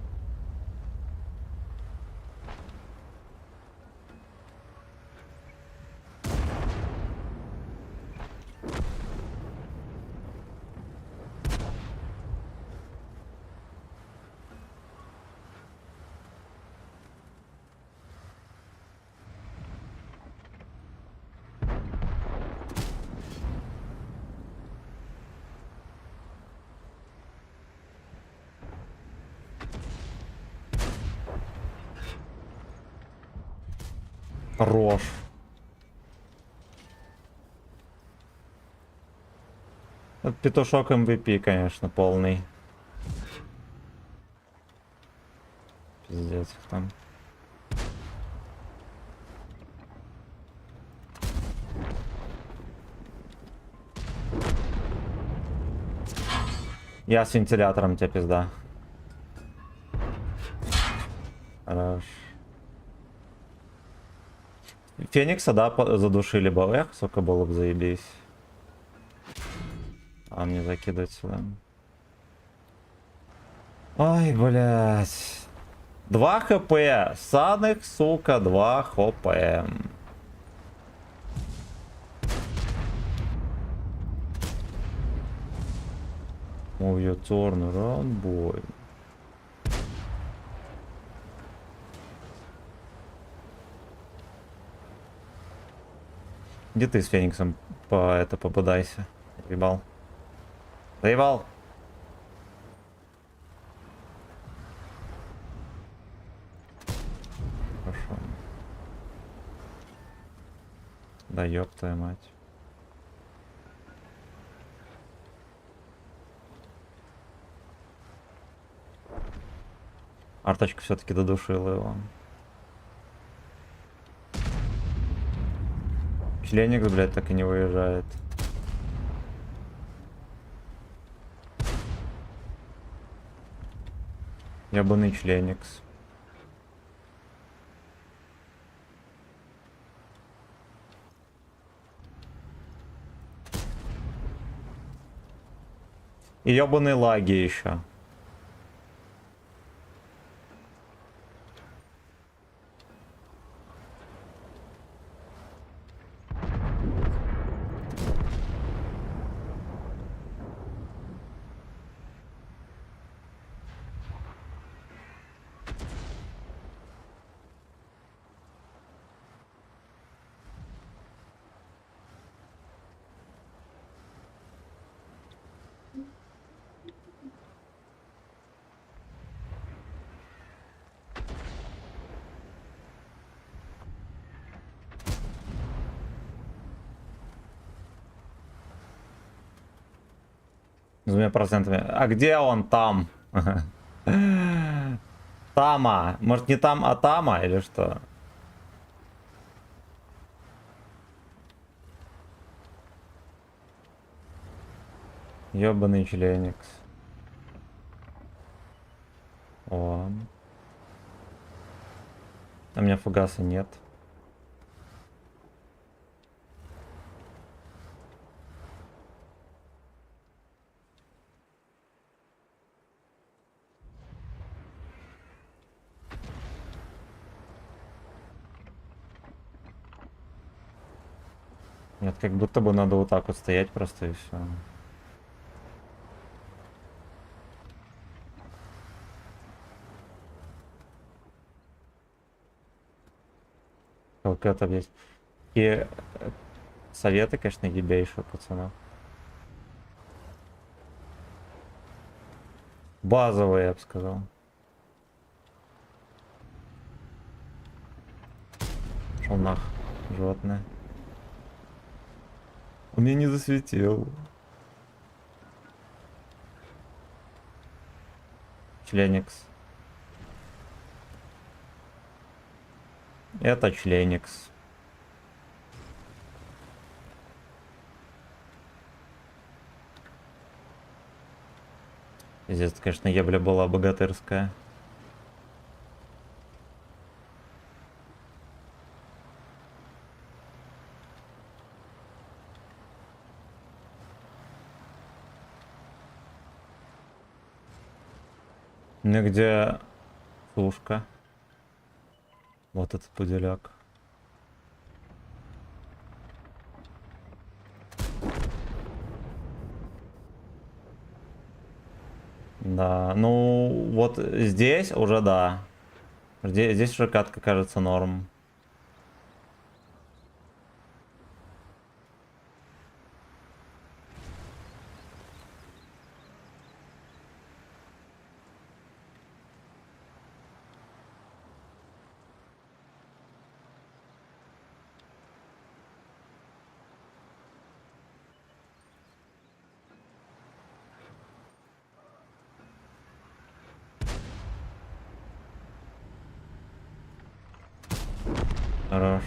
Хорош. Этот петушок MVP, конечно, полный. пиздец их там. Я с вентилятором, тебе пизда. Хорош. Феникса, да, задушили бы. Эх, сука, было бы заебись. А мне закидывать сюда. Ой, блядь. 2 хп. Саных, сука, 2 хп. Move your turn around, boy. Где ты с Фениксом попадайся? Заебал. Заебал. Хорошо. Да ёб твою мать. Арточка все-таки додушила его. Членик, блядь, так и не выезжает. Ебаный членикс. И ебаные лаги еще. С 2%. А где он там? Тама. Может не там, а Тама или что? Ёбаный членикс. О. А у меня фугаса нет. Нет, как будто бы надо вот так вот стоять просто и все. Как это есть. И советы, конечно, ебейшие, пацанов. Базовые, я бы сказал. Шел нах, животное. Он меня не засветил. Членикс. Это членикс. Здесь, конечно, ебля была богатырская. Ну где сушка? Вот этот пуделяк. Да, ну вот здесь уже да. Здесь уже катка кажется норм. Хорош.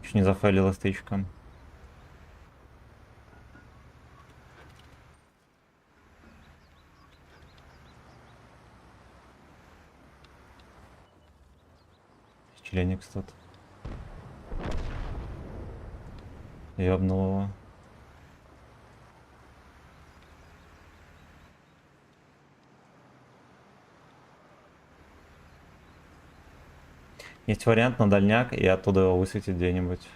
Еще не зафейлил стычком. Членик тут. Ёбнул его. Есть вариант на дальняк и оттуда его высветить где-нибудь.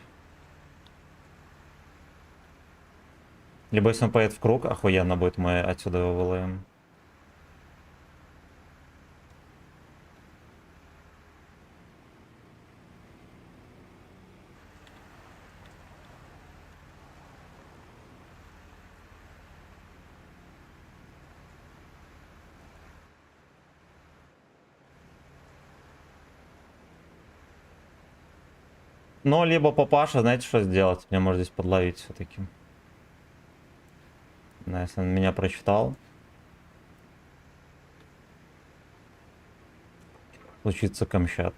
Либо если он поедет в круг, охуенно будет, мы отсюда его выловим. Ну, либо папаша, знаете, что сделать? Мне может здесь подловить все-таки. Да, если он меня прочитал. Случится камщат.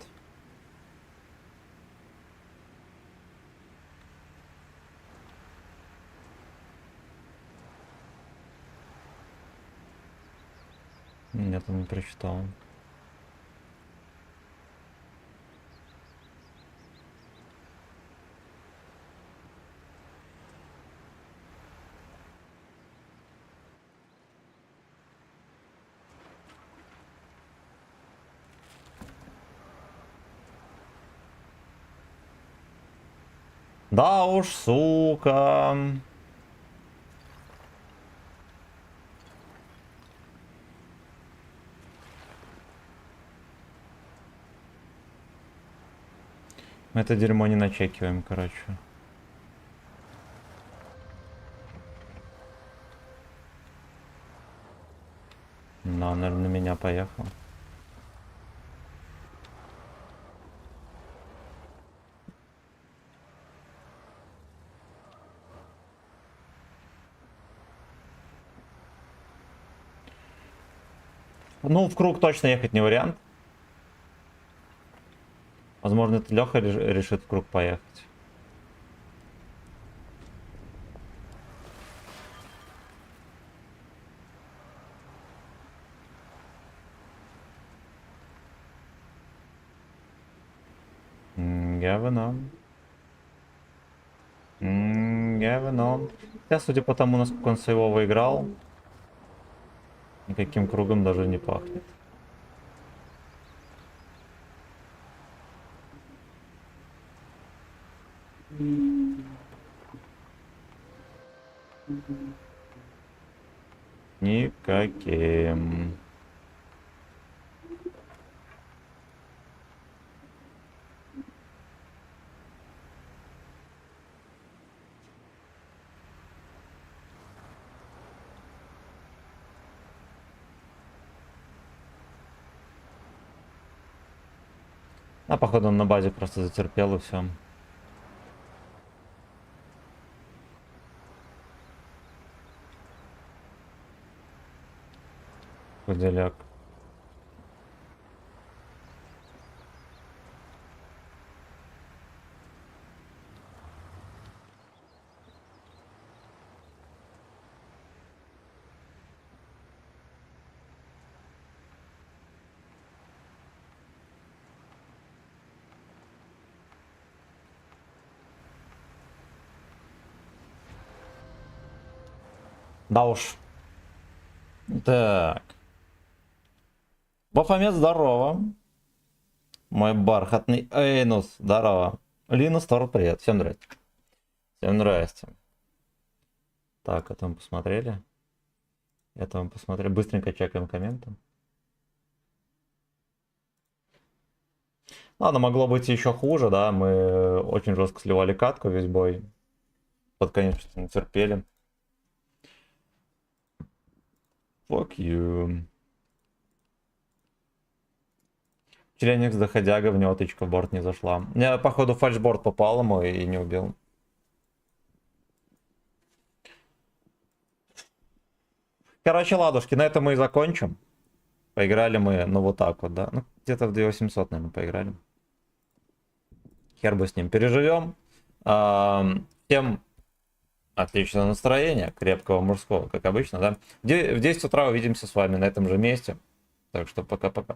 Нет, он не прочитал. Да уж, сука. Мы это дерьмо не начекиваем, короче. Да, он, наверное, на меня поехал. Ну, в круг точно ехать не вариант. Возможно, это Леха решит в круг поехать. Говно. Говно. Я, судя по тому, насколько он своего выиграл, никаким кругом даже не пахнет. Никаким. А походу он на базе просто затерпел и все. Поделяк. Да уж. Так. Бафомет, здорово. Мой бархатный Эйнус, здорово. Линус, Тор, привет. Всем здрасте. Всем здрасте. Так, это мы посмотрели. Это мы посмотрели. Быстренько чекаем комменты. Ладно, могло быть еще хуже, да. Мы очень жестко сливали катку весь бой. Под конец что-то не терпели. Fuck you. Членик доходяга, в него тычка в борт не зашла. Мне, походу, фальшборд попал ему и не убил. Короче, ладушки, на этом мы и закончим. Поиграли мы, ну, вот так вот, да. Ну, где-то в 2800, наверное, поиграли. Хер бы с ним переживем. Всем отличного настроения, крепкого мужского, как обычно, да. В 10 утра увидимся с вами на этом же месте. Так что пока-пока.